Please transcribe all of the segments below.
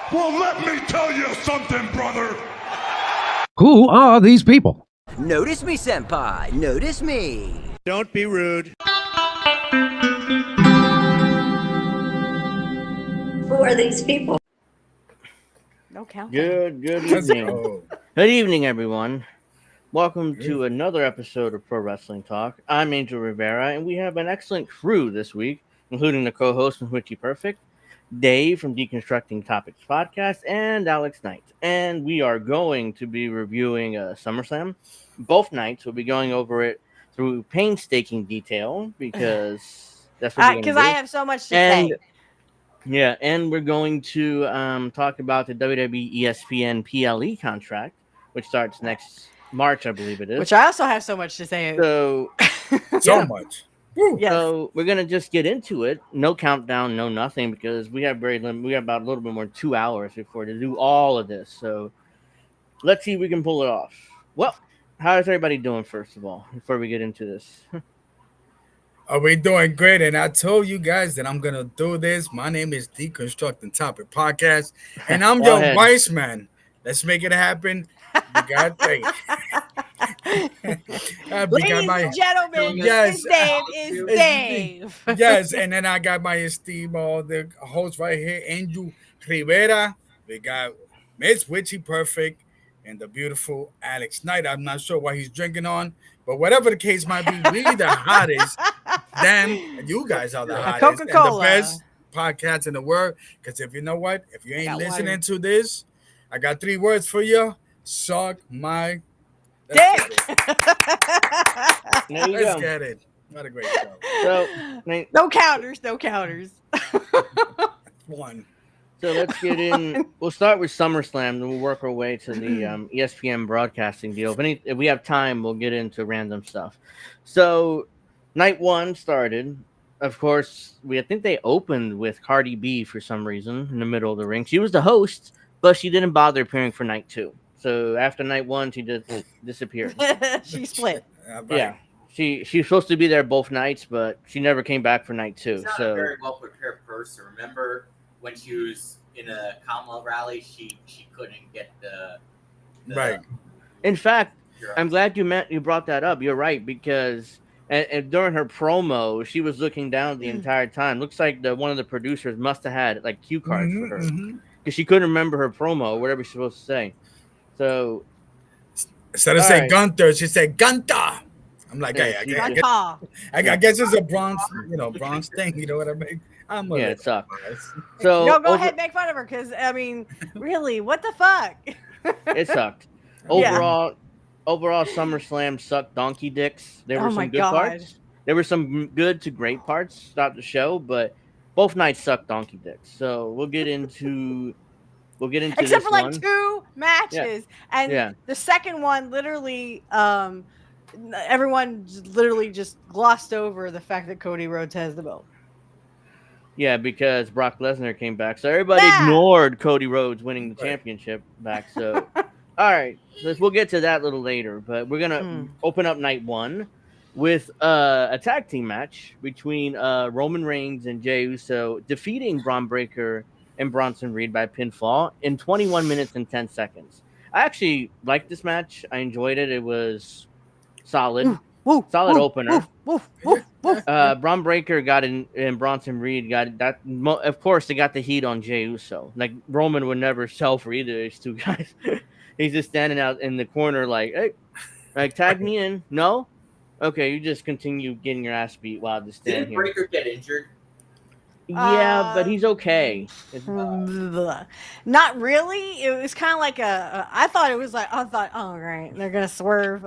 Well, let me tell you something, brother. Who are these people? Notice me, senpai. Notice me. Don't be rude. Who are these people? No count. Good evening. Good evening, everyone. Welcome to another episode of Pro Wrestling Talk. I'm Angel Rivera, and we have an excellent crew this week, including the co-host from Witchy Perfect, Dave from Deconstructing Topics Podcast, and Alex Knight. And we are going to be reviewing SummerSlam. Both nights, we'll be going over it through painstaking detail because that's what we're going to do. I have so much to say. Yeah, and we're going to talk about the WWE ESPN PLE contract, which starts next March, I believe it is. Which I also have so much to say. So, much. Yes. So we're gonna just get into it. No countdown, no nothing, because we have we have about a little bit more than 2 hours before to do all of this. So let's see if we can pull it off. Well, how is everybody doing, first of all, before we get into this? Are we doing great? And I told you guys that I'm gonna do this. My name is Deconstructing Topic Podcast, and I'm your vice man. Let's make it happen. We got Dave. Ladies and gentlemen, yes, his name is Dave. Yes, and then I got my esteemed the host right here, Angel Rivera. We got Mrs.Witchy Perfect and the beautiful Alex Knight. I'm not sure what he's drinking on, but whatever the case might be, we the hottest. Damn, you guys are the hottest. Coca-Cola. And the best podcast in the world. Because if you know what, if you ain't listening to this, I got 3 words for you. Suck my dick. Let's get it. What a great show. So, no counters. One. So let's get in. We'll start with SummerSlam, then we'll work our way to the ESPN broadcasting deal. If we have time, we'll get into random stuff. So, night 1 started. Of course, I think they opened with Cardi B for some reason in the middle of the ring. She was the host, but she didn't bother appearing for night 2. So after night 1, she just disappeared. She split. Yeah, she's supposed to be there both nights, but she never came back for night 2. She's not a very well prepared person. Remember when she was in a Commonwealth rally, she couldn't get the right. In fact, I'm glad you brought that up. You're right, because and during her promo, she was looking down the entire time. Looks like one of the producers must have had like cue cards for her because she couldn't remember her promo or whatever she's supposed to say. So instead of saying Gunther, she said Gunta. I'm like, I guess it's a Bronx thing. You know what I mean? It sucked. So go ahead, make fun of her because I mean, really, what the fuck? It sucked. Overall, SummerSlam sucked donkey dicks. There were some good parts. There were some good to great parts throughout the show, but both nights sucked donkey dicks. So we'll get into except for like one. 2 matches, and the second one literally, everyone literally just glossed over the fact that Cody Rhodes has the belt. Yeah, because Brock Lesnar came back, so everybody ignored Cody Rhodes winning the championship back. So, all right, we'll get to that a little later. But we're gonna open up night 1 with a tag team match between Roman Reigns and Jey Uso defeating Braun Breaker and Bronson Reed by pinfall in 21 minutes and 10 seconds. I actually liked this match. I enjoyed it. It was solid. Solid opener. Braun Breaker got in, and Bronson Reed got that. Of course, they got the heat on Jey Uso. Like Roman would never sell for either of these 2 guys. He's just standing out in the corner, like, hey, like tag me in. No, okay, you just continue getting your ass beat while I just stand here. Did Breaker get injured? Yeah, but he's okay. Not really. It was kind of like I thought, oh, right, they're gonna swerve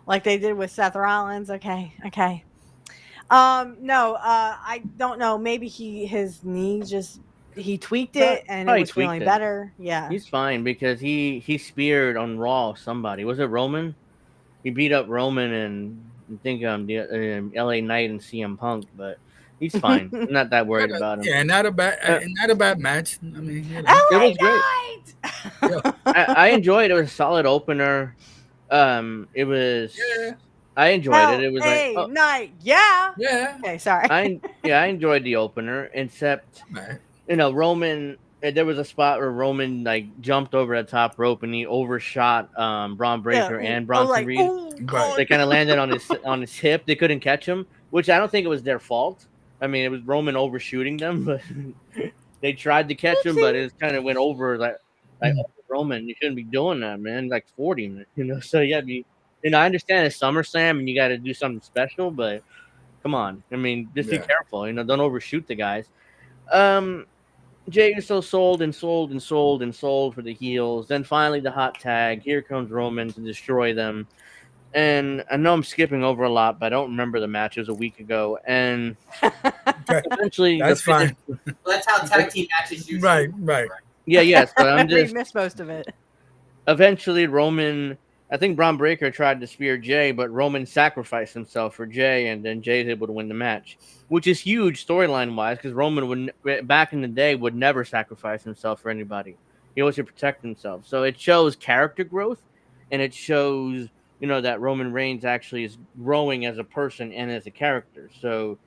like they did with Seth Rollins. Okay. No, I don't know. Maybe his knee he tweaked it and it was feeling better. Yeah, he's fine because he speared on Raw somebody. Was it Roman? He beat up Roman and I think the LA Knight and CM Punk, but. He's fine. I'm not that worried about him. Yeah, not a bad match. I mean, it was great. I enjoyed it. It was a solid opener. It was. Yeah. I enjoyed it. It was night. Yeah. Yeah. Okay, sorry. I enjoyed the opener, except Roman there was a spot where Roman like jumped over the top rope and he overshot Braun Breaker and Bronson Reed. Right. They kind of landed on his hip. They couldn't catch him, which I don't think it was their fault. I mean, it was Roman overshooting them, but they tried to catch him, but it kind of went over like Roman. You shouldn't be doing that, man. Like 40, you know. So yeah, I understand it's SummerSlam and you got to do something special, but come on. I mean, just be careful. You know, don't overshoot the guys. Jey Uso sold and sold and sold and sold for the heels. Then finally the hot tag. Here comes Roman to destroy them. And I know I'm skipping over a lot, but I don't remember the match. It was a week ago. And eventually... That's fine. Well, that's how tag team matches usually Right. Yeah. So I'm We just... missed most of it. Eventually, Roman... I think Braun Breaker tried to spear Jey, but Roman sacrificed himself for Jey, and then Jey's able to win the match, which is huge storyline-wise, because Roman back in the day would never sacrifice himself for anybody. He always would protect himself. So it shows character growth, and it shows, you know, that Roman Reigns actually is growing as a person and as a character. So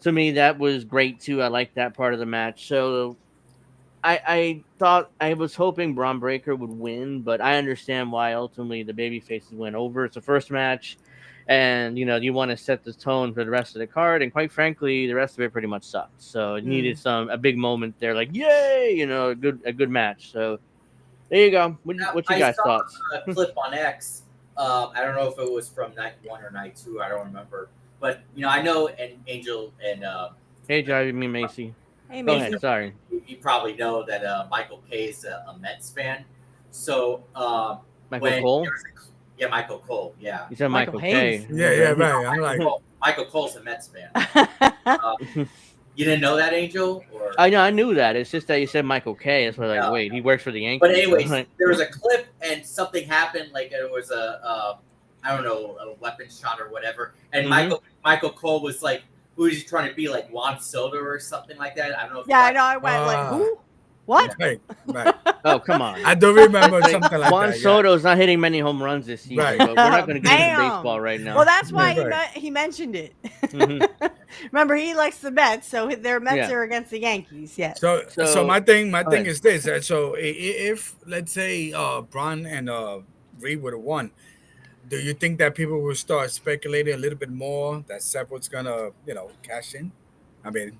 to me, that was great, too. I liked that part of the match. So I was hoping Braun Breaker would win, but I understand why ultimately the babyfaces went over. It's the first match, and you know you want to set the tone for the rest of the card. And quite frankly, the rest of it pretty much sucked. So it needed a big moment there, like yay, you know, a good match. So there you go. What's your guys' thoughts? A clip on X. I don't know if it was from night 1 or night 2. I don't remember, but you know I know Angel and hey, Johnny, me Macy. Hey, Go ahead. Sorry. You probably know that Michael Kay is a Mets fan. So Michael Cole? Yeah, Michael Cole. Yeah. You said Michael Kay. Yeah, right. I'm like Michael Cole's a Mets fan. You didn't know that, Angel? Or? I know, I knew that. It's just that you said Michael Kay. That's why I was like, wait, he works for the Yankees. But anyways, there was a clip and something happened. Like it was a weapon shot or whatever. And Michael Cole was like, who is he trying to be, like Juan Soto or something like that? I don't know. If I know. I went like, who? What? Right. Oh, come on. I don't remember something like Juan that. Soto's not hitting many home runs this season, but we're not going to get into baseball right now. Well, that's why he mentioned it. Remember, he likes the Mets, so their Mets are against the Yankees. Yes. So my thing is this. So if let's say Braun and Reed would have won, do you think that people will start speculating a little bit more that Seth was gonna, cash in? I mean,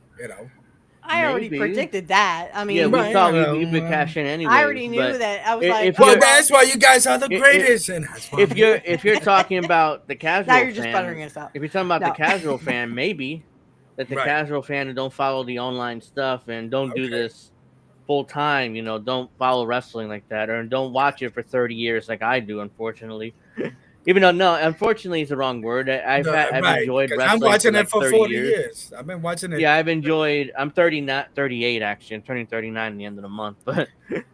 I already predicted that. I mean, we thought we would cash in anyway. I already knew that. I was like, well, that's why you guys are the greatest. And if you're talking about the casual now you're just fan, buttering us up. If you're talking about the casual fan, maybe that the casual fan who don't follow the online stuff and don't do this full time, don't follow wrestling like that, or don't watch it for 30 years like I do, unfortunately. Even though, no, unfortunately is the wrong word. I've enjoyed wrestling. I'm watching it for 40 years. I've been watching it. Yeah, I've enjoyed. I'm 38 actually. I'm turning 39 at the end of the month, but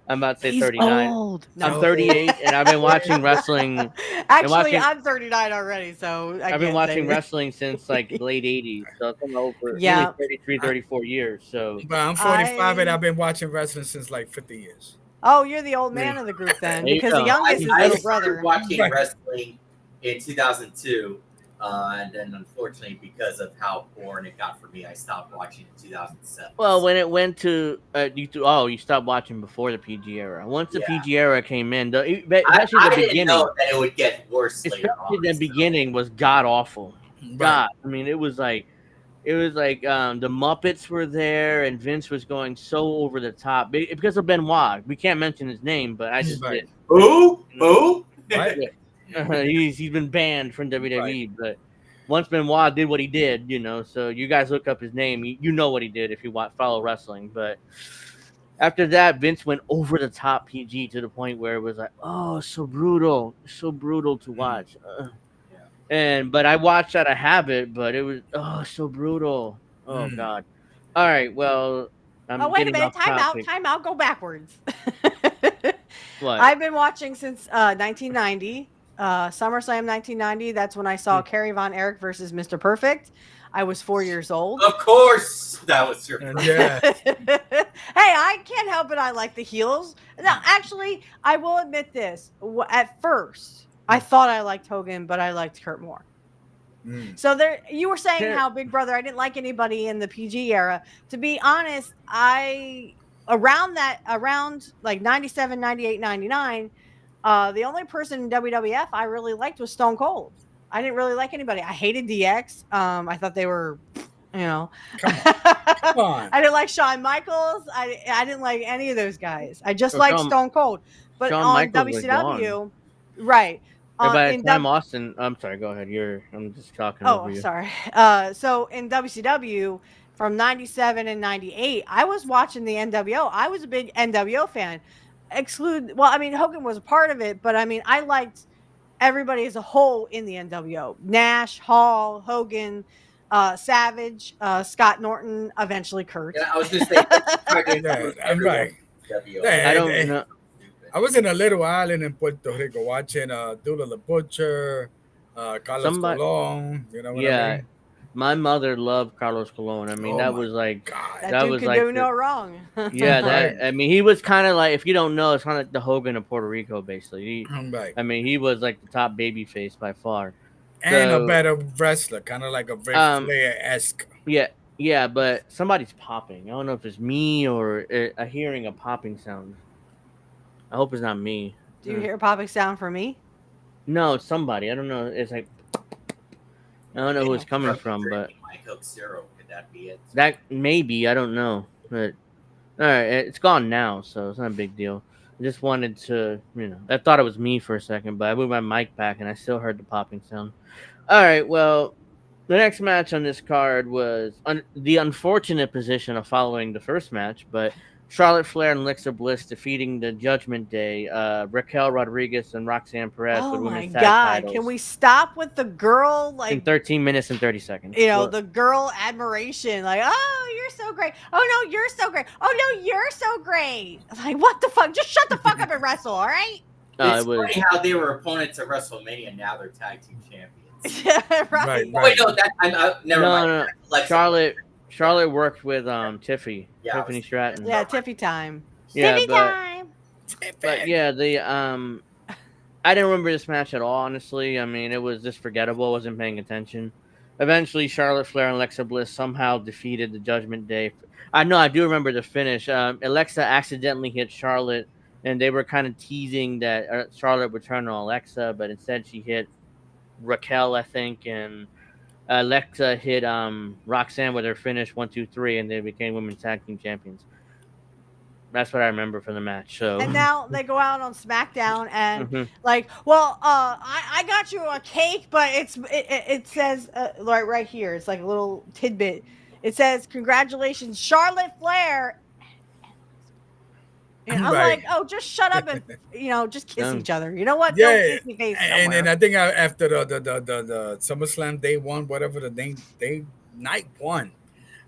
I'm about to say 39. Old. No. I'm 38, and I've been watching wrestling. Actually, I'm 39 already, so I've been watching wrestling since like the late 80s. So it's been over 33, 34 years. So, but I'm 45, and I've been watching wrestling since like 50 years. Oh, you're the old man of the group then, because the youngest is little brother. Watching wrestling in 2002, and then unfortunately because of how boring it got for me, I stopped watching in 2007. Well, when it went to you stopped watching before the PG era. Once the PG era came in, especially the beginning, didn't know that it would get worse. Especially the beginning was god awful. God, I mean, it was like the Muppets were there, and Vince was going so over the top because of Benoit. We can't mention his name, but I just did. Who? He's been banned from WWE, but once Benoit did what he did, so you guys look up his name, you know what he did if you follow wrestling. But after that, Vince went over the top PG to the point where it was like, oh, so brutal to watch. But I watched out of habit, but it was so brutal. Oh God! All right, well, wait a minute, time out, go backwards. What? I've been watching since 1990, SummerSlam 1990. That's when I saw Kerry Von Erich versus Mr. Perfect. I was 4 years old. Of course, that was your yeah. Hey, I can't help it. I like the heels. Now, actually, I will admit this. At first, I thought I liked Hogan, but I liked Kurt Moore. So you were saying how Big Brother, I didn't like anybody in the PG era. To be honest, I around like 97, 98, 99, the only person in WWF I really liked was Stone Cold. I didn't really like anybody. I hated DX. I thought they were, you know, Come on. I didn't like Shawn Michaels. I didn't like any of those guys. I just So liked Stone Cold. But Shawn on Michaels was gone. WCW, right? And by the In time Austin, I'm sorry, go ahead. I'm just talking Oh, over you. sorry. So in WCW from 97 and 98, I was watching the NWO. I was a big NWO fan. Well, I mean, Hogan was a part of it, but I mean, I liked everybody as a whole in the NWO. Nash, Hall, Hogan, Savage, Scott Norton, eventually Kurt. Yeah, I was going to say, Yeah, I'm right. I don't know. I was in a little island in Puerto Rico watching Dula the Butcher, Carlos Colon. You know what I mean? My mother loved Carlos Colon. I mean, that was like God. That dude was could like do no wrong. Yeah, Right. I mean, he was kind of like, if you don't know, it's kind of like the Hogan of Puerto Rico, basically. Right. I mean, he was like the top baby face by far, And So- a better wrestler, kind of like a Ric Flair-esque. Yeah, but somebody's popping. I don't know if it's me or a hearing a popping sound. I hope it's not me. Do you hear a popping sound for me? No, it's somebody. I don't know. It's like I don't know who it's coming from, but My Coke Zero, could that be it? that maybe I don't know. But all right, it's gone now, so it's not a big deal. I just wanted to, I thought it was me for a second, but I moved my mic back and I still heard the popping sound. All right, well, the next match on this card was the unfortunate position of following the first match, but Charlotte Flair and Alexa Bliss defeating the Judgment Day, Raquel Rodriguez and Roxanne Perez Oh with my women's tag God. titles. Can we stop with the girl, in like, 13 minutes and 30 seconds. the girl admiration? Like, oh, you're so great. Oh, no, you're so great. Oh, no, you're so great. Like, what the fuck? Just shut the fuck up and wrestle, all right? It's funny how they were opponents at WrestleMania, and now they're tag team champions. Yeah, right. Oh, wait, no, never mind. No. Charlotte worked with Tiffany Stratton. Yeah, Tiffy time. Yeah, Tiffy but- time. But yeah, I didn't remember this match at all, honestly. I mean, it was just forgettable. I wasn't paying attention. Eventually, Charlotte Flair and Alexa Bliss somehow defeated the Judgment Day. I do remember the finish. Alexa accidentally hit Charlotte, and they were kind of teasing that Charlotte would turn on Alexa, but instead she hit Raquel, I think, and Alexa hit Roxanne with her finish 1, 2, 3, and they became women's tag team champions. That's what I remember from the match. So And now they go out on SmackDown and Mhm. like, well, I got you a cake, but it says right here. It's like a little tidbit. It says, "Congratulations, Charlotte Flair." And I'm Right. like, oh, just shut up and just kiss Yeah. each other. You know what? Yeah, Don't kiss me face and somewhere. I think after the SummerSlam Day 1, whatever the name, night 1,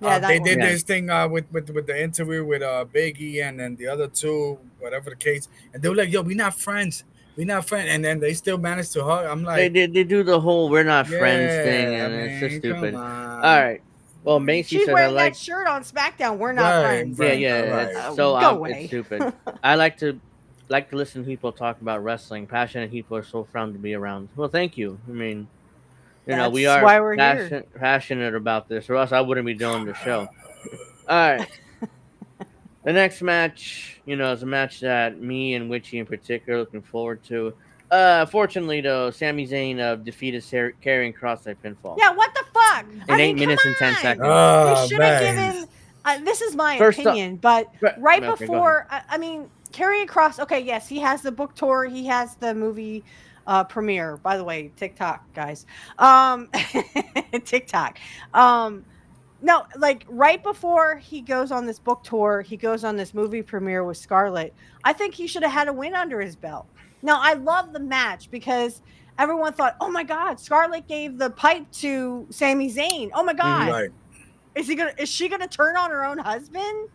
Yeah, they night did one. this thing with the interview with Biggie and then the other two, whatever the case, and they were like, "Yo, we're not friends, and then they still managed to hug. I'm like, they do the whole "we're not friends" thing, Yeah, and it's just man, stupid. come All on. right. Well, Macy She's says I wearing like. that shirt on SmackDown. We're not Right, friends. right. Yeah. right. It's Go away. it's stupid. I like to listen to people talk about wrestling. Passionate people are so fun to be around. Well, thank you. I mean, we That's are why we're here. passionate about this, or else I wouldn't be doing the show. All right. The next match, is a match that me and Witchy in particular are looking forward to. Fortunately, though, Sami Zayn defeated Karrion Kross by pinfall. Yeah, what the fuck? In 8 minutes and 10 seconds. Oh, They should have man. given. This is my First up- opinion, but right Okay, go before, I mean, Karrion Kross. Okay, yes, he has the book tour. He has the movie premiere. By the way, TikTok guys, TikTok. No, like right before he goes on this book tour, he goes on this movie premiere with Scarlett. I think he should have had a win under his belt. Now, I love the match because everyone thought, "Oh my God, Scarlett gave the pipe to Sami Zayn. Oh my God, Right. is she gonna turn on her own husband?"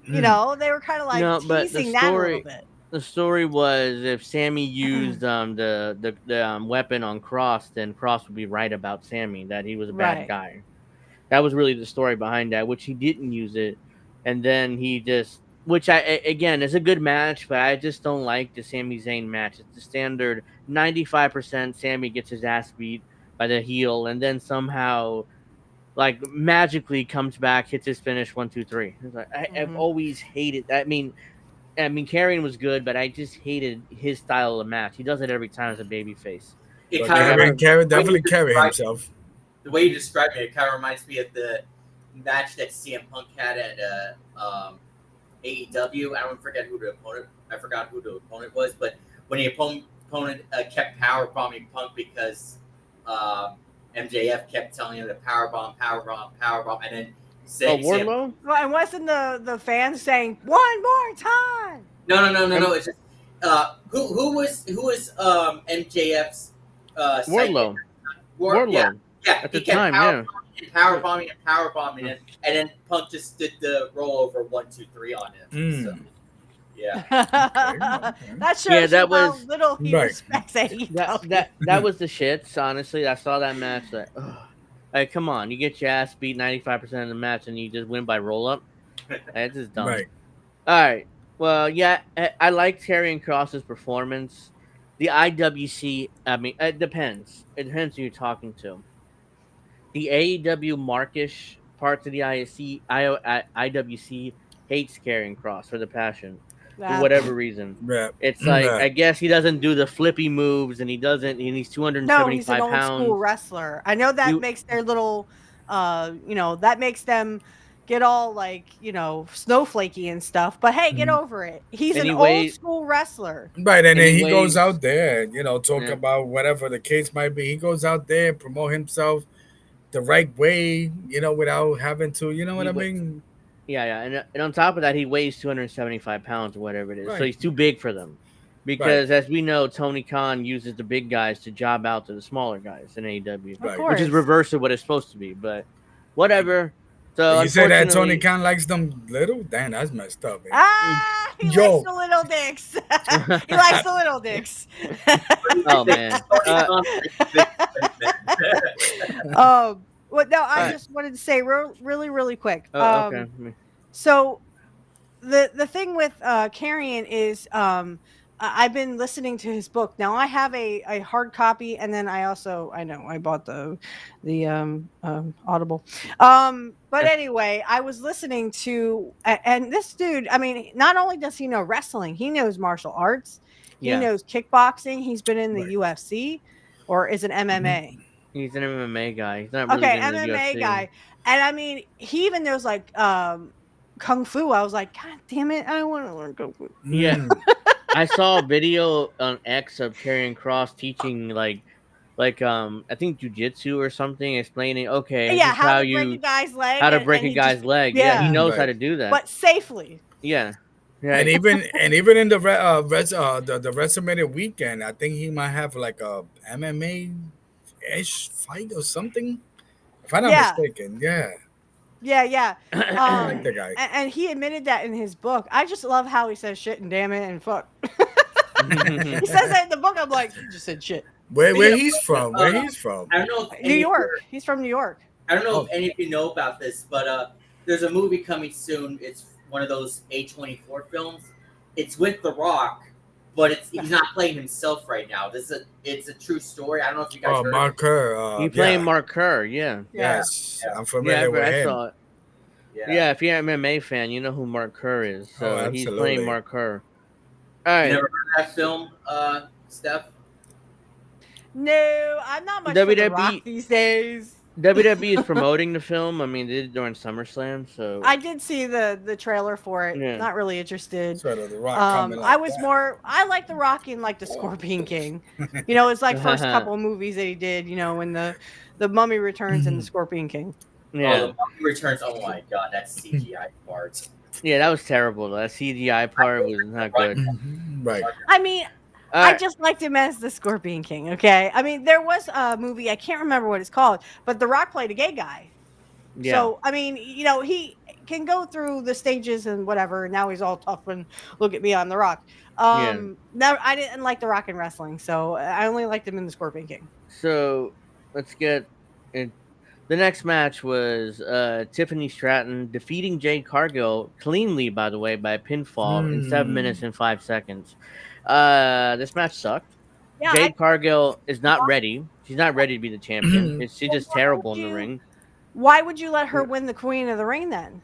They were kind of like No, but the teasing that a little story- bit. The story was if Sammy used the weapon on Cross, then Cross would be right about Sammy, that he was a bad Right. guy. That was really the story behind that, which he didn't use it, and then he just, which again is a good match, but I just don't like the Sami Zayn match. It's the standard 95% Sammy gets his ass beat by the heel, and then somehow like magically comes back, hits his finish 1, 2, 3. It's like, I've always hated. I mean, Karrion was good, but I just hated his style of match. He does it every time as a babyface. It But kind of Karrion definitely carry himself. the way you described it kind of reminds me of the match that CM Punk had at AEW. I forgot who the opponent was, but when the opponent kept power bombing Punk because MJF kept telling him to power bomb, and then saying, Wardlow? Well, and wasn't the fans saying one more time? No. It's just who was MJF's Wardlow. Wardlow. Yeah, at the time, power bombing, and then Punk just did the rollover 1, 2, 3 on him. So, yeah. That shows that how was little he respects AEW. That was the shits. Honestly, I saw that match. Like, come on, you get your ass beat 95% of the match and you just win by roll up. That's just dumb. Right. All right. Well, yeah, I liked Karrion Kross's performance. The IWC, I mean, it depends. It depends who you're talking to. The AEW markish parts of the IWC hates Karrion Kross for the passion. For whatever reason. Yeah. It's like, I guess he doesn't do the flippy moves and he's 275 No, he's an pounds. old school wrestler. I know that makes their little, that makes them get all like, snowflakey and stuff. But hey, get over it. He's an old school wrestler. Right, and then he goes out there, talk about whatever the case might be. He goes out there, promote himself the right way, without having to, what I mean? Yeah. And on top of that, he weighs 275 pounds or whatever it is. Right. So he's too big for them. Because as we know, Tony Khan uses the big guys to job out to the smaller guys in AEW. Which is reverse of what it's supposed to be. But whatever. So you say that Tony Khan likes them little? Damn, that's messed up. He likes the little dicks. He likes the little dicks. Oh, man. Well, no, I just wanted to say really, really quick. Okay. So the thing with Karrion is I've been listening to his book. Now I have a hard copy, and then I bought the Audible. But anyway, I was listening to, and this dude, I mean, not only does he know wrestling, he knows martial arts. He knows kickboxing. He's been in the UFC, or is it MMA? He's an MMA guy. He's not really MMA guy. And I mean, he even knows like kung fu. I was like, God damn it, I want to learn kung fu. Yeah. I saw a video on X of Karrion Kross teaching like I think jiu-jitsu or something, explaining how to break a guy's leg. How to break a guy's leg. Yeah, he knows how to do that. But safely. Yeah. And even in the WrestleMania weekend, I think he might have like a MMA-ish fight or something. If I'm not mistaken. Yeah. Yeah. I like the guy. And he admitted that in his book. I just love how he says shit and damn it and fuck. He says that in the book. I'm like, he just said shit. Where he's from? Where he's from? I don't know. If New York. He's from New York. I don't know if any of you know about this, but there's a movie coming soon. It's one of those A24 films. It's with The Rock, but he's not playing himself right now. It's a true story. I don't know if you guys heard Mark Kerr. He's playing Mark Kerr, yeah. Yes, I'm familiar with him. Saw it. Yeah, if you're an MMA fan, you know who Mark Kerr is. So he's playing Mark Kerr. All right. You never heard that film, Steph? No, I'm not much for The Rock these days. WWE is promoting the film. I mean, they did it during SummerSlam, so I did see the trailer for it. Yeah. Not really interested. The Rock I like The Rock in like the Scorpion King. It's like first couple of movies that he did. When the Mummy Returns and the Scorpion King. Yeah, the Mummy Returns. Oh my God, that CGI part. Yeah, that was terrible. That CGI part was not good. Right. I mean. I just liked him as the Scorpion King, okay? I mean, there was a movie, I can't remember what it's called, but The Rock played a gay guy. Yeah. So, I mean, he can go through the stages and whatever, and now he's all tough and look at me, I'm The Rock. Now, I didn't like The Rock in wrestling, so I only liked him in the Scorpion King. So, let's get in. The next match was Tiffany Stratton defeating Jade Cargill cleanly, by the way, by pinfall in 7 minutes and 5 seconds. This match sucked. Yeah, Jade Cargill is not ready. She's not ready to be the champion. She's just terrible in the ring. Why would you let her win the Queen of the Ring then?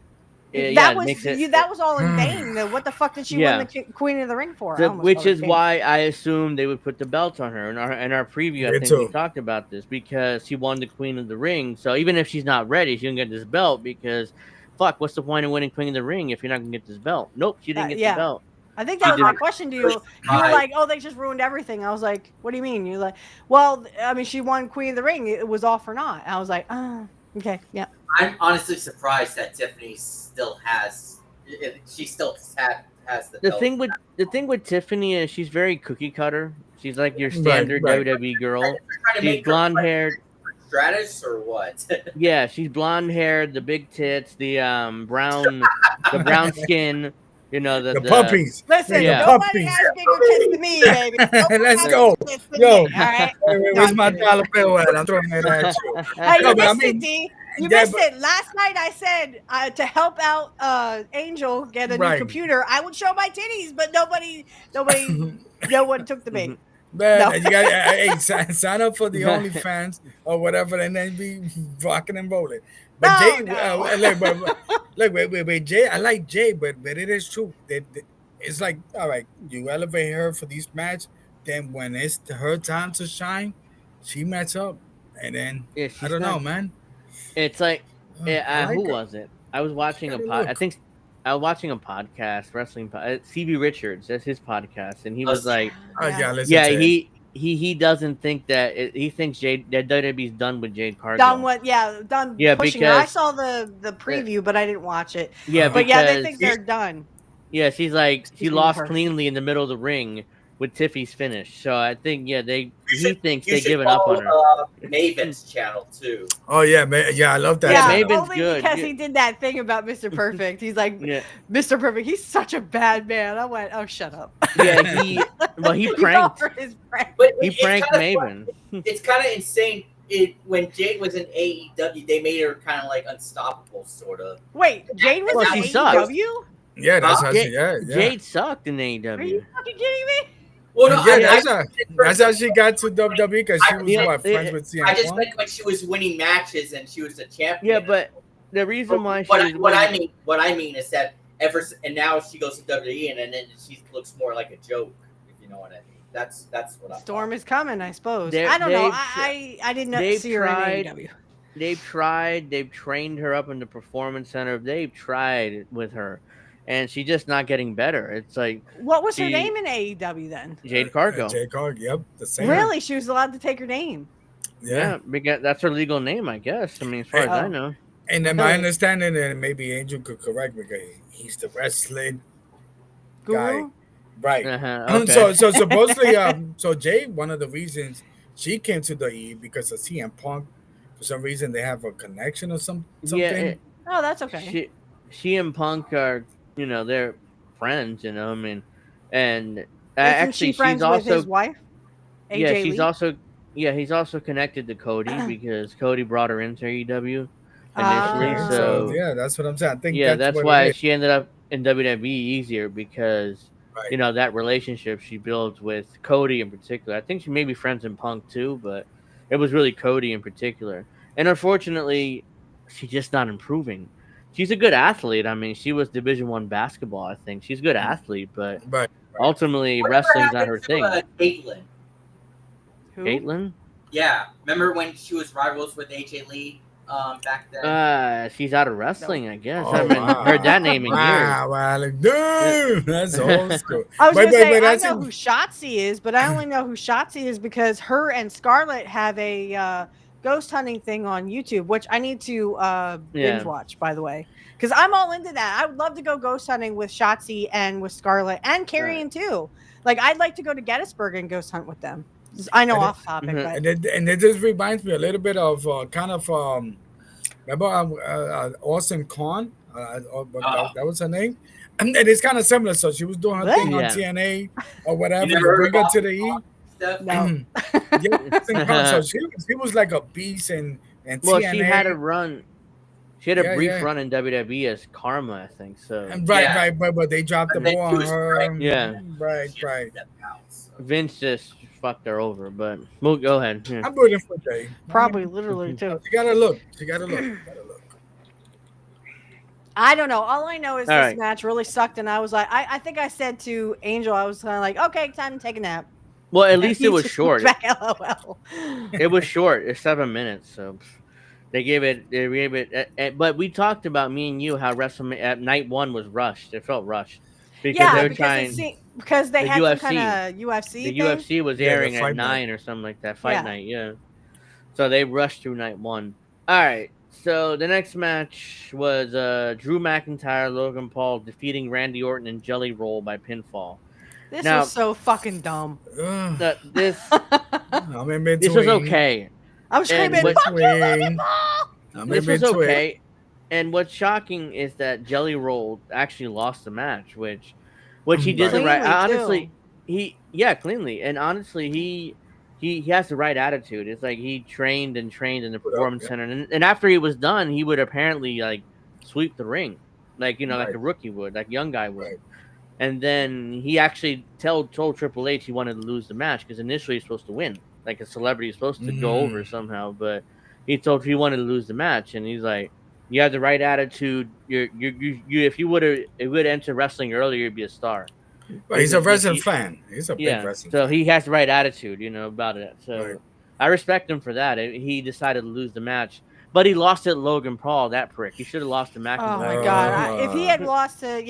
Yeah, That was all in vain. What the fuck did she win the Queen of the Ring for? Which is why I assumed they would put the belt on her. In our preview, I think we talked about this because she won the Queen of the Ring. So even if she's not ready, she can get this belt because, fuck, what's the point of winning Queen of the Ring if you're not gonna get this belt? Nope, she didn't get the belt. I think that was my question to you. You were like, "Oh, they just ruined everything." I was like, "What do you mean?" You're like, "Well, I mean, she won Queen of the Ring. It was all for naught." I was like, "Oh, okay, yeah." I'm honestly surprised that Tiffany still has. She still has the belt. The thing with Tiffany is she's very cookie cutter. She's like your standard WWE girl. She's blonde haired. Stratus or what? Yeah, she's blonde haired, the big tits, the brown skin. You know the puppies. Listen, nobody has bigger tits than me, baby. Let's go. Yo, all right? Where's my dollar bill at? I'm throwing it at you. Hey, you missed it, D. You missed it. Last night I said to help out Angel get a new computer, I would show my titties, but no one took the bait. Man, you got sign up for the OnlyFans or whatever, and then be rocking and rolling. But wait, Jay, I like Jay, but it is true. It's like, all right, you elevate her for these matches, then when it's her time to shine, she mess up, and then I don't know, man. It's like, who was it? I was watching I think I was watching a podcast, wrestling CB Richards. That's his podcast, and he was like, he doesn't think that he thinks that WWE's done with Jade Cargill. Done pushing her. I saw the preview, but I didn't watch it. Yeah, but they think they're done. Yeah, she's like she lost cleanly in the middle of the ring with Tiffy's finish. So I think he thinks they've given up on her. Maven's channel too. Oh yeah, I love that. Yeah, Maven's only good because he did that thing about Mr. Perfect. He's like, Mr. Perfect, he's such a bad man. I went, oh, shut up. Yeah, he pranked. He pranked Maven. It's kind of insane. When Jade was in AEW, they made her kind of like unstoppable, sort of. Wait, Jade was in AEW? Yeah, that's how she. Yeah. Jade sucked in AEW. Are you fucking kidding me? Well, no, that's how she got to WWE because she was friends with CM Punk. I just meant when she was winning matches and she was a champion. Yeah, but the reason why what I mean is that and now she goes to WWE and then she looks more like a joke, if you know what I mean. That's what Storm is coming, I suppose. I don't know. I didn't see her in AEW. They've tried. They've trained her up in the Performance Center. They've tried with her. And she's just not getting better. It's like, what was her name in AEW then? Jade Cargill. Jade Cargill, yep, the same. Really, she was allowed to take her name. Yeah, because that's her legal name, I guess. I mean, as far as I know. And then my understanding, and maybe Angel could correct me, because he's the wrestling guy, right? Okay. So supposedly, so Jade, one of the reasons she came to the E because of CM Punk. For some reason, they have a connection or something. Yeah. Oh, that's okay. She and Punk are. They're friends, I mean, and actually, she's also with his wife. AJ he's also connected to Cody because Cody brought her into AEW initially. So that's what I'm saying. I think that's why she ended up in WWE easier because that relationship she builds with Cody in particular. I think she may be friends in Punk too, but it was really Cody in particular. And unfortunately, she's just not improving. She's a good athlete. I mean, she was Division I basketball, I think. She's a good athlete, but ultimately, wrestling's not her thing. Caitlyn. Who? Caitlyn? Yeah. Remember when she was rivals with AJ Lee back then? She's out of wrestling, I guess. I haven't heard that name in years. Wow, dude, that's old school. I was going to say, I know who Shotzi is, but I only know who Shotzi is because her and Scarlett have a ghost hunting thing on YouTube, which I need to binge watch, by the way, because I'm all into that. I would love to go ghost hunting with Shotzi and with Scarlett and Carrion too. Like, I'd like to go to Gettysburg and ghost hunt with them. I know off topic, but and it just reminds me a little bit of remember Austin Khan? That was her name, and it's kind of similar. So she was doing her thing on TNA or whatever. Bring her to the E. No. So she was like a beast and TNA. She had a run. She had a brief run in WWE as Karma, I think. So right, but they dropped the ball on her. Right. Vince just fucked her over, but we'll go ahead. I'm rooting for Jay. Probably literally too. She gotta look. I don't know. All I know is All this right. match really sucked, and I was like, I think I said to Angel, I was kind of like, okay, time to take a nap. Well, at And least he it was just looked short. back, LOL. It was short. It's 7 minutes, so they gave it. But we talked about, me and you, how WrestleMania at night one was rushed. It felt rushed because they Yeah, were because trying. because they The had some kind UFC, of UFC the thing. UFC was Yeah, the airing at fight night. 9 or something like that. Fight Yeah. night, yeah. So they rushed through night one. All right. So the next match was Drew McIntyre, Logan Paul defeating Randy Orton and Jelly Roll by pinfall. This Now, was so fucking dumb. this I'm in between. this was okay. I'm screaming, what- "Fuck you, Logan Paul!" I'm This in was between. okay. And what's shocking is that Jelly Roll actually lost the match, which he did the right. Cleanly, Honestly, too. cleanly, and honestly, he has the right attitude. It's like he trained in the performance center, and after he was done, he would apparently like sweep the ring, like like a rookie would, like a young guy would. Right. And then he actually told Triple H he wanted to lose the match because initially he's supposed to win, like a celebrity is supposed to go over somehow, but he wanted to lose the match, and he's like, "You have the right attitude. You if you would enter wrestling earlier, you'd be a star." But he's a wrestling fan. He's a big wrestling so fan. he has the right attitude, about it. So Right. I respect him for that. He decided to lose the match, but he lost it to Logan Paul. That prick. He should have lost to Oh McIntyre. my god! If he had lost to,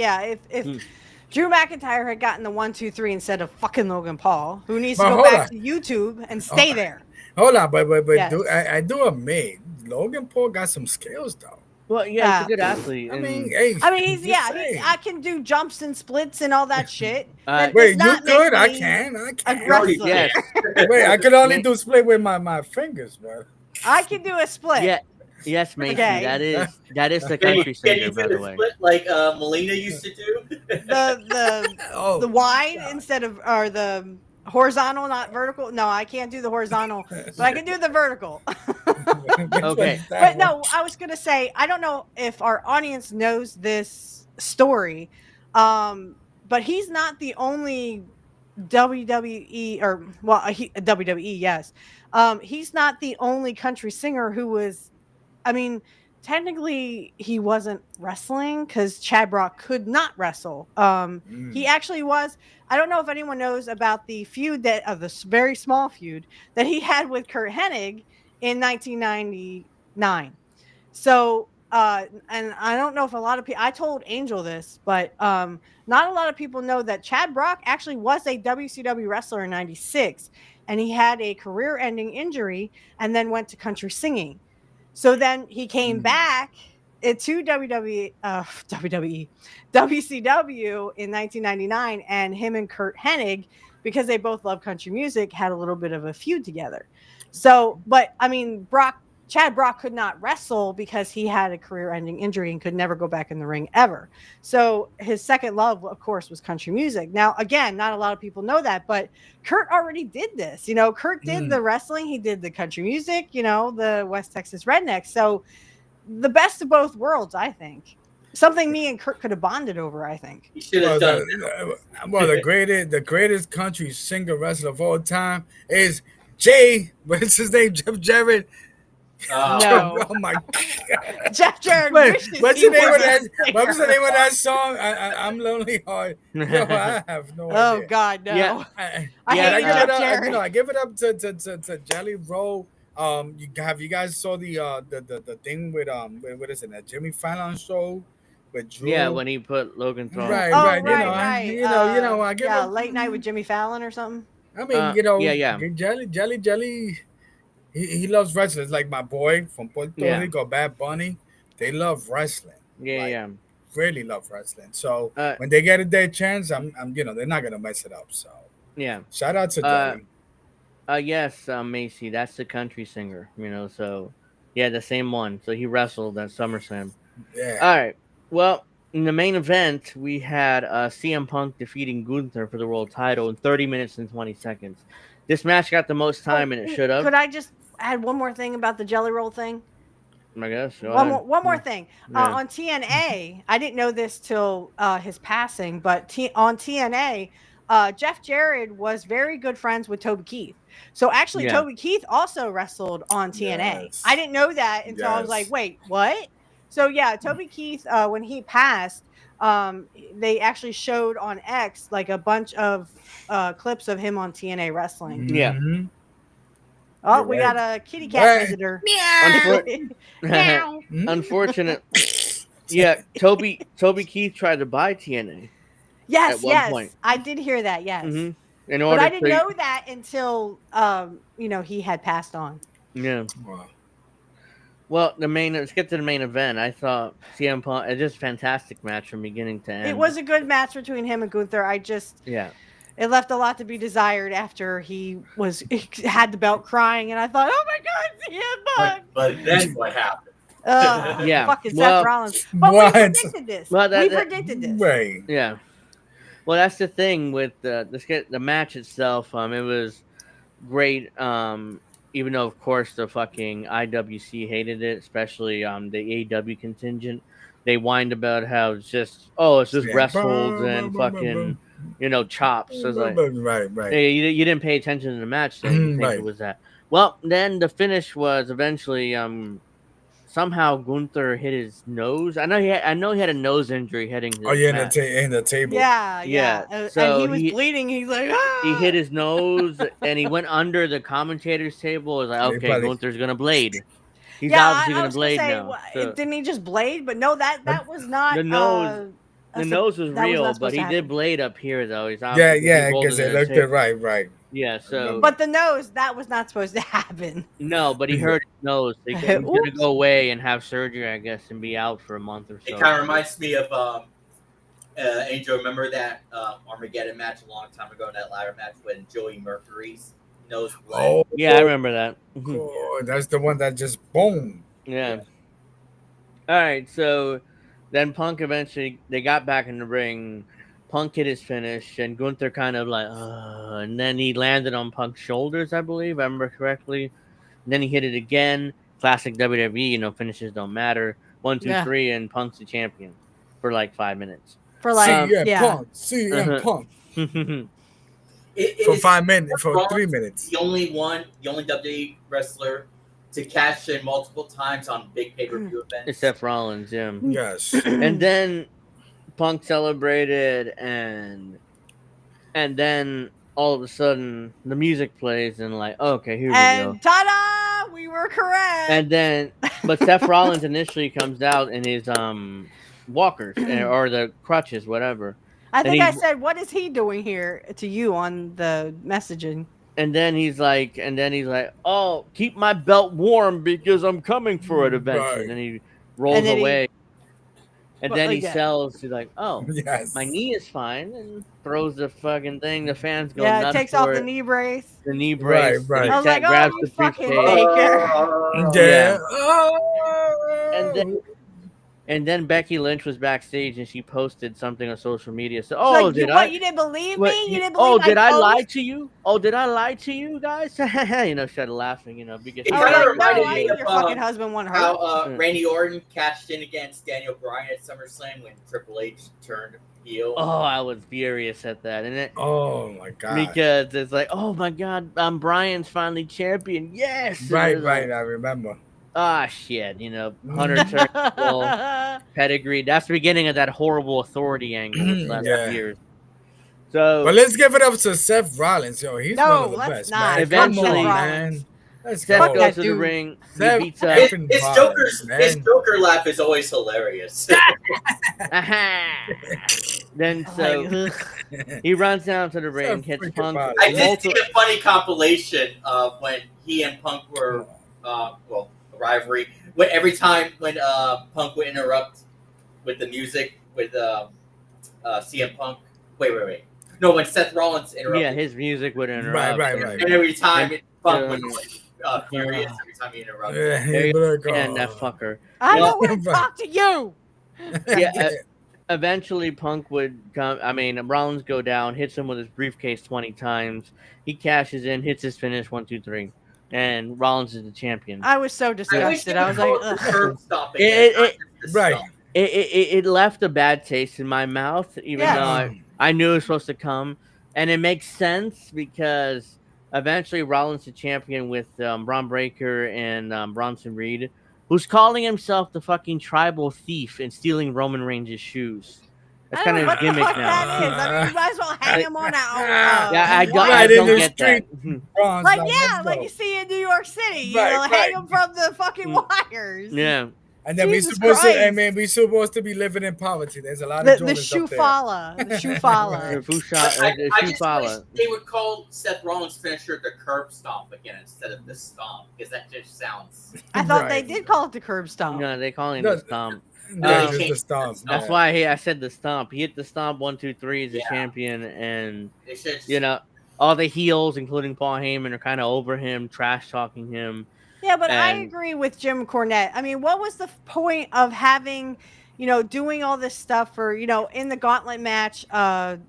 if Drew McIntyre had gotten the 1, 2, 3 instead of fucking Logan Paul, who needs to But go hold back on. to YouTube and stay there. Hold on, but Yes. I do admit Logan Paul got some skills though. Well, yeah, he's a good athlete. I and- mean, hey, He's just saying. I can do jumps and splits and all that shit. That Wait, does you not make good? I me can. a wrestler. yes, Wait, I could only do split with my fingers, bro. I can do a split. yeah, yes, Macy. Okay. That is the Can country you singer, do by the the way. split like Melina used to do? The wide instead of or the horizontal, not vertical. No, I can't do the horizontal, but I can do the vertical. Okay. But no, I was gonna say I don't know if our audience knows this story, but he's not the only WWE or WWE. Yes, he's not the only country singer who was. I mean, technically, he wasn't wrestling because Chad Brock could not wrestle. He actually was. I don't know if anyone knows about the feud this very small feud that he had with Kurt Hennig in 1999. So, and I don't know if a lot of people, I told Angel this, but not a lot of people know that Chad Brock actually was a WCW wrestler in 96, and he had a career-ending injury and then went to country singing. So then he came back to WCW in 1999, and him and Kurt Hennig, because they both love country music, had a little bit of a feud together. So, but I mean, Chad Brock could not wrestle because he had a career-ending injury and could never go back in the ring ever. So his second love, of course, was country music. Now, again, not a lot of people know that, but Kurt already did this. Kurt did the wrestling. He did the country music, the West Texas Rednecks. So the best of both worlds, I think. Something me and Kurt could have bonded over, I think. He should have done. The greatest country singer wrestler of all time is what's his name? Jeff Jarrett. No. Oh my God. Jeff Jarrett. What's the name of that? What was the name of that song? I'm Lonely Heart. I have no idea. Oh God, no. Yeah. I hate Jeff Jarrett. I give it up to Jelly Roll. You guys saw the thing with what is it? That Jimmy Fallon show with Drew? Yeah, when he put Logan Paul. Right. I give it Late Night with Jimmy Fallon or something. I mean, yeah. Jelly. He loves wrestling. It's like my boy from Puerto Rico, Bad Bunny. They love wrestling. Yeah. Really love wrestling. So when they get their chance, I'm they're not gonna mess it up. So yeah. Shout out to Jelly. Yes, Macy. That's the country singer. So yeah, the same one. So he wrestled at SummerSlam. Yeah. All right. Well, in the main event, we had CM Punk defeating Gunther for the world title in 30 minutes and 20 seconds. This match got the most time, and it should have. Could I just add one more thing about the Jelly Roll thing? I guess. One more thing. Yeah. On TNA, I didn't know this till his passing, but on TNA, Jeff Jarrett was very good friends with Toby Keith. So actually, Toby Keith also wrestled on TNA. Yes. I didn't know that until I was like, wait, what? So yeah, Toby Keith, when he passed, they actually showed on X like a bunch of clips of him on TNA wrestling. Yeah. Mhm. Oh, You're we right. got a kitty cat Right. visitor. Unfortunate. Yeah, Toby Keith tried to buy TNA. Yes, At one yes, point. I did hear that. Yes, In but order I didn't to know that until he had passed on. yeah. Wow. Well, let's get to the main event. I thought CM Punk, it's just a fantastic match from beginning to end. It was a good match between him and Gunther. It left a lot to be desired after he had the belt crying, and I thought, oh my God, CM Punk. But then what happened? Yeah. Fucking Well, Seth Rollins. But what? we predicted this. Well, we predicted this. Right. Yeah. Well, that's the thing with the match itself. It was great. Even though, of course, the fucking IWC hated it, especially the AEW contingent. They whined about how it's just Yeah. wrestled and fucking chops. So it's like, Right. hey, you didn't pay attention to the match, then you think Right. it was that. Well, then the finish was eventually somehow Gunther hit his nose. I know he had a nose injury heading to Oh yeah, match. in the table. Yeah. So and he was bleeding. He's like, he hit his nose and he went under the commentator's table. It was like, okay, Gunther's gonna blade. He's obviously gonna blade now. So didn't he just blade? But no, that was not the nose. The nose was real, but he did blade up here though. He's because it looked right. Yeah, so but the nose, that was not supposed to happen. No, but he hurt his nose. So he's gonna go away and have surgery, I guess, and be out for a month or so. It kind of reminds me of Angel. Remember that Armageddon match a long time ago? That ladder match when Joey Mercury's nose bled. Oh, yeah, I remember that. Oh, that's the one that just boom. Yeah. All right, so then Punk eventually they got back in the ring. Punk hit his finish, and Gunther kind of like, and then he landed on Punk's shoulders, I believe, if I remember correctly. And then he hit it again. Classic WWE, finishes don't matter. 1, 2, 3, and Punk's the champion for like 5 minutes. For like, CM Punk. For 5 minutes, for 3 minutes. The only WWE wrestler to cash in multiple times on big pay-per-view events. It's Seth Rollins, yeah. Yes. And then Punk celebrated, and then all of a sudden the music plays, and like, okay, here we go. And ta-da! We were correct. And then, but Seth Rollins initially comes out in his walkers or the crutches, whatever. I think I said, "What is he doing here?" to you on the messaging. And then he's like, "Oh, keep my belt warm because I'm coming for it eventually." Right. And then he rolls away. And then he sells. He's like, "Oh, yes. my knee is fine," and throws the fucking thing. The fans go nuts. nuts. Yeah, takes off the knee brace. The knee brace. Right. I was like, grabs you the fucking briefcase. faker. Yeah. And then Becky Lynch was backstage and she posted something on social media. So, you didn't believe me? You didn't believe did I lie to you? Oh, did I lie to you guys? Started laughing, because it kind of reminded me of your fucking husband won her. How Randy Orton cashed in against Daniel Bryan at SummerSlam when Triple H turned heel. Oh, I was furious at that. And oh my god. Because it's like, oh my god, Bryan's finally champion. Yes. Right, I remember. Ah, shit, Hunter Turnbull, pedigree. That's the beginning of that horrible authority angle this last years. So, but let's give it up to Seth Rollins. Yo, he's one of the best. Not. Man. Eventually, man. Let's Seth goes to the ring. Seth beats up. His Joker laugh is always hilarious. Then he runs down to the ring, hits Punk. I did see a funny compilation of when he and Punk were rivalry. Every time when Punk would interrupt with the music with CM Punk. Wait. No, when Seth Rollins interrupted. Yeah, his music would interrupt. Right. And every time Punk would furious every time he interrupted. And that fucker. I don't want to talk to you. Yeah. Eventually, Punk would come. Rollins go down, hits him with his briefcase 20 times. He cashes in, hits his finish 1, 2, 3. And Rollins is the champion. I was so disgusted. I was like, it left a bad taste in my mouth, even though I knew it was supposed to come. And it makes sense because eventually Rollins the champion with Braun Breaker and Bronson Reed who's calling himself the fucking tribal thief and stealing Roman Reigns' shoes. That's kind of his gimmick what now. that is. I mean, you might as well hang him on Yeah, I wire. don't get that. Like you see in New York City, you Right, know, right. hang them from the fucking wires. Yeah. And then Jesus we Christ. supposed to be living in poverty. There's a lot The of Jordans up there. Shufala. The Shufala. I just wish they would call Seth Rollins' finisher the curb stomp again instead of the stomp, because that just sounds. I thought they did call it the curb stomp. No, they call him the stomp. No, just the stomp. That's why I said the stomp. He hit the stomp 1, 2, 3 as a champion, and you know, all the heels, including Paul Heyman, are kind of over him, trash talking him. Yeah, but I agree with Jim Cornette. I mean, what was the point of having, you know, doing all this stuff for, you know, in the gauntlet match?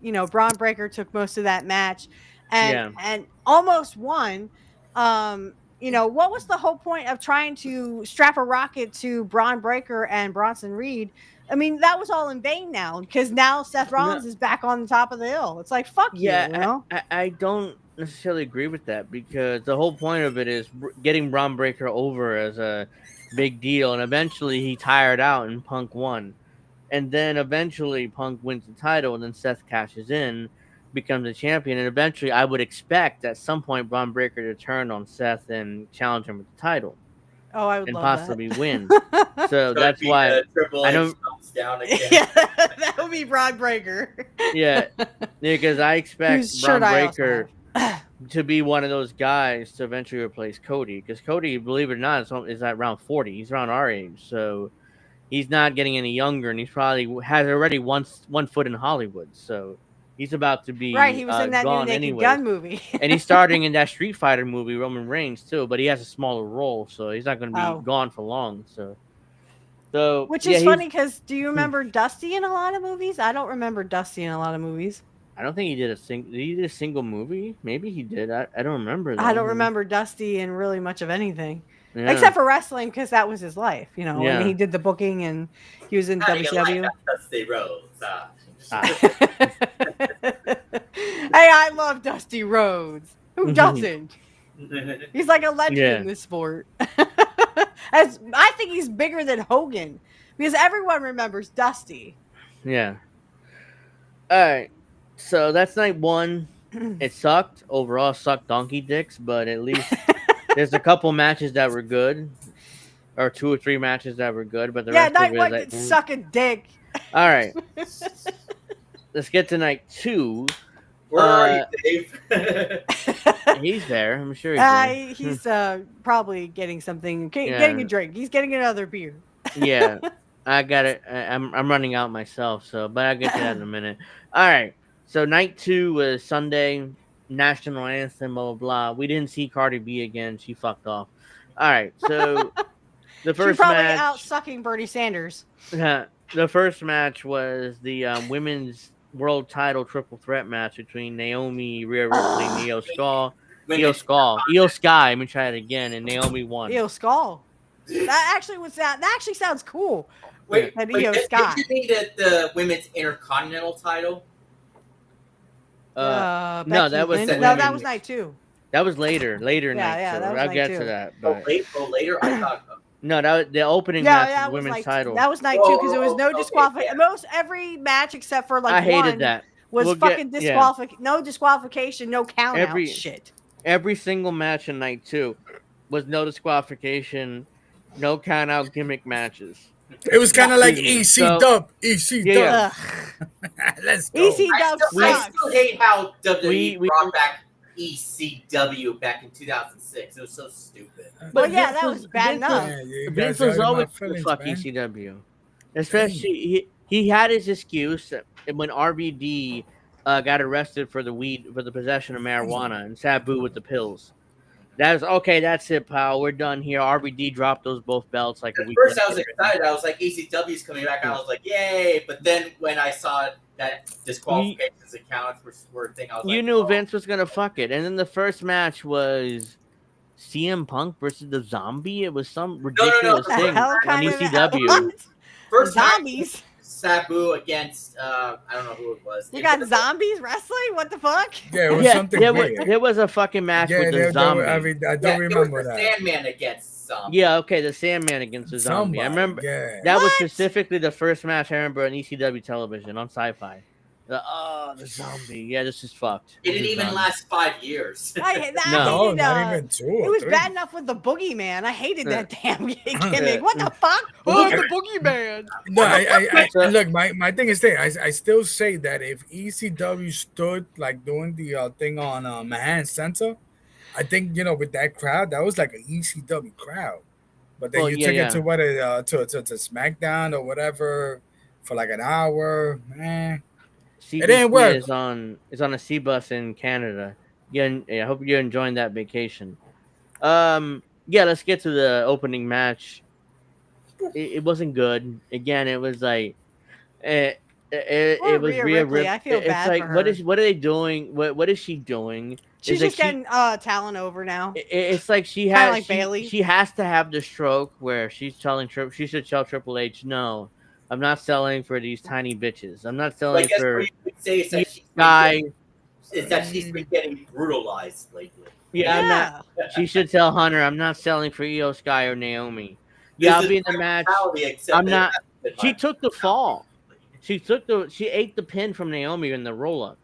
You know, Braun Breaker took most of that match, and almost won. You know, what was the whole point of trying to strap a rocket to Braun Breaker and Bronson Reed? I mean, that was all in vain now, because now Seth Rollins is back on the top of the hill. It's like, fuck you, you know? I don't necessarily agree with that, because the whole point of it is getting Braun Breaker over as a big deal, and eventually he tired out and Punk won. And then eventually Punk wins the title, and then Seth cashes in, becomes a champion, and eventually I would expect at some point Braun Breaker to turn on Seth and challenge him with the title. Oh, I would and love possibly that. win. So that's why I don't. Down again. Yeah, that would be Braun Breaker. Yeah, because I expect Braun Breaker to be one of those guys to eventually replace Cody. Because Cody, believe it or not, is at around 40. He's around our age, so he's not getting any younger, and he's probably has already one foot in Hollywood. So he's about to be right. He was in that new Naked Gun movie, and he's starting in that Street Fighter movie, Roman Reigns too. But he has a smaller role, so he's not going to be gone for long. So, which is funny, because do you remember Dusty in a lot of movies? I don't remember Dusty in a lot of movies. I don't think he did a single movie. Maybe he did. I don't remember. I don't remember Dusty in really much of anything, Yeah. except for wrestling, because that was his life. You know, Yeah. and he did the booking, and he was in How do you WCW. like Dusty Rhodes? Hey, I love Dusty Rhodes. Who doesn't? He's like a legend in this sport. I think he's bigger than Hogan, because everyone remembers Dusty. Yeah. All right. So that's night one. It sucked. Overall, sucked donkey dicks, but at least there's a couple matches that were good, or 2 or 3 matches that were good. But the rest night of it one was could suck a dick. All right. Let's get to night 2. Where are you, Dave? He's there. I'm sure he's there. He's probably getting something, getting a drink. He's getting another beer. Yeah, I got it. I'm running out myself, but I'll get to that in a minute. All right. So night 2 was Sunday, national anthem, blah, blah, blah. We didn't see Cardi B again. She fucked off. All right. So the first She's probably match, out sucking Bernie Sanders. the first match was the women's world title triple threat match between Naomi, Rhea Ripley, and Io Sky. Let me try it again, and Naomi won. Io Skull. That actually sounds cool. Wait, Io did Sky. you mean the women's intercontinental title? No, that was that was night 2. That was later night. Yeah, so that was I'll night get 2. to that. But later, I thought. No, that was the opening match of the women's title. That was night 2, because there was no disqualification. Most every match except for I hated one that. was fucking disqualification. No disqualification, no count out shit. Every single match in night 2 was no disqualification, no count out gimmick matches. It was kind of like EC Dub. Yeah. Let's go. EC Dub I still hate how WWE We brought back ECW back in 2006. It was so stupid. But yeah, that was bad enough. Vince was always the fuck ECW. Especially he had his excuse that when RVD got arrested for the possession of marijuana and Sabu with the pills. That was okay. That's it, pal. We're done here. RVD dropped those both belts like a week. At first, I was excited. I was like, ECW's coming back. I was like, yay! But then when I saw that disqualifications accounts were a thing, I was like, you knew Vince was gonna fuck it. And then the first match was CM Punk versus the Zombie. It was some ridiculous thing on ECW. First zombies. Sabu against I don't know who it was. You got zombies wrestling? What the fuck? Yeah, it was Yeah, something weird. there was a fucking match with the zombie. I mean, I don't remember there was that. the Sandman against zombie. Yeah, okay, the Sandman against the zombie. I remember that was specifically the first match I remember on ECW television on Sci-Fi. The zombie. Yeah, this is fucked. It didn't even last 5 years. I hated not even 2 It or was 3. bad enough with the boogeyman. I hated that damn gimmick. What the fuck? Oh, the boogeyman. No, I look. My thing is that I still say that if ECW stood like doing the thing on Manhattan Center, I think with that crowd, that was like an ECW crowd. But then you took it to what to SmackDown or whatever for like an hour, man. CBC it didn't work. Is on a C bus in Canada. Yeah, I hope you're enjoying that vacation. Let's get to the opening match. It wasn't good. Again, it was like it was Rhea Ripley. I feel bad like for her. what are they doing? What is she doing? She's just getting talent over now. It's like she has like Bailey. She has to have the stroke where she's telling she should tell Triple H, no, I'm not selling for these tiny bitches. I'm not selling for what you could say is that she's been getting brutalized lately. Yeah, I'm not. She should tell Hunter, I'm not selling for Io Sky or Naomi. Yeah, I'll be in the match. I'm not. She took the fall. She ate the pin from Naomi in the roll up.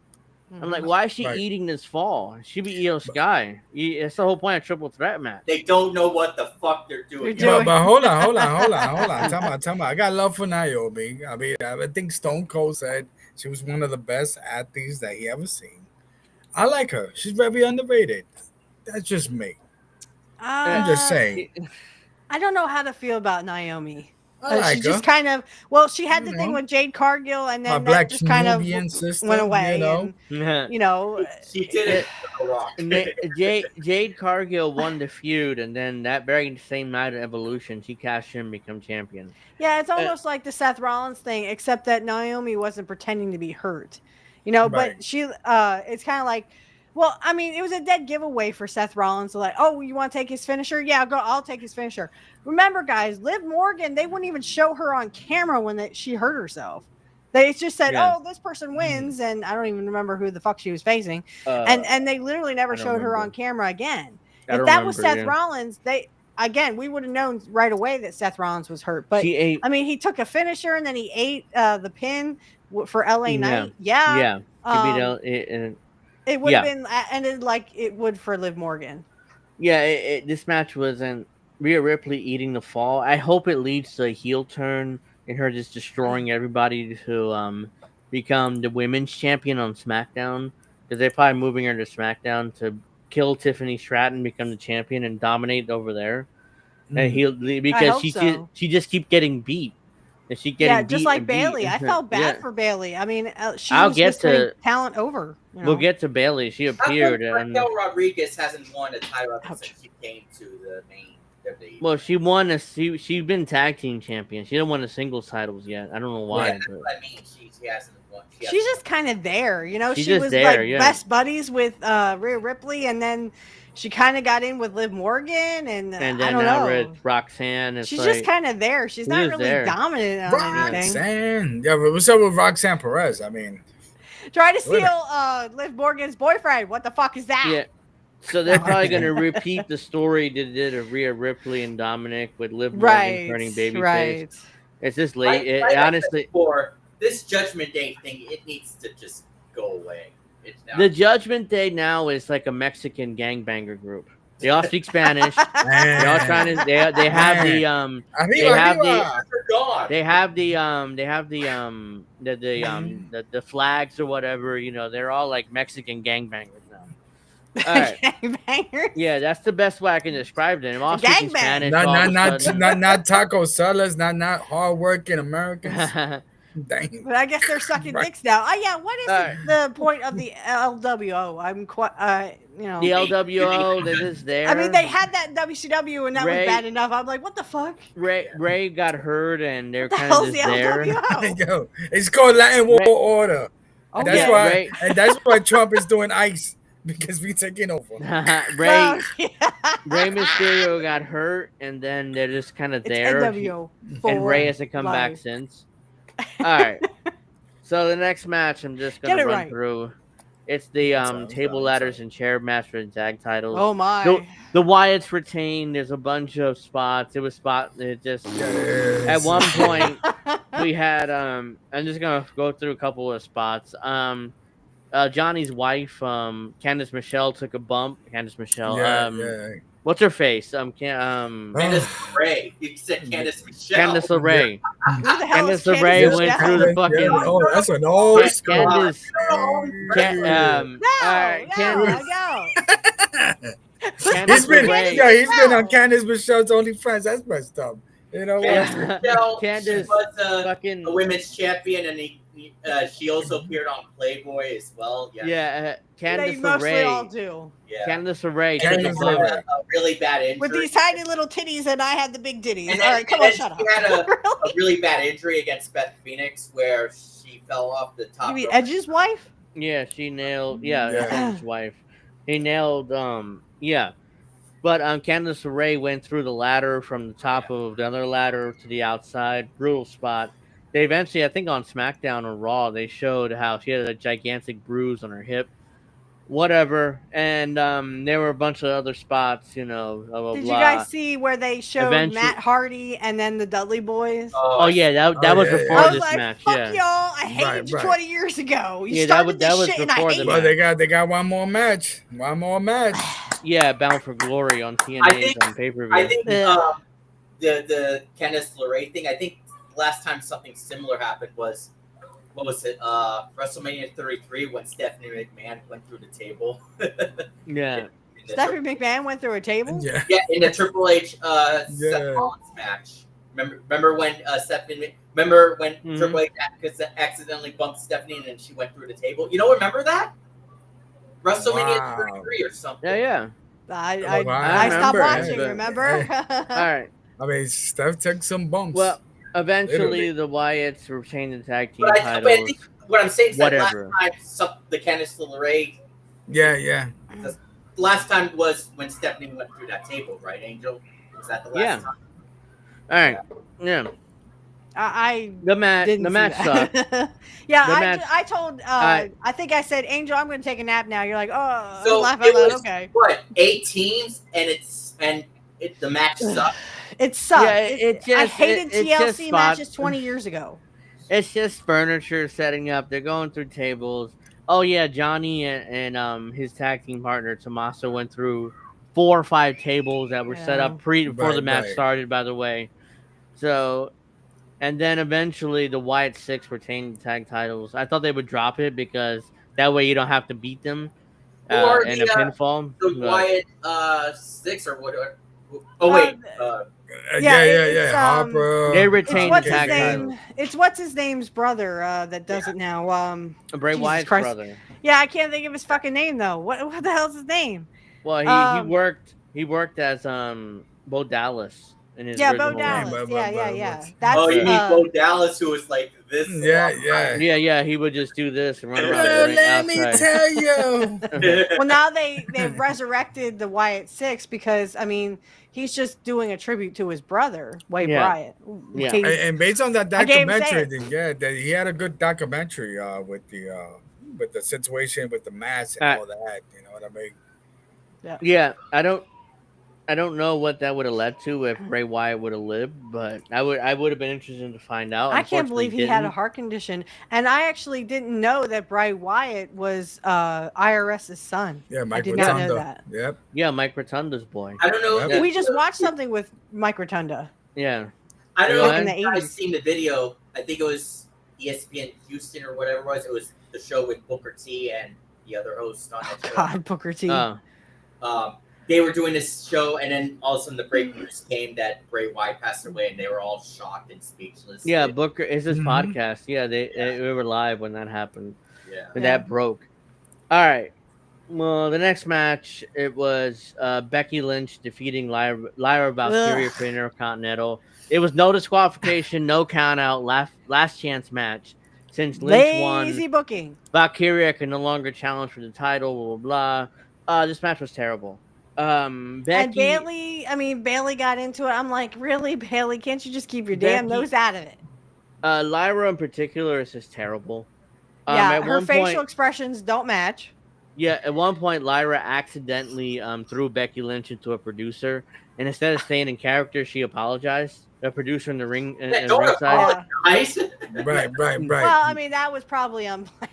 I'm like, why is she eating this fall? She be Io Sky. It's the whole point of triple threat match. They don't know what the fuck they're doing. But hold on. Tell me. I got love for Naomi. I mean, I think Stone Cold said she was one of the best athletes that he ever seen. I like her. She's very underrated. That's just me. I'm just saying. I don't know how to feel about Naomi. She just kind of she had the thing with Jade Cargill, and then that just kind of went away. She did it. Jade Cargill won the feud, and then that very same night of Evolution, she cashed in and became champion. Yeah, it's almost like the Seth Rollins thing, except that Naomi wasn't pretending to be hurt, But she, it's kind of like. Well, I mean, it was a dead giveaway for Seth Rollins. Like, oh, you want to take his finisher? Yeah, I'll take his finisher. Remember, guys, Liv Morgan, they wouldn't even show her on camera when she hurt herself. They just said, oh, this person wins, and I don't even remember who the fuck she was facing. And they literally never showed her on camera again. If that was Seth Rollins, we would have known right away that Seth Rollins was hurt. But, he took a finisher, and then he ate the pin for LA Knight. Yeah. It would have been ended like it would for Liv Morgan. Yeah, this match wasn't Rhea Ripley eating the fall. I hope it leads to a heel turn and her just destroying everybody to become the women's champion on SmackDown. Because they're probably moving her to SmackDown to kill Tiffany Stratton, become the champion, and dominate over there. And because she just keeps getting beat. Just like Bailey. I felt bad for Bailey. I mean, she was just talent over. We'll get to Bailey. She appeared. Raquel Rodriguez hasn't won a title since she came to the main WWE. Well, she won she's been tag team champion. She didn't win the singles titles yet. I don't know why. Yeah, that's what I mean. She hasn't won. She's just kind of there. She was best buddies with Rhea Ripley, and then she kind of got in with Liv Morgan, and then I don't know. Roxanne. She's just kind of there. She's not really dominant on anything. Roxanne. Yeah, but what's up with Roxanne Perez? I mean, try to steal Liv Morgan's boyfriend. What the fuck is that? Yeah. So they're probably going to repeat the story they did of Rhea Ripley and Dominic with Liv Morgan turning babyface. Right. It's just late. Honestly, for this Judgment Day thing, it needs to just go away. The Judgment Day now is like a Mexican gangbanger group. They all speak Spanish. They're all trying to. They have the flags or whatever. They're all like Mexican gangbangers now. All right. Gangbangers. Yeah, that's the best way I can describe them. All speaking Spanish. Not taco sellers. Not hardworking Americans. Dang. But I guess they're sucking dicks now. Oh yeah, what is the point of the LWO? I'm quite, the LWO that is there. I mean, they had that in WCW, and that was bad enough. I'm like, what the fuck? Ray got hurt, and they're kind of just there. Yo, it's called Latin War Order. Oh, and that's why Trump is doing ICE. Because we taking over. Rey Mysterio got hurt, and then they're just kind of there. NWO and Rey hasn't come back since. right. So the next match, I'm just Get gonna it run right. through. It's the Sounds table good, ladders sounds and chair match for the tag titles. Oh my. The Wyatts retained. There's a bunch of spots. It was spot. It just at one point we had I'm just gonna go through a couple of spots. Johnny's wife, Candice Michelle, took a bump. Candice Michelle. yeah. What's her face? Candice LeRae. You said Candice Michelle. Candice LeRae. Who the hell is Candice LeRae Candice went Michelle? through the fucking. Yeah. Oh, that's an old school. Candice. No, Candice. no. He's been, LeRae. he's been on Candice Michelle's OnlyFans. That's messed up. You know what? Candice Michelle, Candice she was fucking a women's champion, and she also appeared on Playboy as well. Yeah, They Candice mostly all LeRae. do. yeah. Candice LeRae. And Candice she had LeRae. a really bad injury. With these tiny little titties, and I had the big titties. And All then, right, come and on, then shut up. she had a Really? really bad injury against Beth Phoenix where she fell off the top You mean rope. Edge's wife? Yeah, she nailed. Yeah, Yeah. his wife. He nailed. Yeah. But Candice LeRae went through the ladder from the top of the other ladder to the outside. Brutal spot. They eventually, I think on SmackDown or Raw, they showed how she had a gigantic bruise on her hip. Whatever. And there were a bunch of other spots, blah, blah, Did blah. you guys see where they showed Eventually- Matt Hardy and then the Dudley Boys? Oh, yeah, that was before I was this like, match. fuck Yeah. y'all. I hated you Right. 20 years ago. You Yeah, started that this was shit and I before hate the it. Well, match. they got one more match. One more match. Yeah, Bound for Glory on TNA I think- on pay-per-view. I think Yeah. the Candice LeRae thing. I think last time something similar happened was what was it? WrestleMania 33 when Stephanie McMahon went through the table. Yeah. In the Stephanie McMahon went through a table? Yeah. Yeah, in the Triple H Yeah. Seth Rollins match. Remember when Stephanie? Remember when Mhm. Triple H accidentally bumped Stephanie and then she went through the table? You don't remember that? WrestleMania Wow. 33 or something. Yeah. I I stopped remember, watching, but- remember? All right. I mean, Steph took some bumps. Well, eventually Literally. the Wyatts retained the tag team But I titles. think what I'm saying is that Whatever. last time the Candice LeRae yeah. last time was when Stephanie went through that table, right, Angel? Was that the last Yeah. time? All right. Yeah. I The match. didn't The see match that. sucked. Yeah, The I, match- I told, I- I think I said, Angel, I'm going to take a nap now. You're like, oh, So laugh it out loud. was Okay. what 8 teams, and the match sucked. It sucked. Yeah, I hated it's just TLC spot- matches 20 years ago. It's just furniture setting up. They're going through tables. Oh yeah, Johnny and his tag team partner Tommaso went through 4 or 5 tables that were set up before the match Right. started. By the way, so and then eventually the Wyatt Six retained the tag titles. I thought they would drop it because that way you don't have to beat them Or in the, a pinfall. The but- Wyatt 6 or whatever. Oh wait, Yeah, Yeah. it's, Harper. They It's retained what's the his tag name? titles. It's what's his name's brother that does it now. Bray Jesus Wyatt's Christ. brother. Yeah, I can't think of his fucking name though. What the hell's his name? Well, he Um, worked as Bo Dallas in his Yeah, original Bo run. Dallas. but- Yeah. but- That's oh, you mean uh, Bo Dallas, who was like this? Yeah. Yeah, he would just do this and run around the ring Let me outside. tell you. well, now they've resurrected the Wyatt Six because I mean he's just doing a tribute to his brother, Wade Yeah. Bryant. Yeah. And based on that I can't even say documentary, it. then, yeah, that he had a good documentary with the situation with the mask and all that. You know what I mean? Yeah, I don't know what that would have led to if Bray Wyatt would have lived, but I would have been interested to find out. I can't Unfortunately, believe he had a didn't. heart condition, and I actually didn't know that Bray Wyatt was IRS's son. Yeah, I Mike did not know Rotunda. that. Yep. Yeah, Mike Rotunda's boy. I don't know. Yep. if We just watched something with Mike Rotunda. Yeah. I don't know Back if in the you guys 80s. seen the video. I think it was ESPN Houston or whatever it was. It was the show with Booker T and the other host on that show. God, Booker T. They were doing this show, and then all of a sudden the breaking news came that Bray Wyatt passed away, and they were all shocked and speechless. Yeah, Booker is his Mhm. podcast. Yeah, they were live when that happened. Yeah. When Yeah. that broke. All right. Well, the next match, it was Becky Lynch defeating Lyra Valkyria for Intercontinental. It was no disqualification, no count out, last chance match. Since Lynch Lazy won, booking. Valkyria can no longer challenge for the title, blah, blah, blah. This match was terrible. Becky, And Bailey got into it. I'm like, really, Bailey? Can't you just keep your damn Becky- nose out of it? Lyra in particular is just terrible. Yeah, At her one facial point, expressions don't match. yeah, at one point, Lyra accidentally threw Becky Lynch into a producer, and instead of staying in character, she apologized. The producer in the ring, Yeah, in don't ringside. apologize. Right. Well, I mean, that was probably unplanned.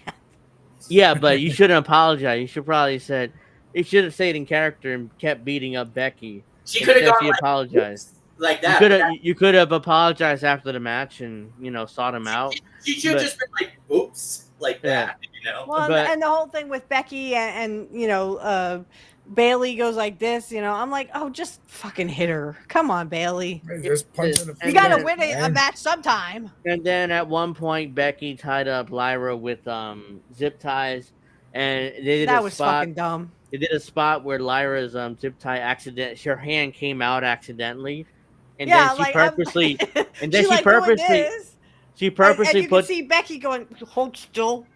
Yeah, but you shouldn't apologize. You should probably said you should have stayed in character and kept beating up Becky. She could have Instead, gone she apologized. like You that. could have you could have apologized after the match and sought him out. She should have but- just been like, "Oops," like that. You know. Well, But- and the whole thing with Becky and Bailey goes like this. I'm like, oh, just fucking hit her. Come on, Bailey. Just punch in the You And got to then- win a match sometime. And then at one point, Becky tied up Lyra with zip ties, and they did That a was spot. fucking dumb. They did a spot where Lyra's zip tie her hand came out accidentally, and Yeah, then she like, purposely, and then She, she like, doing purposely, this, she and purposely you put, can see Becky going, hold still.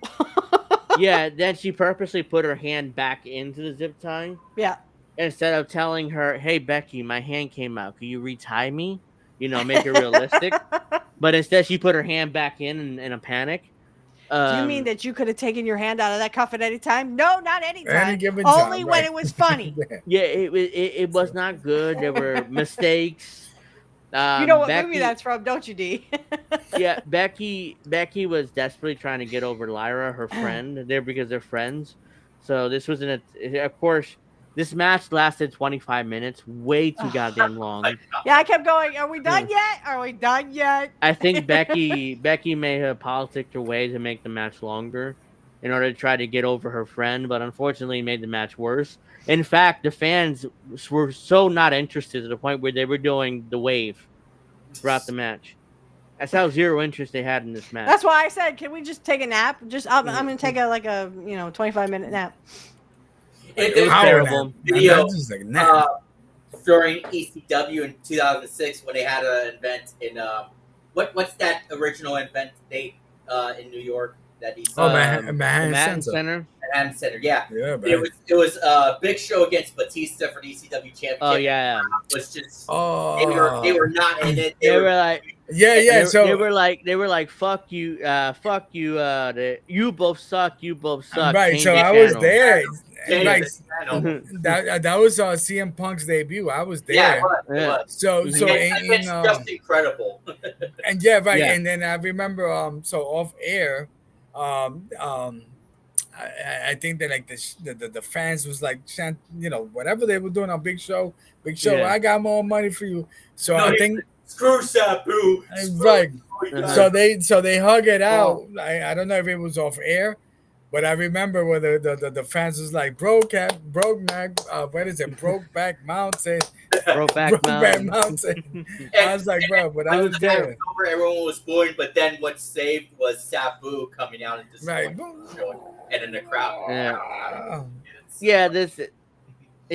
yeah, then she purposely put her hand back into the zip tie Yeah. instead of telling her, "Hey Becky, my hand came out. Can you retie me?" Make it realistic. But instead, she put her hand back in a panic. Do you mean that you could have taken your hand out of that cuff at any time? No, not any time. Any given Only time, when right. it was funny. Yeah, it was not good. There were mistakes. You know what Becky, movie that's from, don't you, D? Yeah, Becky was desperately trying to get over Lyra, her friend, there because they're friends. So this was of course, this match lasted 25 minutes, way too goddamn long. Yeah, I kept going, are we done yet? Are we done yet? I think Becky may have politicked her way to make the match longer in order to try to get over her friend, but unfortunately made the match worse. In fact, the fans were so not interested to the point where they were doing the wave throughout the match. That's how zero interest they had in this match. That's why I said, can we just take a nap? I'm going to take a 25-minute nap. It was How terrible. that? Video That's just like nah. during ECW in 2006 when they had an event in what's that original event date in New York that he saw? Manhattan Center. Manhattan Center, yeah. Yeah, man. It was a big show against Batista for the ECW championship. Oh yeah. It was just Oh. they were not in it. They were like Yeah. So they were like fuck you, you both suck, right. change So the I was channel. there. Change Like the channel. that was CM Punk's debut. I was there. Yeah, it was. Yeah. So It's just incredible. and yeah, right. Yeah. And then I remember so off air, I think that like the fans was like chant, whatever they were doing on Big Show, Yeah. I got more money for you. So No, I think Screw Sabu. right. Uh-huh. So they hug it out. I don't know if it was off air, but I remember where the fans was like Brokeback Mountain. Brokeback Mountain. I was like, bro, but I was there. Everyone was booing, but then what saved was Sabu coming out and just Right. and in the crowd. Yeah. Yeah,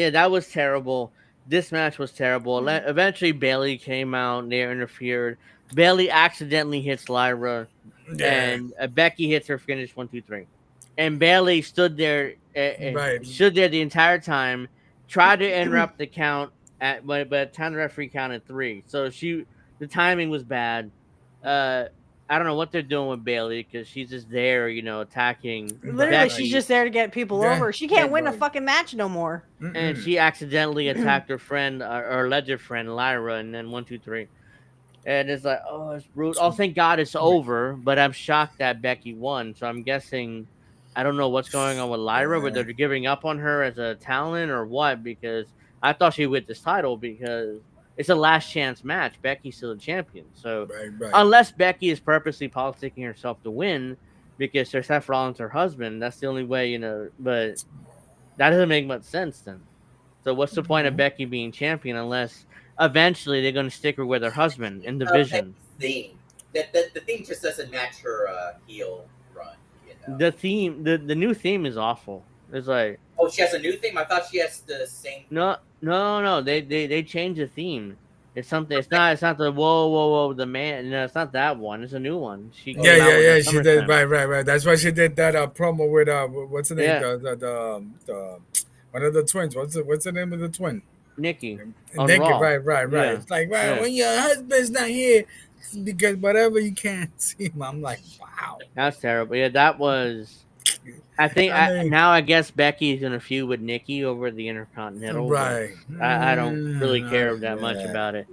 that was terrible. This match was terrible. Eventually, Bailey came out. They interfered. Bailey accidentally hits Lyra, and Becky hits her finish 1, 2, 3. And Bailey stood there, the entire time, tried to interrupt the count but the time the referee counted 3. So the timing was bad. I don't know what they're doing with Bailey because she's just there, attacking. Literally, Becky. she's just there to get people over. She can't win a fucking match no more. And she accidentally attacked her friend, or alleged friend, Lyra, and then 1, 2, 3. And it's like, oh, it's brutal. Oh, thank God it's over. But I'm shocked that Becky won. So I'm guessing, I don't know what's going on with Lyra, whether they're giving up on her as a talent or what, because I thought she'd win this title because it's a last chance match. Becky's still the champion. So unless Becky is purposely politicking herself to win because Seth Rollins her husband, that's the only way, but that doesn't make much sense then. So what's the point of Becky being champion unless eventually they're going to stick her with her husband in the division? The theme just doesn't match her heel run. The theme, the new theme is awful. It's like, oh, she has a new theme. I thought she has the same. No. They changed the theme. It's something. It's not the whoa the man. No, it's not that one. It's a new one. She She did right. That's why she did that promo with what's the name? Yeah. The one of the twins. What's the name of the twin? Nikki. Nikki. Raw. Right. Yeah. It's like when your husband's not here, because whatever you can't see him, I'm like, wow. That's terrible. Yeah, that was. I think I mean, now I guess Becky's gonna feud with Nikki over the Intercontinental, but right. I don't really care that much Yeah. about it.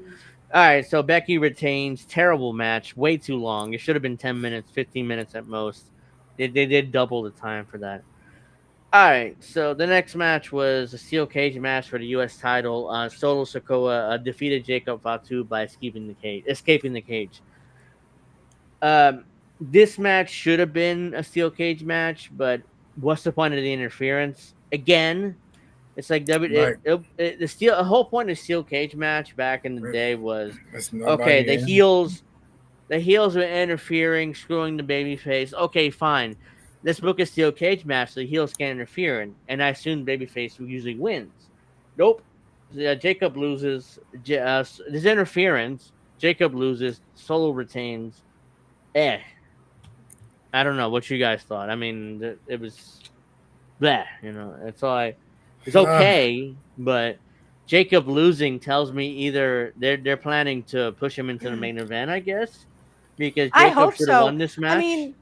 All right, so Becky retains. Terrible match, way too long. It should have been 10 minutes, 15 minutes at most. They did double the time for that. All right, so the next match was a steel cage match for the U.S. title. Solo Sikoa defeated Jacob Fatu by escaping the cage. This match should have been a steel cage match, but what's the point of the interference? Again, it's like Right. the whole point of steel cage match back in the day was There's okay. nobody in. The heels were interfering, screwing the baby face. Okay, fine. Let's book a steel cage match so the heels can't interfere, and I assume babyface usually wins. Nope. Jacob loses. There's interference. Jacob loses. Solo retains. I don't know what you guys thought. I mean, it was bleh, it's all it's okay, but Jacob losing tells me either they're planning to push him into the main event, I guess, because I Jacob hope should have so. won this match. I mean,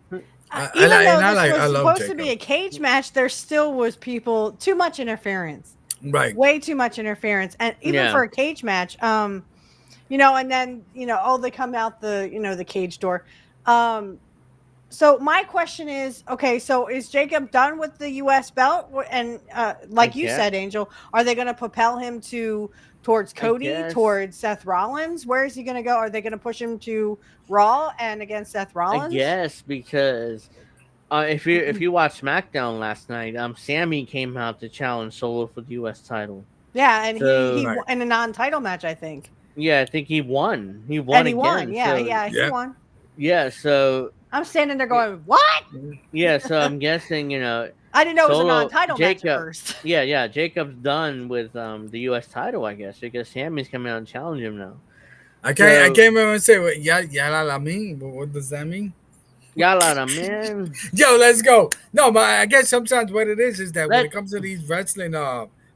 I even like- though and I this like- was I love supposed to be a Jacob. cage match, there still was too much interference. Right. Way too much interference, and even Yeah. for a cage match, and then they come out the cage door. So my question is, okay, so is Jacob done with the U.S. belt? And like you guess. said, Angel, are they going to propel him towards Cody, guess. towards Seth Rollins? Where is he going to go? Are they going to push him to Raw and against Seth I Rollins? guess because if you watched SmackDown last night, Sammy came out to challenge Solo for the U.S. title. Yeah, and he Right. won in a non-title match, I think. Yeah, I think he won. He won And he again. won. Yeah, so, he Yeah. won. Yeah, so I'm standing there going, what? yeah, so I'm guessing I didn't know it was a Solo- non-title match at Jacob- first. Yeah, Jacob's done with the U.S. title, I guess, because Sammy's coming out and challenging him now. I can't So- remember and say what la mean. What does that mean? Yala, man. Yo, let's go. No, but I guess sometimes what it is that when Let- it comes to these wrestling,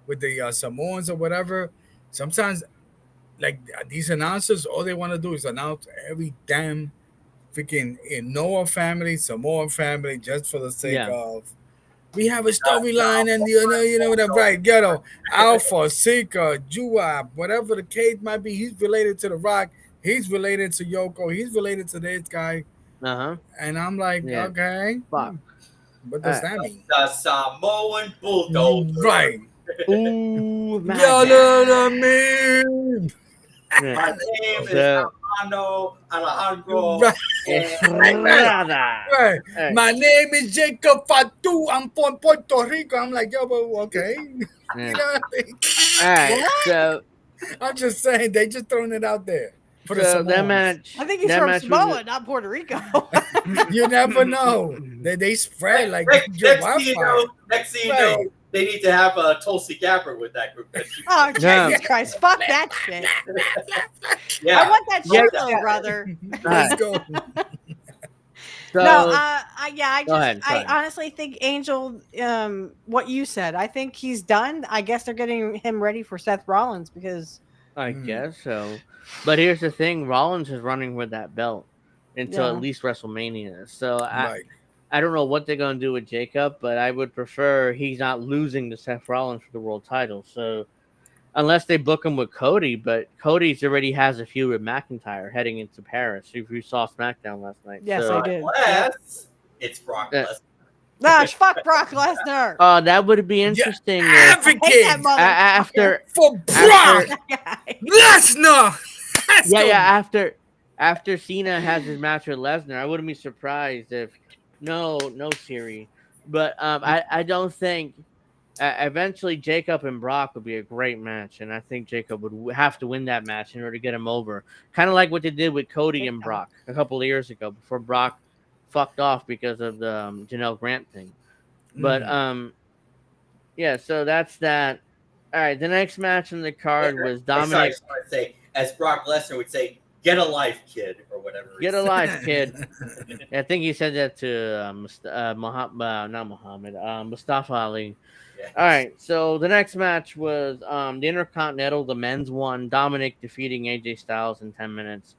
with the Samoans or whatever, sometimes like these announcers, all they want to do is announce every damn freaking Noah family, Samoan family, just for the sake Yeah. of we have a storyline and you know what I'm right, Alpha, Sika, Jua, whatever the case might be, he's related to The Rock, he's related to Yoko, he's related to this guy, and I'm like, Yeah. okay, Fuck. what does that mean? The Samoan Bulldozer. Right. Ooh, man. You know what I mean? My name is So- Armando Alejandro. Right. Estrada. Right. Hey. My name is Jacob Fatu. I'm from Puerto Rico. I'm like, yo, but okay. Yeah. You know what I mean? All right, so I'm just saying, they just throwing it out there for the that Samoans. match. I think he's that from match Samoa, was- not Puerto Rico. You never know. They spread like Next wildfire. thing you know, they need to have a Tulsi Gabbard with that group. Oh, Jesus No. Christ. Fuck that shit. Yeah. I want that Yeah. shit, though, brother. Let's go. So, No, Go ahead, I sorry. honestly think Angel, what you said, I think he's done. I guess they're getting him ready for Seth Rollins because I guess so. But here's the thing: Rollins is running with that belt until Yeah. at least WrestleMania. So Right. I don't know what they're going to do with Jacob, but I would prefer he's not losing to Seth Rollins for the world title. So unless they book him with Cody, but Cody's already has a feud with McIntyre heading into Paris. If you saw SmackDown last night, Yes, so, I did. Unless it's Brock Yeah. Lesnar. Gosh, fuck Brock Lesnar. That would be interesting. I hate that Advocate motherfucker. After for Brock Guy. Lesnar. Let's go. after Cena has his match with Lesnar, I wouldn't be surprised if no Siri, but I don't think eventually Jacob and Brock would be a great match, and I think Jacob would have to win that match in order to get him over, kind of like what they did with Cody and Brock a couple of years ago before Brock fucked off because of the Janelle Grant thing. But yeah, so that's that. All right, the next match on the card was Dominic. Sorry, I just want to say, as Brock Lesnar would say, "Get a life, kid," or whatever. he Get said. alive, kid. I think he said that to Mustafa Ali. Yes. All right, so the next match was the Intercontinental, the men's one. Dominic defeating AJ Styles in 10 minutes.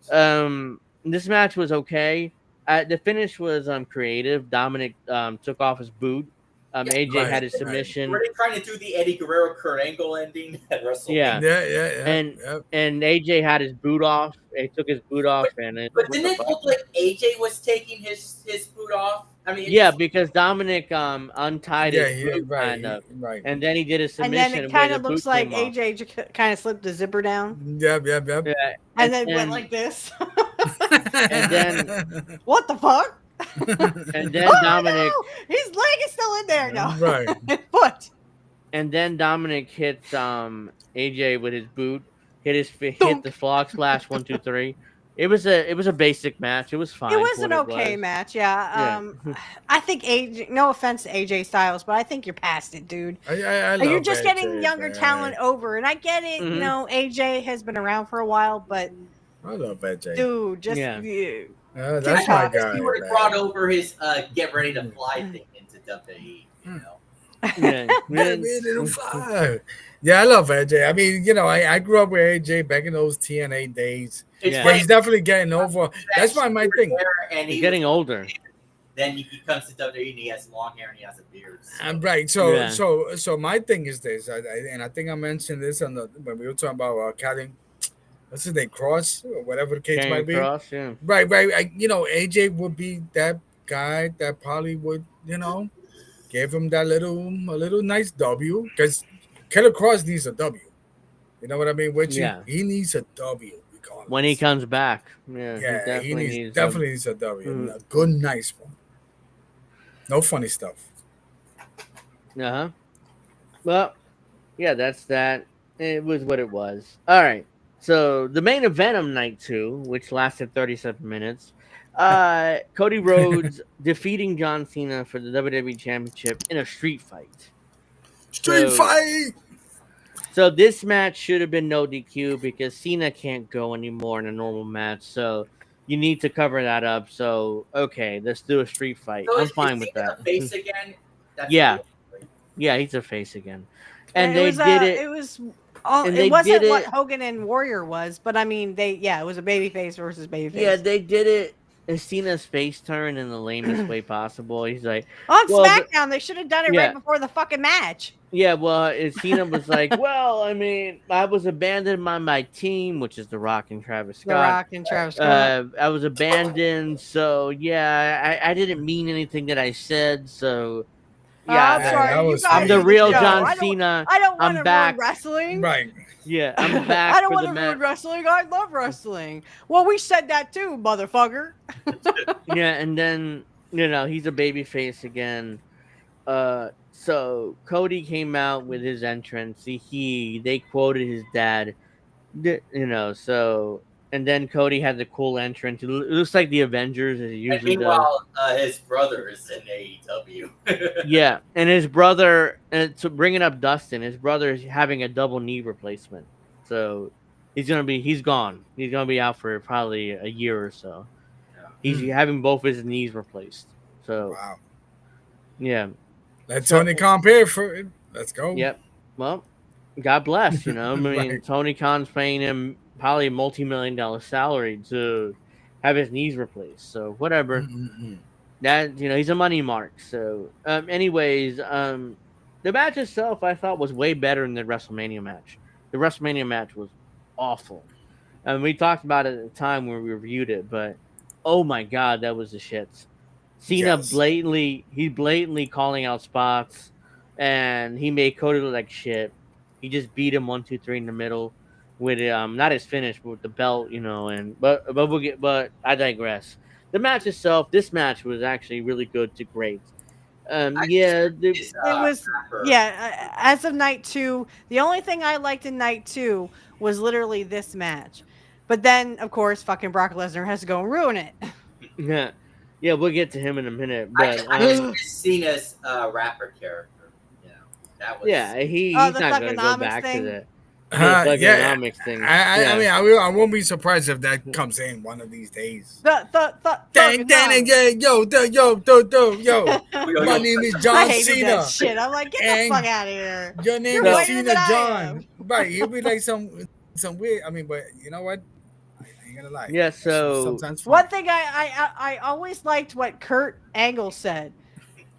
This match was okay. The finish was creative. Dominic took off his boot. AJ had his submission. Were they trying to do the Eddie Guerrero Kurt Angle ending at WrestleMania? Yeah. And AJ had his boot off. He took his boot off, but didn't it look like AJ was taking his boot off? I mean, because Dominic untied his boot kind of, and then he did a submission. And then it kind of looks like AJ kind of slipped the zipper down. Yep. Yeah. And then went like this. And then what the fuck? And then Dominic, no! His leg is still in there. No, right. Foot. And then Dominic hits AJ with his boot, hit the frog splash 1, 2, 3. It was a basic match. It was fine. It was an okay match. Yeah. I think AJ. No offense to AJ Styles, but I think you're past it, dude. You're just AJ, getting younger talent over, and I get it. Mm-hmm. You know, AJ has been around for a while, but I love AJ. Dude, just you. That's my guy. He would have brought over his get ready to fly thing into WWE. You know. Yeah, I love AJ. I mean, you know, I grew up with AJ back in those TNA days. But he's definitely getting over. That's my thing. And he's getting older. Then he comes to WWE and he has long hair and he has a beard. So. Right. So my thing is this, and I think I mentioned this when we were talking about cutting. What's his name? Cross or whatever the case might be. Cross, yeah. Right. AJ would be that guy that probably would, give him that a little nice W, because Killer Cross needs a W. You know what I mean? He needs a W regardless. When he comes back. He definitely needs a W. A good, nice one. No funny stuff. Uh-huh. Well, yeah, that's that. It was what it was. All right. So the main event of night 2, which lasted 37 minutes, Cody Rhodes defeating John Cena for the WWE Championship in a street fight. Fight! So this match should have been no DQ because Cena can't go anymore in a normal match. So you need to cover that up. So, okay, let's do a street fight. So I'm fine with Cena that. A face again? Yeah, he's a face again. And they did it. It wasn't what Hogan and Warrior was, but I mean, it was a babyface versus babyface. Yeah, they did it. Cena's face turn in the lamest way possible. He's like, on SmackDown, they should have done it right before the fucking match. Yeah, well, Cena was like, well, I mean, I was abandoned by my team, which is The Rock and Travis Scott. I was abandoned, so yeah, I didn't mean anything that I said, so yeah, I'm sorry. I'm the real John Cena. I don't want to ruin wrestling. Right. Yeah, I'm back. I don't want to ruin wrestling. I love wrestling. Well, we said that too, motherfucker. Yeah, and then he's a babyface again. So Cody came out with his entrance. They quoted his dad. So. And then Cody had the cool entrance. It looks like the Avengers, as he usually meanwhile, his brother is in AEW. Yeah, and his brother, and to bringing up Dustin, his brother is having a double knee replacement. So he's gonna be out for probably a year or so. Yeah. He's having both his knees replaced. So wow. Yeah. Let Tony Khan pay for it. Let's go. Yep. Well, God bless. I mean, Tony Khan's paying him probably a multi-million-dollar salary to have his knees replaced. So whatever. Mm-hmm. That he's a money mark. So anyways, the match itself I thought was way better than the WrestleMania match. The WrestleMania match was awful. And we talked about it at the time when we reviewed it, but oh my god, that was the shits. Cena blatantly calling out spots, and he made Cody look like shit. He just beat him 1, 2, 3 in the middle with not his finish, but with the belt, but I digress. The match itself, this match was actually really good to great. It was as of night 2, the only thing I liked in night 2 was literally this match. But then, of course, fucking Brock Lesnar has to go and ruin it. Yeah, we'll get to him in a minute. But I just miss Cena's rapper character. That was he's not going to go back to that. Thing. I mean, I won't be surprised if that comes in one of these days. Yo. My name is John Cena. That shit. I'm like, get the fuck out of here. Your name is Cena John. Right? He'll be like some weird. I mean, but you know what? ain't gonna lie. Yeah, That's so sometimes fun. One thing I always liked what Kurt Angle said.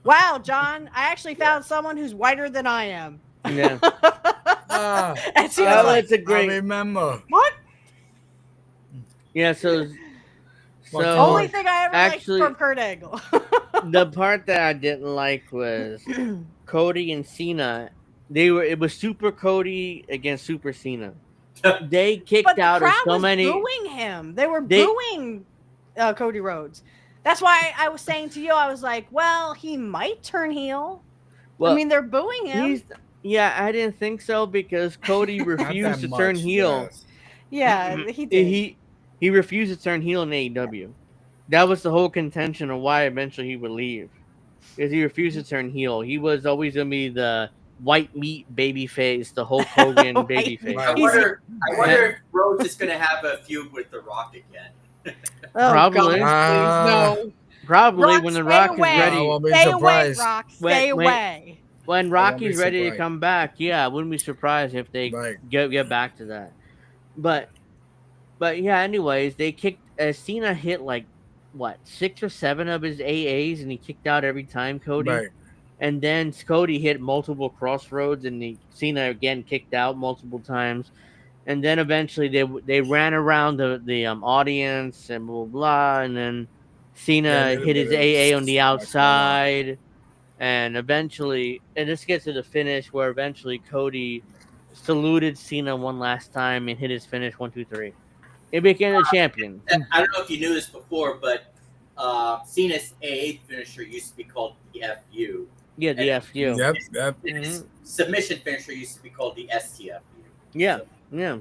Wow, John, I actually found someone who's whiter than I am. yeah, And she was like, it's a I great. remember. what? Yeah, so Only thing I ever actually, liked from Kurt Angle. the part that I didn't like was Cody and Cena. It was Super Cody against Super Cena. They kicked But the out of crowd so was many. booing him. They were booing Cody Rhodes. That's why I was saying to you, I was like, well, he might turn heel. Well, I mean, they're booing him. Yeah, I didn't think so because Cody refused to turn heel. Yes. Yeah, he did. He refused to turn heel in AEW. That was the whole contention of why eventually he would leave. Because he refused to turn heel. He was always gonna be the white meat baby face, the Hulk Hogan baby face. I wonder if Rhodes is gonna have a feud with The Rock again. Probably. No. Probably Rock, when The stay Rock away. is ready. Stay away, Rock. Stay away. When Rocky's ready to come back, yeah, I wouldn't be surprised if they get back to that. But yeah, anyways, they kicked Cena hit like what 6 or 7 of his AAs, and he kicked out every time Cody. Right. And then Cody hit multiple crossroads, and Cena again kicked out multiple times. And then eventually they ran around the audience and blah, blah blah, and then Cena hit his AA on the outside, and eventually, and this gets to the finish where eventually Cody saluted Cena one last time and hit his finish 1, 2, 3. It became the champion. I don't know if you knew this before, but Cena's AA finisher used to be called the FU. Yeah, the FU. Yep. His submission finisher used to be called the STFU. Yeah, yeah.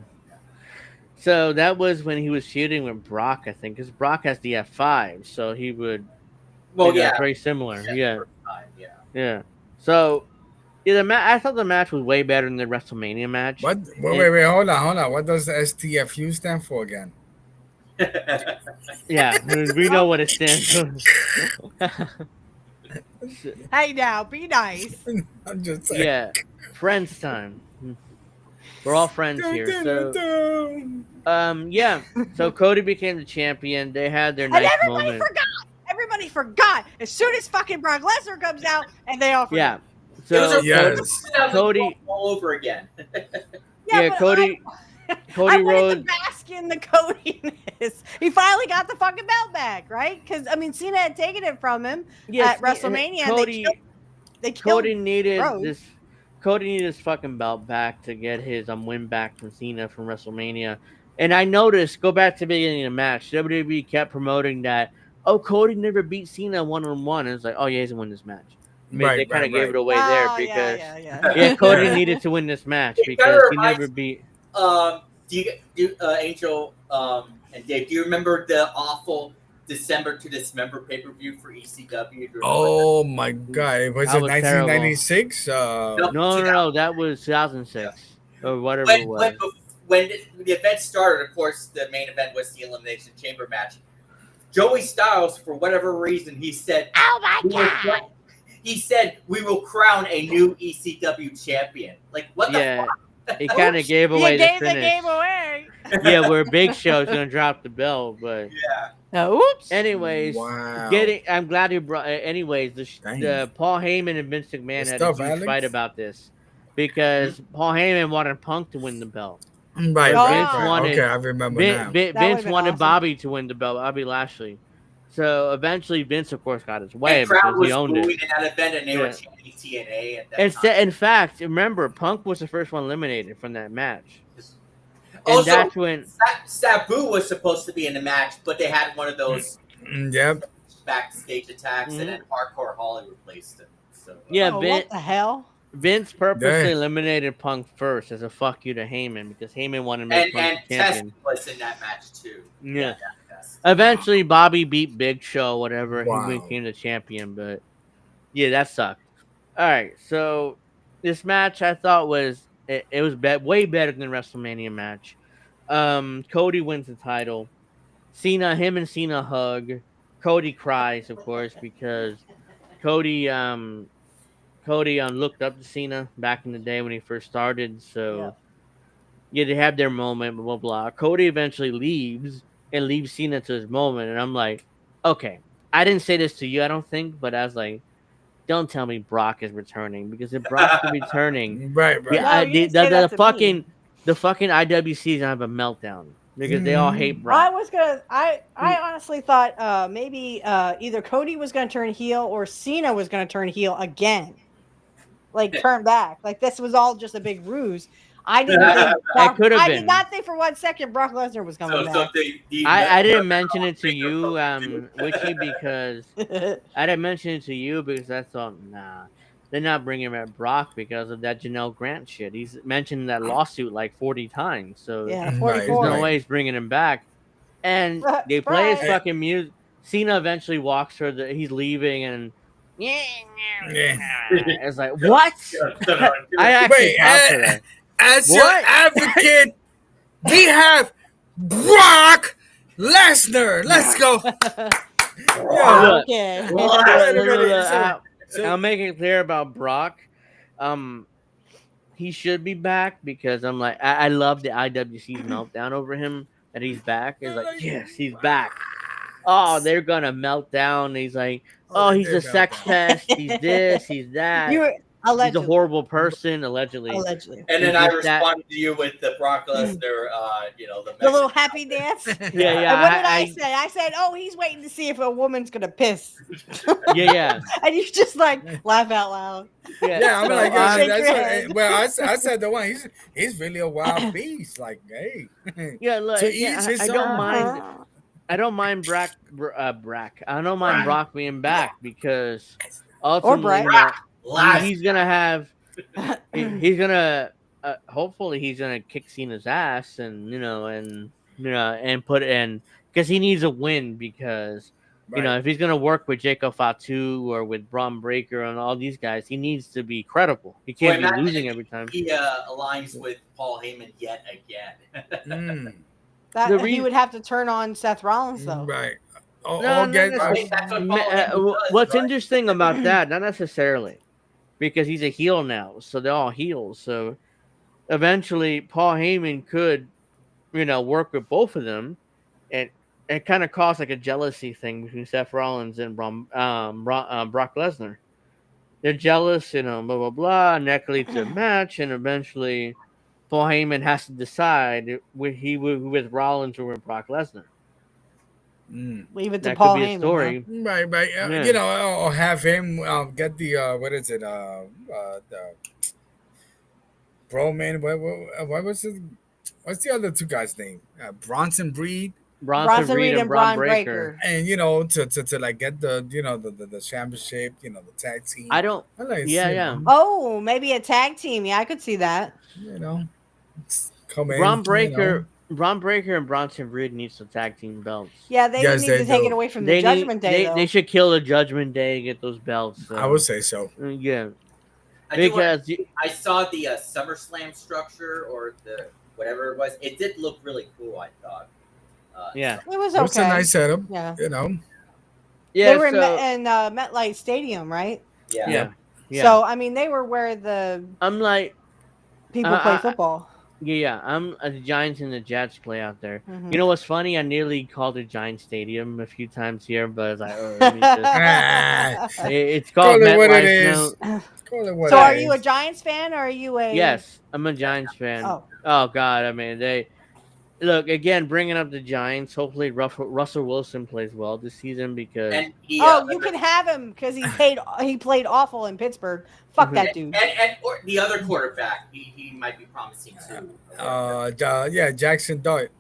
So that was when he was feuding with Brock, I think, because Brock has the F5, so he would. Well, yeah, very similar. Yeah. Yeah. So, yeah, I thought the match was way better than the WrestleMania match. What? Wait, hold on. What does the STFU stand for again? Yeah, we know what it stands for. Hey, now, be nice. I'm just saying. Yeah, friends time. We're all friends here. So, yeah. So Cody became the champion. They had their nice moment. Everybody forgot as soon as fucking Brock Lesnar comes out, and they all forgot. Yeah. So Cody all over again. Cody I Rhodes. wanted to bask in the Codiness. He finally got the fucking belt back, right? Because I mean, Cena had taken it from him at WrestleMania. Cody needed this. Cody needed his fucking belt back to get his win back from Cena from WrestleMania. And I noticed, go back to the beginning of the match, WWE kept promoting that, Cody never beat Cena one-on-one. And it's like, he hasn't won this match. They kind of gave it away there because Cody needed to win this match because he never beat. Angel and Dave, do you remember the awful December to Dismember pay-per-view for ECW? Oh my God! Was it 1996? No, that was 2006 or whatever it was. When the event started, of course, the main event was the Elimination Chamber match. Joey Styles, for whatever reason, he said, "Oh my God!" He said, "We will crown a new ECW champion." Like, what the fuck? He kind of gave away the finish. The game away. Yeah, where Big Show's gonna drop the belt, but oops. Anyways, wow. I'm glad you brought. Anyways, the Paul Heyman and Vince McMahon had a huge fight about this because Paul Heyman wanted Punk to win the belt. Right. Wanted, okay, I remember now. Vince wanted Bobby to win the belt, Bobby Lashley. So eventually, Vince, of course, got his way because he owned it. In that event, and they were chanting TNA at that time. In fact, remember, Punk was the first one eliminated from that match. And also, that's when Sabu was supposed to be in the match, but they had one of those backstage attacks, and then Hardcore Holly replaced him. So, what the hell? Vince purposely eliminated Punk first as a fuck you to Heyman because Heyman wanted to make Punk champion. Test was in that match too. Yeah. Eventually, Bobby beat Big Show, whatever. He became the champion, but yeah, that sucked. All right, so this match I thought was way better than the WrestleMania match. Cody wins the title. Him and Cena hug. Cody cries, of course, because Cody looked up to Cena back in the day when he first started. So, they have their moment, blah, blah, blah. Cody eventually leaves, and leave Cena to his moment. And I'm like, okay, I didn't say this to you, I don't think, but I was like, don't tell me Brock is returning, because if Brock's returning, right. No, you didn't say that to me. the fucking IWC is gonna have a meltdown because they all hate Brock. I honestly thought maybe either Cody was gonna turn heel or Cena was gonna turn heel again, like turn back. Like this was all just a big ruse. I didn't think. I did not think for 1 second Brock Lesnar was coming back. I didn't mention it to you, Witchy, because I didn't mention it to you because I thought, nah, they're not bringing back Brock because of that Janelle Grant shit. He's mentioned that lawsuit like 40 times, so Yeah, 44. There's no way he's bringing him back. And they play his fucking music. Cena eventually walks her. He's leaving, and it's like, what? I actually talked to that. As your advocate, we have Brock Lesnar. Let's go. I'll make it clear about Brock. He should be back because I'm like, I love the IWC's meltdown over him that he's back. It's like, yes, he's back. Oh, they're gonna melt down. He's like, oh, he's a sex pest. He's this, he's that. He's a horrible person, allegedly. And then I responded to you with the Brock Lesnar, the little happy dance. Yeah. And what did I say? I said, "Oh, he's waiting to see if a woman's gonna piss." Yeah. And you just like laugh out loud. Yeah, I'm like, I said the one. He's really a wild beast. Like, hey. Yeah, look, I don't mind. I don't mind Brock. I don't mind Brock being back because ultimately. He's gonna have. He's gonna. Hopefully, he's gonna kick Cena's ass, and put in because he needs a win. Because if he's gonna work with Jacob Fatu or with Braun Breaker and all these guys, he needs to be credible. He can't be losing every time. He aligns with Paul Heyman yet again. He would have to turn on Seth Rollins, though. Right. What's interesting about that? Not necessarily. Because he's a heel now, so they're all heels. So eventually, Paul Heyman could, work with both of them, and it kind of caused like a jealousy thing between Seth Rollins and Brock Lesnar. They're jealous, blah blah blah. And that leads to a match, and eventually, Paul Heyman has to decide with Rollins or with Brock Lesnar. Leave it to Paul Heyman. Story. Right. Or have him get the what is it? The Broman. What was it? What's the other two guys' name? Bronson Reed. Bronson Reed and Braun Breaker. And to like get the championship, the tag team. I don't. Yeah. Oh, maybe a tag team. Yeah, I could see that. Come in. Braun Breaker and Bronson Reed needs some tag team belts. Yeah, they need to take it away from the Judgment Day. They should kill the Judgment Day and get those belts. So. I would say so. Yeah. Because I saw the SummerSlam structure or the whatever it was. It did look really cool, I thought. Yeah. It was okay. It's a nice setup. Yeah. Yeah. They were in MetLife Stadium, right? Yeah. So, I mean, they were where the people play football. Yeah, the Giants and the Jets play out there. Mm-hmm. You know what's funny? I nearly called it Giant Stadium a few times here, but I was like, it's called MetLife now. So are you a Giants fan or are you a... Yes, I'm a Giants fan. Oh God, I mean, look, again, bringing up the Giants. Hopefully Russell Wilson plays well this season because... you can have him because he played awful in Pittsburgh. Fuck that dude. And or the other quarterback, he might be promising too. Jackson Dart.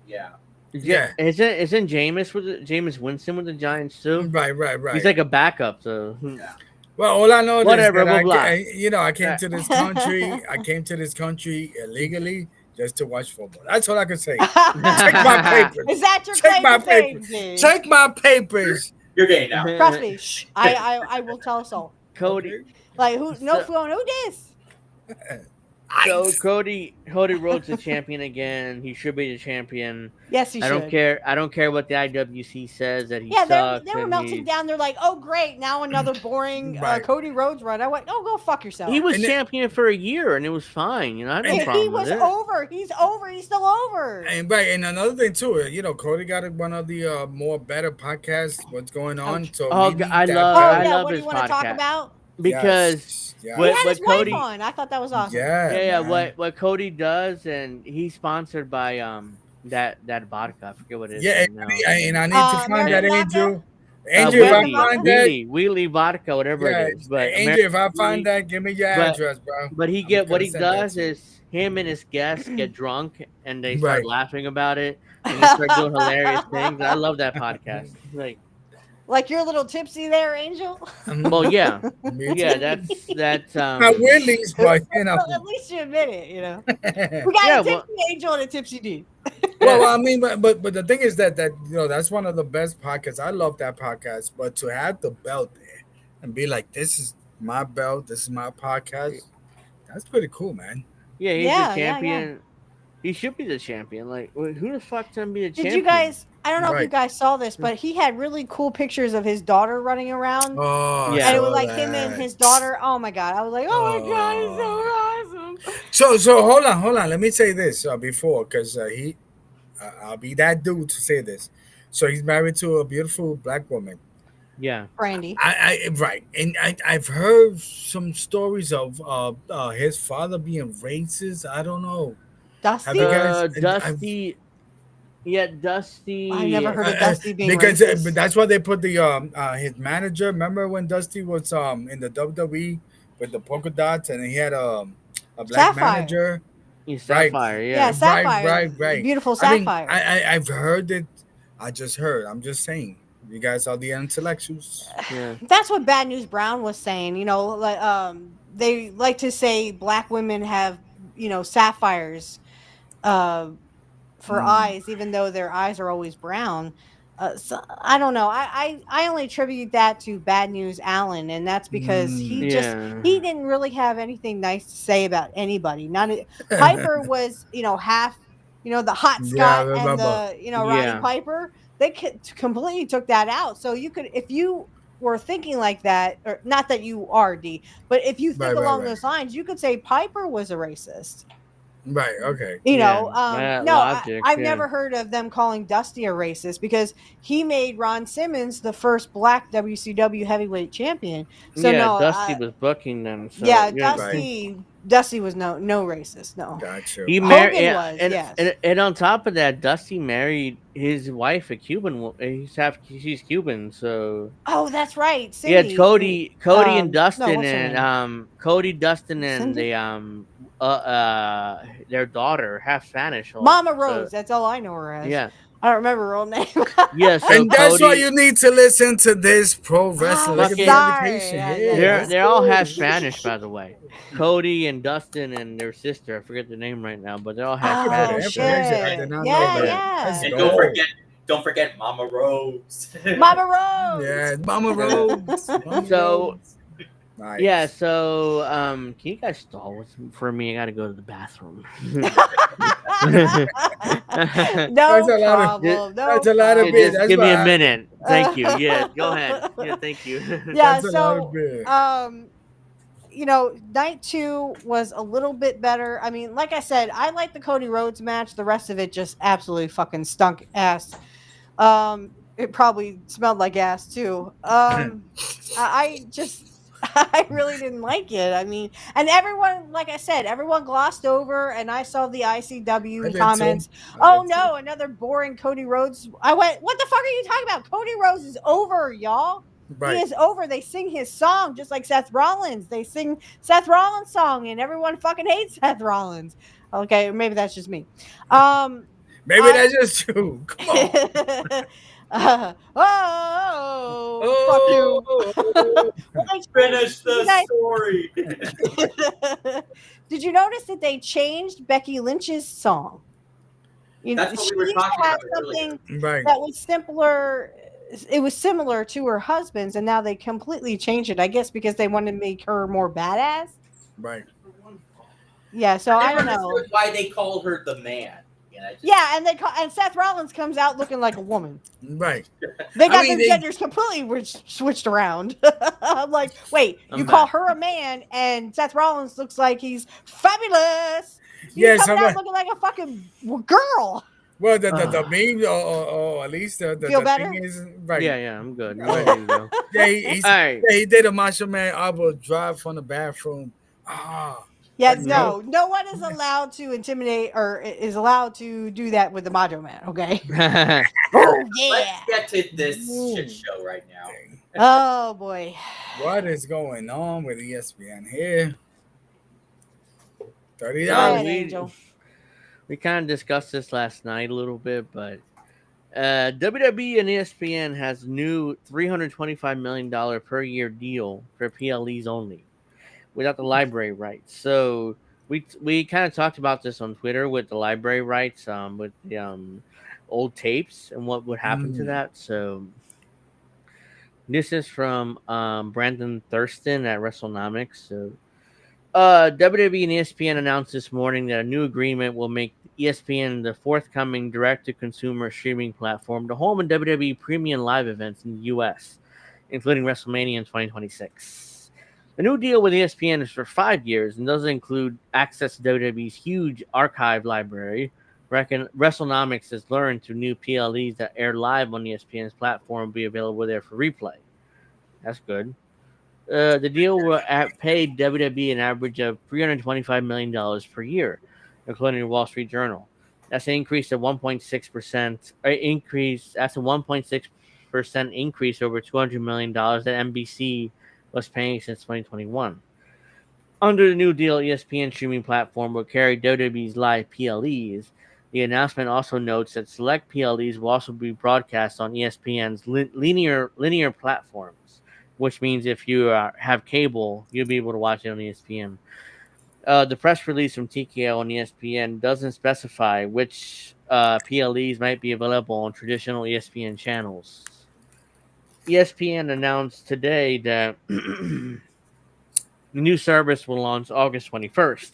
Yeah. Isn't Jameis Winston with the Giants too? Right. He's like a backup, so... Yeah. Well, all I know is that I came to this country. I came to this country illegally just to watch football. That's all I can say. Check my papers. Is that your claim to fame? Check my papers. You're getting out. Trust me. I will tell us all. Cody. Like who? No phone. Who this? So Cody Rhodes the champion again. He should be the champion. Yes, he I don't should. care. I don't care what the IWC says that he Yeah, sucks. they were and melting down. They're like, "Oh, great! Now another boring Right. Cody Rhodes run." I went, "Oh, go fuck yourself." He was And champion for a year, and it was fine. I had no problem he was with it. over. He's over. He's still over. And right, and another thing too, Cody got one of the more better podcasts. What's going on? So Oh, we need I that love- Oh back. I yeah, love what do his you want to talk podcast. about? Because Yes, He What- had his Cody- wife on. I thought that was awesome. yeah, man. What Cody does, and he's sponsored by that vodka. I forget what it is. Yeah, right and, now. and I need to find that, American vodka? Angel. Angel, if I Wheelie, find that, Wheelie vodka, whatever yeah, it is. But Angel, if I Wheelie- find that, give me your but- address, bro. But I'm what gonna he send that does to you. is him and his guests get drunk and they start Right. laughing about it and they start doing hilarious things. I love that podcast. Like you're a little tipsy there, Angel. Well, yeah, Me yeah, too. that's My Willie's, but Well, at least you admit it. We got Yeah, a tipsy Angel and a tipsy D. Well, I mean, but the thing is that that's one of the best podcasts. I love that podcast, but to have the belt there and be like, this is my belt, this is my podcast, that's pretty cool, man. yeah, he's Yeah, the yeah, champion. He should be the champion. Like, who the fuck's gonna be the Did champion? you guys? I don't know if you Right. guys saw this, but he had really cool pictures of his daughter running around. Oh, Yeah. And it I was saw like him and that. his daughter. Oh my god! I was like, oh my god, he's so awesome. So hold on. Let me say this before, because I'll be that dude to say this. So he's married to a beautiful black woman. Yeah, Brandy. Right, and I've heard some stories of his father being racist. I don't know. Dusty. Have you guys- Dusty. Yeah, Dusty. I never heard of Dusty being because racist. but that's why they put the his manager. Remember when Dusty was in the WWE with the polka dots and he had a black Sapphire. manager. He's Right. Sapphire. Yeah, Yeah. Sapphire. Right. Beautiful I mean, Sapphire. I've heard it. I just heard. I'm just saying. You guys are the intellectuals. Yeah. That's what Bad News Brown was saying. Like they like to say black women have sapphires for eyes, even though their eyes are always brown. So I don't know. I only attribute that to Bad News Allen, and that's because he didn't really have anything nice to say about anybody. Piper was half the hot Scott and the Roddy Piper. They completely took that out. So you could, if you were thinking like that, or not that you are, D, but if you think along those lines, you could say Piper was a racist. Right. Okay. I've never heard of them calling Dusty a racist because he made Ron Simmons the first black WCW heavyweight champion. So Dusty was booking them. So, Dusty was no racist. No. Gotcha. He married, Hogan was, yes. and on top of that, Dusty married his wife, a Cuban. She's Cuban, so. Oh, that's right. Cindy. Yeah, Cody and Dustin, what's her name? and Cody, Dustin, and Cindy? their daughter, half Spanish. Mama Rhodes. That's all I know her as. Yeah. I don't remember her old name. Yeah, so and that's Cody, why you need to listen to this pro wrestling. Look at the sorry. education. Yeah, They're all half Spanish, by the way. Cody and Dustin and their sister, I forget the name right now, but they're all half Oh, Spanish. shit. I did not know Yeah, that. yeah. Let's And go. don't forget Mama Rose. Mama Rose. Yeah, Mama Rhodes. Mama So- Rhodes. Nice. Yeah, so can you guys stall for me? I gotta go to the bathroom. No That's a lot of- problem. that's a lot of problem. beer. Just That's give me a why- minute. Thank you. Yeah, go ahead. Yeah, thank you. Yeah, That's a lot of so beer. night 2 was a little bit better. I mean, like I said, I like the Cody Rhodes match. The rest of it just absolutely fucking stunk ass. It probably smelled like ass too. I really didn't like it. I mean, and everyone, like I said, everyone glossed over, and I saw the I ICW did comments. too. Oh I did too. no, another boring Cody Rhodes. I went, what the fuck are you talking about? Cody Rhodes is over, y'all. Right. He is over. They sing his song just like Seth Rollins. They sing Seth Rollins' song, and everyone fucking hates Seth Rollins. Okay, maybe that's just me. Maybe that's just true. Come on. Fuck you. Finish the Guys- story. Did you notice that they changed Becky Lynch's song? That's what we were used to talking have about earlier. something Right. that was simpler. It was similar to her husband's, and now they completely changed it. I guess because they wanted to make her more badass. Right. Yeah, so I don't know. understood why they call her the man. Yeah, and Seth Rollins comes out looking like a woman. Right. They got their genders completely switched around. I'm like, wait, you call her a man, and Seth Rollins looks like he's fabulous. He's coming out looking like a fucking girl. Well, the meme, or at least the better? thing is, right. Yeah, I'm good. I'm ready to go. Yeah, he did a Macho Man elbow drive from the bathroom. Yeah, no one is allowed to intimidate or is allowed to do that with the Macho Man, okay? Oh, yeah. Let's get to this shit show right now. Oh, boy. What is going on with ESPN here? $30. We kind of discussed this last night a little bit, but WWE and ESPN has new $325 million per year deal for PLEs only, without the library rights. So we kind of talked about this on Twitter with the library rights, with the old tapes and what would happen to that. So this is from Brandon Thurston at WrestleNomics. So WWE and ESPN announced this morning that a new agreement will make ESPN the forthcoming direct-to-consumer streaming platform to home and WWE premium live events in the U.S., including WrestleMania in 2026. The new deal with ESPN is for 5 years and doesn't include access to WWE's huge archive library. WrestleNomics has learned through new PLEs that air live on ESPN's platform will be available there for replay. That's good. The deal will pay WWE an average of $325 million per year, according to the Wall Street Journal. That's an increase of 1.6%. That's a 1.6% increase over $200 million that NBC was paying since 2021. Under the new deal, ESPN streaming platform will carry WWE's live PLEs. The announcement also notes that select PLEs will also be broadcast on ESPN's linear platforms, which means if you have cable, you'll be able to watch it on ESPN. The press release from TKO and ESPN doesn't specify which PLEs might be available on traditional ESPN channels. ESPN announced today that the new service will launch August 21st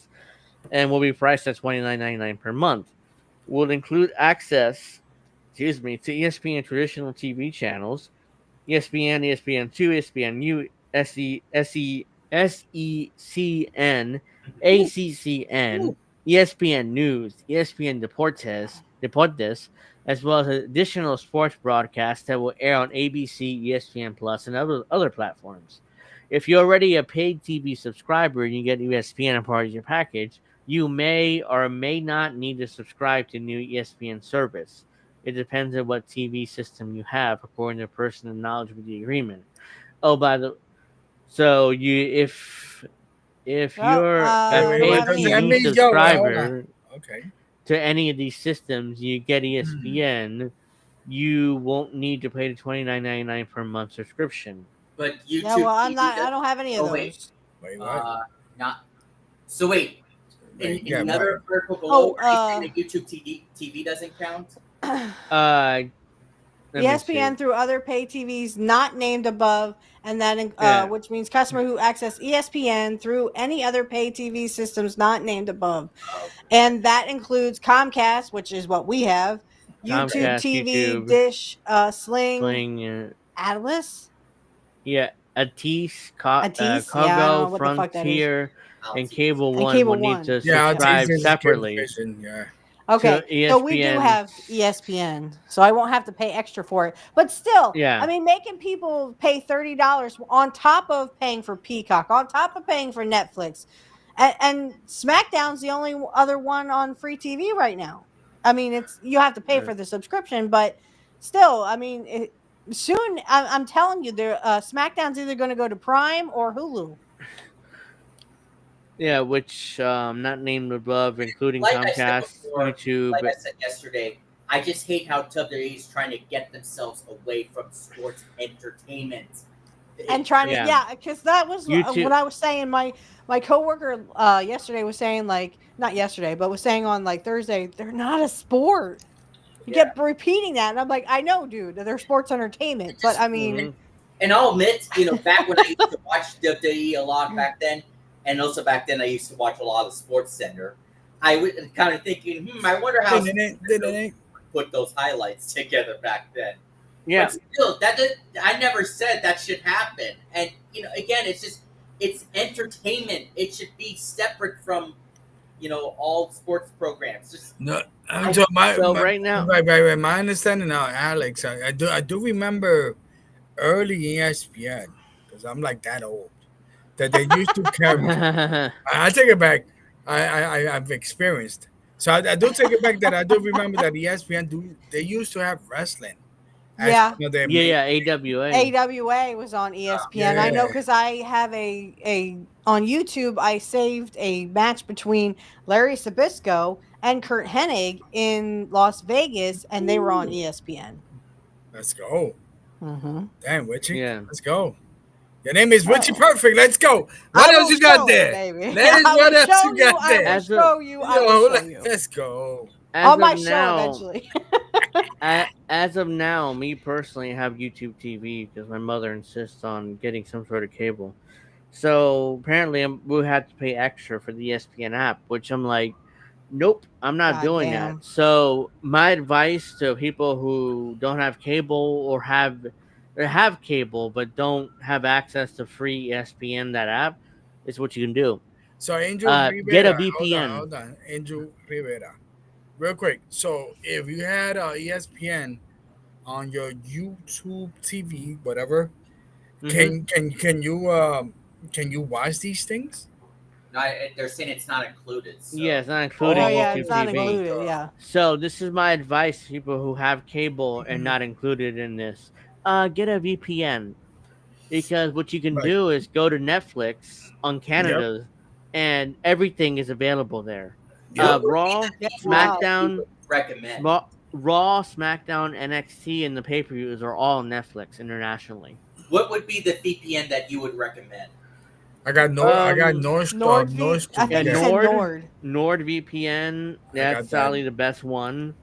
and will be priced at $29.99 per month. Will include access, to ESPN traditional TV channels, ESPN, ESPN2, ESPNU, SECN, ACCN, ESPN News, ESPN Deportes, as well as additional sports broadcasts that will air on ABC, ESPN Plus, and other platforms. If you're already a paid TV subscriber and you get ESPN as part of your package, you may or may not need to subscribe to new ESPN service. It depends on what TV system you have, according to a person in knowledge of the agreement. So if you're a paid TV subscriber to any of these systems, you get ESPN. You won't need to pay the $29.99 per month subscription. But YouTube. Yeah, well, I don't have any of those. Wait, what? So wait. In another article below, are you saying that YouTube TV doesn't count? ESPN through other pay TVs not named above, and that which means customer who access ESPN through any other pay TV systems not named above, and that includes Comcast, which is what we have, YouTube TV, Dish, Sling, Atlas. Yeah, Atis, Kogo, Frontier, and Cable One will need to subscribe separately. Okay, so we do have ESPN, so I won't have to pay extra for it. But still, I mean, making people pay $30 on top of paying for Peacock, on top of paying for Netflix, and SmackDown's the only other one on free TV right now. I mean, you have to pay for the subscription, but still, I mean, soon I'm telling you, SmackDown's either going to go to Prime or Hulu. Yeah, which not named above, including Comcast, YouTube. Like I said yesterday, I just hate how WWE is trying to get themselves away from sports entertainment. And trying to, because that was what I was saying. My coworker yesterday was saying, like, not yesterday, but was saying on like Thursday, they're not a sport. You kept repeating that, and I'm like, I know, dude, they're sports entertainment, but I mean, and I'll admit, back when I used to watch WWE a lot back then, and also back then I used to watch a lot of Sports Center. I was kind of thinking, I wonder how put those highlights together back then. Yeah. But still, I never said that should happen. And again, it's entertainment. It should be separate from all sports programs. Just right now, right. My understanding now, Alex, I do remember early ESPN because I'm like that old that they used to carry. I take it back. I've experienced. So I do take it back that I do remember that ESPN they used to have wrestling. Yeah. AWA. AWA was on ESPN. I know because I have a on YouTube. I saved a match between Larry Sabisco and Kurt Hennig in Las Vegas, and they were on ESPN. Let's go. Mm-hmm. Damn, Witchy. Yeah. Let's go. Your name is Witchy Perfect. Let's go. What else you got there? What else you got there? I will show you. Let's go. On my show eventually. As of now, me personally have YouTube TV because my mother insists on getting some sort of cable. So apparently we'll have to pay extra for the ESPN app, which I'm like, nope, I'm not doing that. So my advice to people who don't have cable or have cable but don't have access to free ESPN, that app, is what you can do. So Angel Rivera, get a VPN. Hold on. Angel Rivera. Real quick. So if you had ESPN on your YouTube TV, whatever, can you watch these things? No, they're saying it's not included. So. Yeah, it's not included. It's not included. Yeah. So this is my advice to people who have cable and not included in this. Get a VPN, because what you can do is go to Netflix on Canada, and everything is available there. Raw, SmackDown, recommend. Raw, SmackDown, NXT, and the pay-per-views are all Netflix internationally. What would be the VPN that you would recommend? I got NordVPN. That's probably the best one.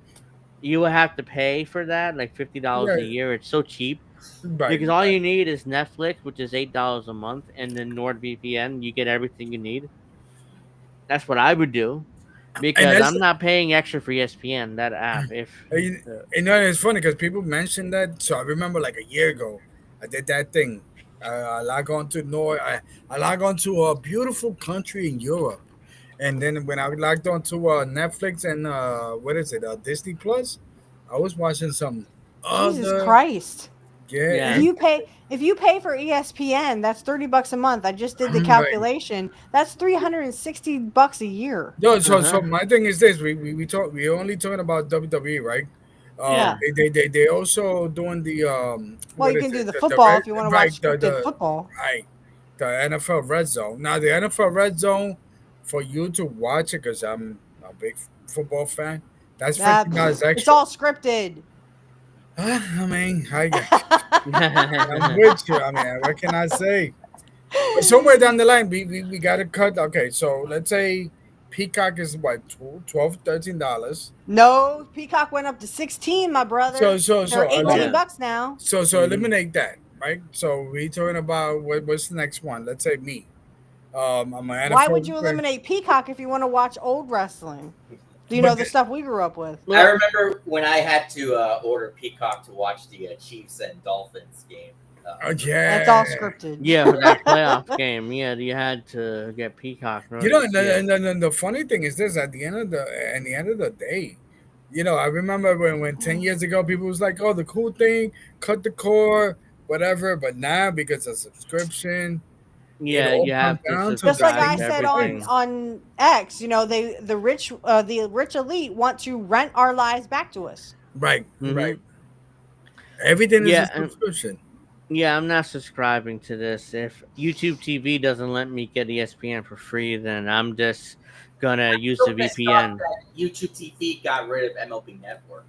You will have to pay for that, like $50 a year. It's so cheap. Because all you need is Netflix, which is $8 a month, and then NordVPN. You get everything you need. That's what I would do, because I'm not paying extra for ESPN, that app. It's funny because people mentioned that. So I remember like a year ago, I did that thing. I log on to I log on to a beautiful country in Europe, and then when I logged on to Netflix and Disney Plus, I was watching some. Jesus Christ! Yeah. If you pay for ESPN, that's $30 a month. I just did the calculation. Right. That's $360 a year. No, so my thing is this: we only talking about WWE, right? They also doing the Well, you can do the football if you want to watch the football. Right, the NFL Red Zone. Now the NFL Red Zone, for you to watch it, because I'm a big football fan. That's $50 extra. It's all scripted. I mean, I'm with you. I mean, what can I say? But somewhere down the line, we got to cut. Okay, so let's say Peacock is what, $12, $13? No, Peacock went up to 16, my brother. So they're $18 now. So eliminate that, right? So we talking about what's the next one? Let's say me. I'm an NFL. Why would you eliminate Peacock if you want to watch old wrestling? Do you know the stuff we grew up with? I remember when I had to order Peacock to watch the Chiefs and Dolphins game. That's all scripted. Yeah, for that playoff game. Yeah, you had to get Peacock. And the funny thing is this: at the end of the day, I remember when 10 years ago people was like, "Oh, the cool thing, cut the cord, whatever." But now because of subscription. Yeah, you have to just like I said on X, the rich elite want to rent our lives back to us. Right, right. Everything is a subscription. Yeah, I'm not subscribing to this. If YouTube TV doesn't let me get ESPN for free, then I'm just gonna use the VPN. YouTube TV got rid of MLB Network.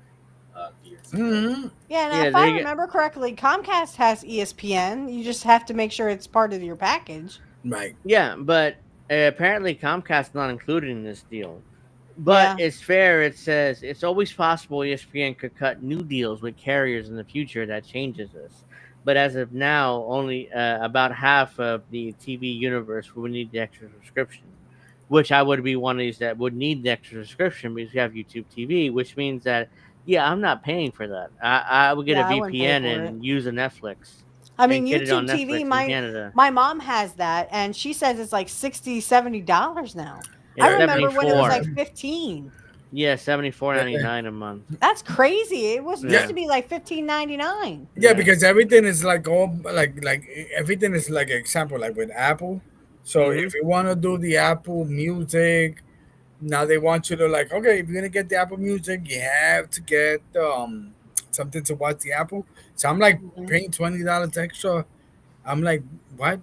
Years ago. Mm-hmm. Yeah, if I remember correctly, Comcast has ESPN. You just have to make sure it's part of your package. Right. Yeah, but apparently Comcast's not included in this deal. But it's fair. It says it's always possible ESPN could cut new deals with carriers in the future that changes this. But as of now, only about half of the TV universe would need the extra subscription, which I would be one of these that would need the extra subscription because you have YouTube TV, which means that, yeah, I'm not paying for that. I would get a Yeah, I wouldn't pay VPN for it. and use a Netflix I and mean, get it on YouTube TV, Netflix in Canada. my mom has that, and she says it's like $60-$70 now. It's I remember when it was 74. like 15. Yeah, $74.99 a month. That's crazy. It was Yeah. used to be like $15.99. Yeah, because everything is like all like everything is like example like with Apple. So Mhm. if you want to do the Apple Music, now they want you to like, okay, if you're gonna get the Apple Music, you have to get something to watch the Apple. So I'm like paying $20 extra. I'm like, what?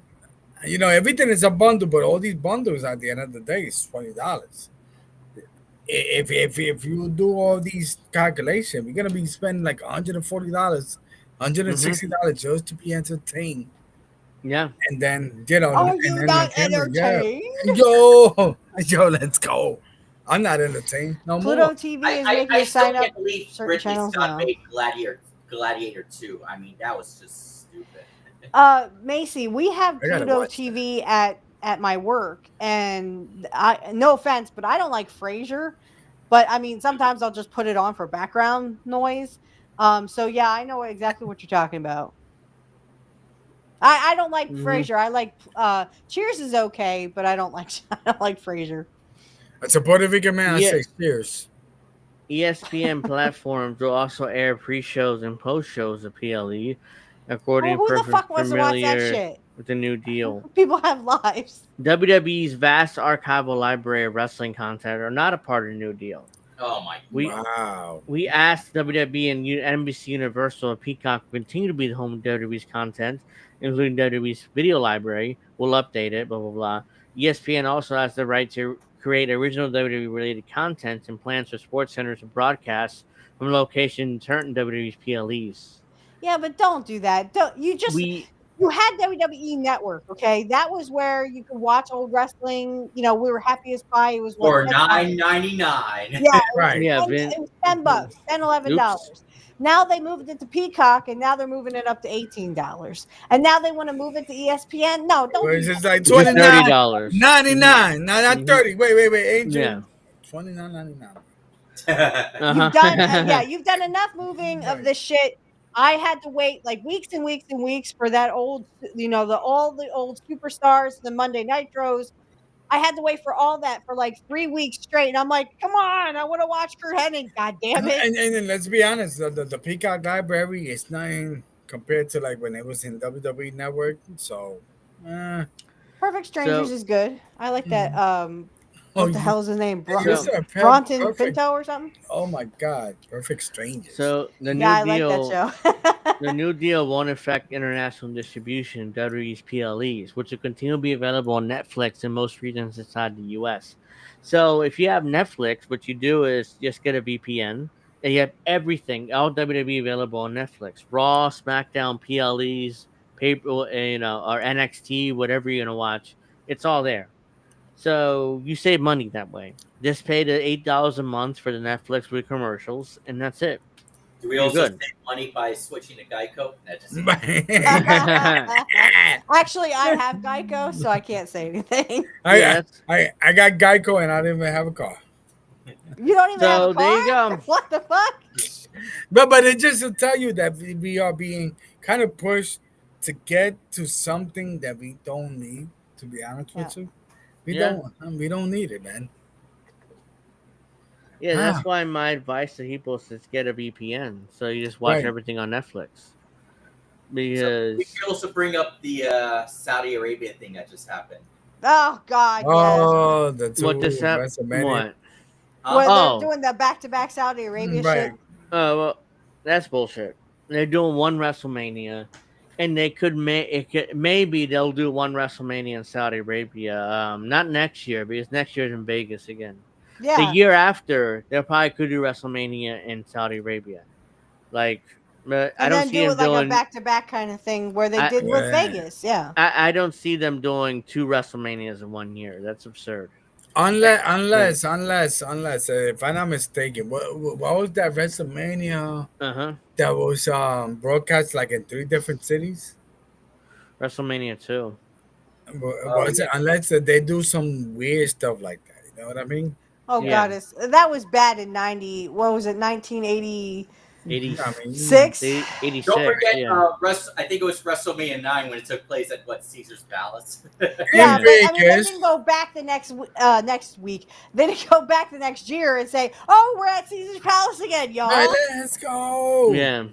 You know, everything is a bundle, but all these bundles at the end of the day is $20. If you do all these calculations, we're gonna be spending like $140, $160 just to be entertained. Yeah. And then you know, Are and you then not the camera, entertained? yo, let's go. I'm not entertained no Pluto more. TV is making I you still sign up can't believe certain Ridley channels Scott now. made Gladiator 2. I mean, that was just stupid. Macy, we have I gotta Pluto watch TV at my work, and I, no offense, but I don't like Frasier. But I mean, sometimes I'll just put it on for background noise. So yeah, I know exactly what you're talking about. I don't like Frasier. I like Cheers is okay, but I don't like I don't like Frasier. As a Puerto Rican man, I Yeah. say cheers. ESPN platforms will also air pre-shows and post-shows of PLE, according Well, who to the fuck wants to watch that familiar shit? with the new deal. People have lives. WWE's vast archival library of wrestling content are not a part of the new deal. Oh my! Wow. We asked WWE and NBC Universal and Peacock to continue to be the home of WWE's content, including WWE's video library. We'll update it, blah, blah, blah. ESPN also has the right to create original WWE-related content and plans for sports centers and broadcasts from locations certain WWE's PLEs. Yeah, but don't do that. Don't you just We you had WWE Network, okay? That was where you could watch old wrestling. You know, we were happy as pie. It was what, For $10? $9.99. Yeah, Right. yeah, it was $10, $11. Oops. Now they moved it to Peacock, and now they're moving it up to $18. And now they want to move it to ESPN. No, don't. Well, Do it's that. just like just $30. $29. Not Mhm. 30. Wait, Angel. Yeah. $29.99. You've done, yeah, you've done enough moving of this shit. I had to wait like weeks and weeks and weeks for that old, you know, all the old superstars, the Monday Nitros. I had to wait for all that for like 3 weeks straight, and I'm like, come on, I want to watch Kurt Hennig. God damn it! And let's be honest, the Peacock Library is nothing compared to like when it was in WWE Network. So, Perfect Strangers So- is good. I like that. Oh, What the hell is his name? Yes, sir. Bronson Perfect. Pinto or something? Oh my God, Perfect Strangers. So the new Yeah, I deal, like that show. the new deal won't affect international distribution of WWE's PLEs, which will continue to be available on Netflix in most regions inside the US. So if you have Netflix, what you do is just get a VPN and you have everything, all WWE available on Netflix. Raw, SmackDown, PLEs, paper, or NXT, whatever you're gonna watch, it's all there. So you save money that way. Just pay the $8 a month for the Netflix with commercials, and that's it. Do we You're also good. save money by switching to Geico? That just Actually, I have Geico, so I can't say anything. Yeah, I got Geico and I didn't even have a car. You don't even have So a car? there you go. What the fuck? But it just to tell you that we are being kind of pushed to get to something that we don't need. To be honest with you, we don't need it, man. Yeah, that's why my advice to people is to get a VPN, so you just watch Right. everything on Netflix. So Because we should also bring up the Saudi Arabia thing that just happened. Oh God, yes. Oh, the two what this happened? WrestleMania. What? Where Oh. they're doing the back-to-back Saudi Arabia Right. shit. Well, that's bullshit. They're doing one WrestleMania, and they could maybe they'll do one WrestleMania in Saudi Arabia. Not next year because next year's in Vegas again. Yeah. The year after, they probably could do WrestleMania in Saudi Arabia. Like, but I And don't then see do them it like doing. a back-to-back kind of thing where they I- did with Yeah. Vegas. Yeah. I don't see them doing two WrestleManias in 1 year. That's absurd. Unless, if I'm not mistaken, what was that WrestleMania? that was broadcast like in 3 different cities. WrestleMania 2. Was it, unless they do some weird stuff like that. You know what I mean? Oh Yeah. goddess, that was bad in 90. What was it? 1980. 86. Don't forget, Yeah. I think it was WrestleMania 9 when it took place at Caesar's Palace. Yeah, In but I mean, they Vegas. didn't go back the next week. They didn't go back the next year and say, "Oh, we're at Caesar's Palace again, y'all." All right, let's go. Yeah.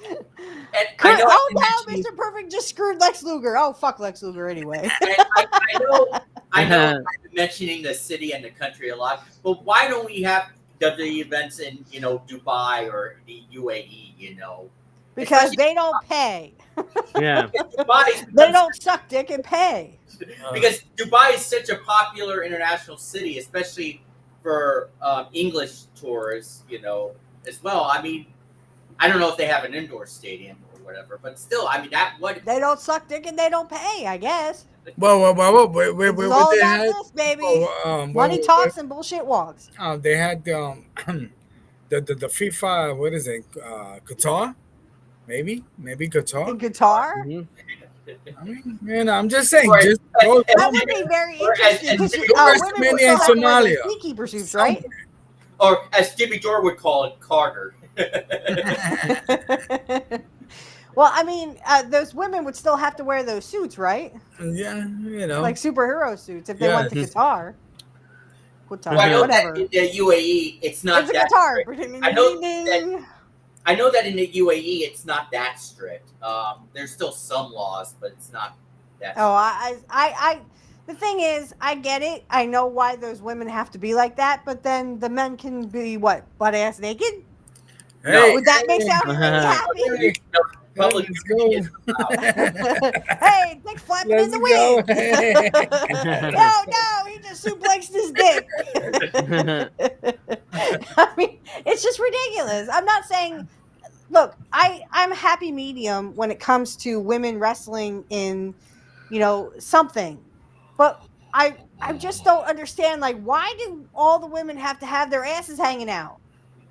And I know Oh I no, Mr. Perfect just screwed Lex Luger. Oh fuck Lex Luger anyway. I know I've been mentioning the city and the country a lot, but why don't we have WWE events in Dubai or the UAE? Because they don't pay. Yeah. They don't suck dick and pay. Because Dubai is such a popular international city, especially for English tourists, as well. I mean, I don't know if they have an indoor stadium or whatever, but still, I mean, They don't suck dick and they don't pay, I guess. Well, It's all about this, baby. Money talks and bullshit walks. They had the FIFA. What is it? Qatar? Maybe Qatar. In Qatar? I mean, I'm just saying. Right. Just That would be very interesting because women would still have to wear those beekeeper suits, right? Or as Jimmy Dore would call it, Carter. Well, I mean, those women would still have to wear those suits, right? Yeah, like superhero suits if they went to Qatar. Well, I know whatever. that in the UAE, it's not It's a that Qatar. strict. I know that in the UAE, it's not that strict. There's still some laws, but it's not that. Oh, I. The thing is, I get it. I know why those women have to be like that, but then the men can be what, butt ass naked? Hey, would that make sound happy? Public Hey, dick flapping in the wind. No, he just suplexed his dick. I mean, it's just ridiculous. I'm not saying. Look, I'm a happy medium when it comes to women wrestling in, something, but I just don't understand. Like, why do all the women have to have their asses hanging out?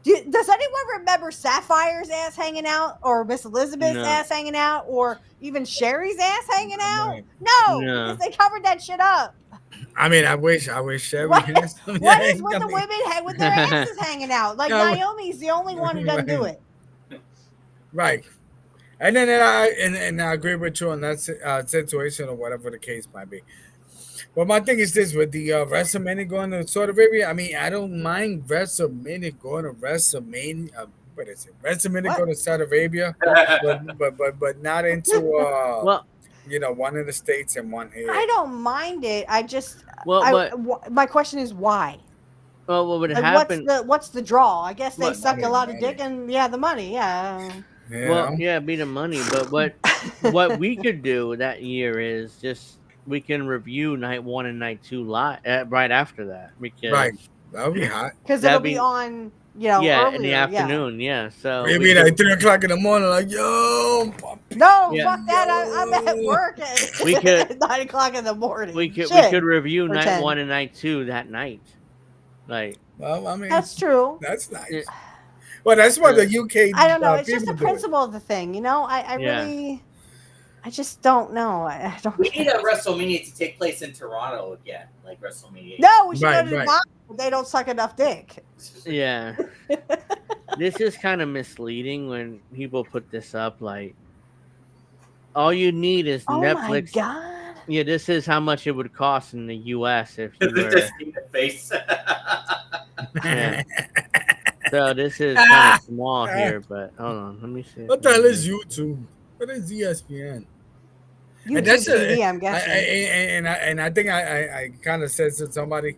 Does anyone remember Sapphire's ass hanging out, or Miss Elizabeth's ass hanging out, or even Sherry's ass hanging out? No, because they covered that shit up. I mean, I wish Sherry What had some. what is with the women with their asses hanging out? Like Naomi's the only one who doesn't do it. Right. And then I agree with you on that situation or whatever the case might be. Well, my thing is this with the WrestleMania going to Saudi Arabia. I mean, I don't mind WrestleMania going to WrestleMania. What is it? WrestleMania going to Saudi Arabia, but not into one in the States and one here. I don't mind it. I just my question is why. Well, what would happen? What's the draw? I guess they suck a lot of dick and the money. Yeah. Well, yeah, be the money. But what we could do that year is just. We can review night 1 and night 2 live right after that. Because that would be hot. Because it'll be on, earlier, in the afternoon. Yeah, so it'd be like 3:00 in the morning. Like, yo, no, fuck that. I'm at work at 9:00 in the morning. We could review night 10. 1 and night 2 that night. Like, well, I mean, that's true. That's nice. Well, that's what the UK. I don't know. It's just the principle of the thing, I really. I just don't know. I don't. We need a WrestleMania to take place in Toronto again, like WrestleMania. No, we should go to Dubai. They don't suck enough dick. Yeah. This is kind of misleading when people put this up. Like, all you need is Netflix. Oh my god. Yeah, this is how much it would cost in the U.S. if you were. Just need the face. Yeah. So this is kind of small here, but hold on, let me see. What the hell is YouTube? What is ESPN? And that's TV, I'm guessing. And I think I kind of said to somebody,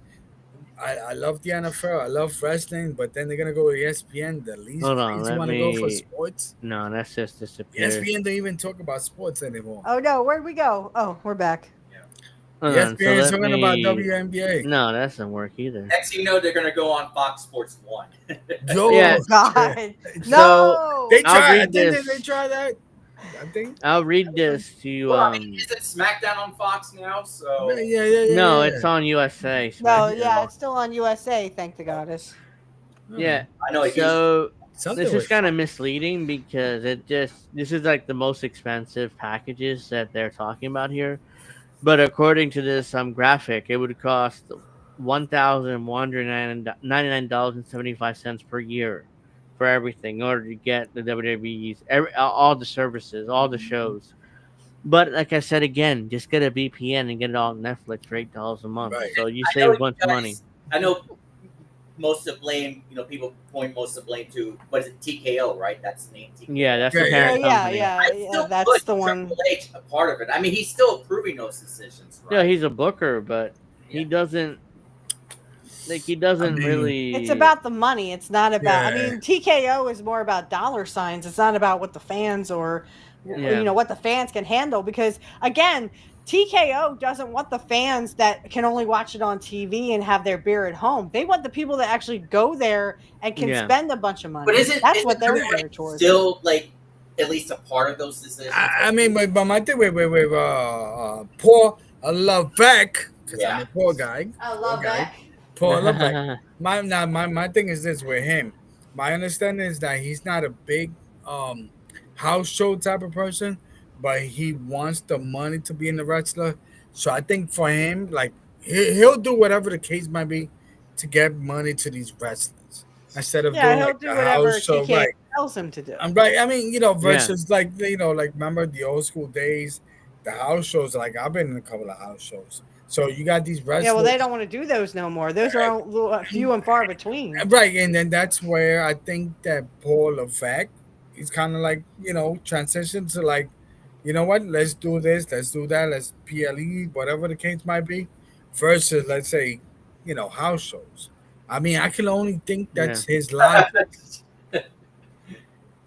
I love the NFL, I love wrestling, but then they're gonna go to ESPN. The least hold on, you want to go for sports? No, that's just disappeared. ESPN don't even talk about sports anymore. Oh no, where'd we go? Oh, we're back. ESPN is talking about WNBA. No, that doesn't work either. Next thing you know, they're gonna go on Fox Sports 1. God, no. They tried. Didn't they try that? I think I'll read this to you. Well, I mean, is it SmackDown on Fox now? So yeah. No, it's on USA. No, it's still on USA. Thank the goddess. Yeah, I know. This is kind of misleading because this is like the most expensive packages that they're talking about here. But according to this graphic, it would cost $1,199.75 per year for everything in order to get the WWE's all the services, all the shows. But like I said again, just get a VPN and get it all on Netflix for $8 a month. Right. So you save a bunch of money. I know most of blame, people point most of blame to, what is it, TKO, right? That's the name. TKO. Yeah, that's the parent company. Yeah, that's the one. Triple H a part of it. I mean, he's still approving those decisions, right? Yeah, he's a booker, but he doesn't. Like he doesn't really. It's about the money. It's not about. Yeah. I mean, TKO is more about dollar signs. It's not about what the fans or, what the fans can handle. Because again, TKO doesn't want the fans that can only watch it on TV and have their beer at home. They want the people that actually go there and can spend a bunch of money. But that's what they're there towards. Still, like, at least a part of those decisions. I mean, but my thing with Paul Levesque, because I'm a poor guy. I love that. Paul Levesque. My thing is this with him. My understanding is that he's not a big house show type of person, but he wants the money to be in the wrestler. So I think for him, like he'll do whatever the case might be to get money to these wrestlers instead of doing he'll like do the whatever house show. TKO Right. tells him to do. I'm right. I mean, versus like like remember the old school days, the house shows. Like I've been in a couple of house shows. So you got these wrestlers. Yeah, well, they don't want to do those no more. Those are few and far between. Right, and then that's where I think that Paul Levesque is kind of like transition to like, you know what? Let's do this. Let's do that. Let's PLE, whatever the case might be, versus let's say, house shows. I mean, I can only think that's his logic.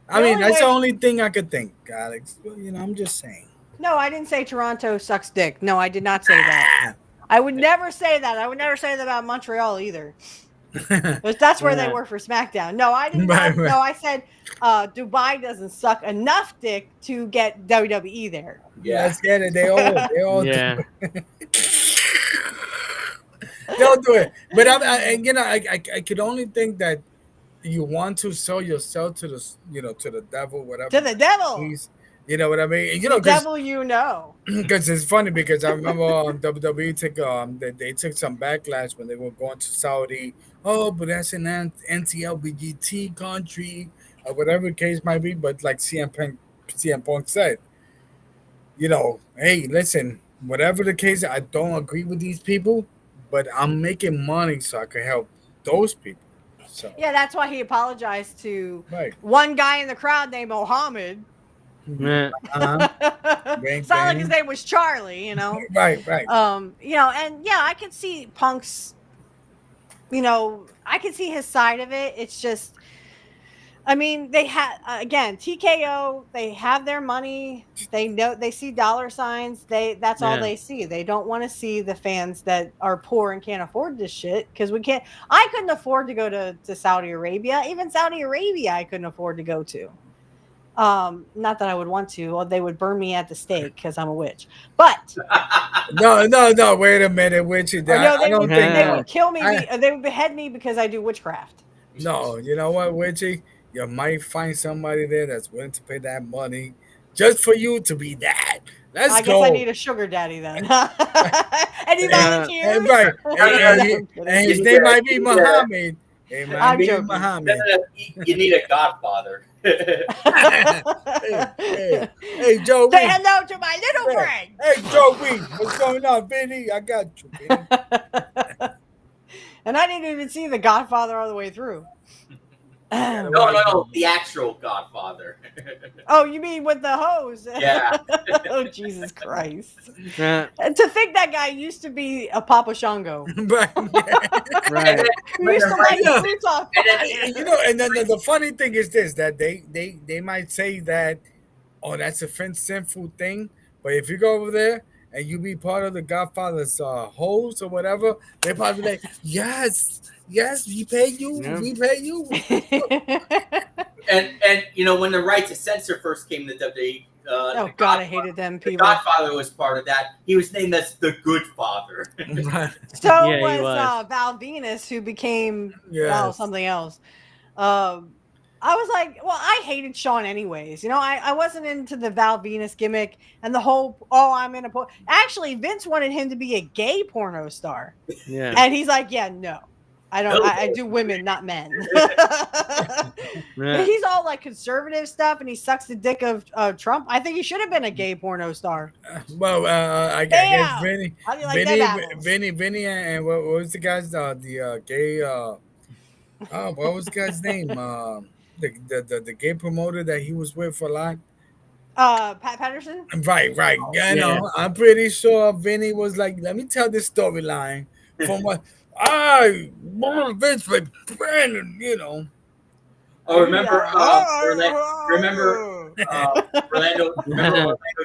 I mean, that's the only thing I could think, Alex. I'm just saying. No, I didn't say Toronto sucks dick. No, I did not say that. I would never say that. I would never say that about Montreal either. That's where they were for SmackDown. No, I didn't. Right. No, I said Dubai doesn't suck enough dick to get WWE there. Yeah, let's get it. They all yeah. They'll do it. But I could only think that you want to sell yourself to the to the devil, whatever. To the devil. Please. You know what I mean? The devil, because it's funny because I remember WWE they took some backlash when they were going to Saudi. Oh, but that's an anti-LGBT country or whatever the case might be. But like CM Punk said, hey, listen, whatever the case, I don't agree with these people, but I'm making money so I can help those people. So yeah, that's why he apologized to right. one guy in the crowd named Mohammed. It's not like his name was Charlie, Right. And I can see Punk's, I can see his side of it. It's just, I mean, they had again TKO. They have their money. They know they see dollar signs. That's all they see. They don't want to see the fans that are poor and can't afford this shit because we can't. I couldn't afford to go to Saudi Arabia. Even Saudi Arabia, I couldn't afford to go to. Not that I would want to, or they would burn me at the stake because I'm a witch. But no, wait a minute, witchy. They would kill me. They would behead me because I do witchcraft. No, you know what, witchy? You might find somebody there that's willing to pay that money just for you to be that. I guess I need a sugar daddy then. Any volunteers? Right. And his name might be Muhammad. I'm joking. Muhammad. You need a godfather. Hey, Joe. Say hello to my little friend. Hey, Joey. What's going on, Vinny? I got you, Vinny. And I didn't even see The Godfather all the way through. No. The actual Godfather. Oh, you mean with the hose? Yeah. Oh, Jesus Christ. And to think that guy used to be a Papa Shango. Right. Who used to light the fruits off. And then the funny thing is this, that they might say that, oh, that's a sinful thing. But if you go over there and you be part of the Godfather's host or whatever, they probably like, yes, we pay you. Yeah. We pay you. And when the right to censor first came to WWE, oh God, I hated them people. The Godfather was part of that. He was named as the Good Father. So was Val Venus, who became something else. I was like, well, I hated Sean anyways. You know, I wasn't into the Val Venus gimmick and the whole, I'm in a actually, Vince wanted him to be a gay porno star. Yeah. And he's like, yeah, no. I don't. I do women, not men. Yeah. He's all like conservative stuff, and he sucks the dick of Trump. I think he should have been a gay porno star. Well, I guess Vinny, How do you like that Vinny, and what was the guy's gay? What was the guy's name? The gay promoter that he was with for a lot. Pat Patterson. Right. Yeah, no, I'm pretty sure Vinny was like, let me tell this storyline from what Vince McMahon, you know. Oh, remember Orlando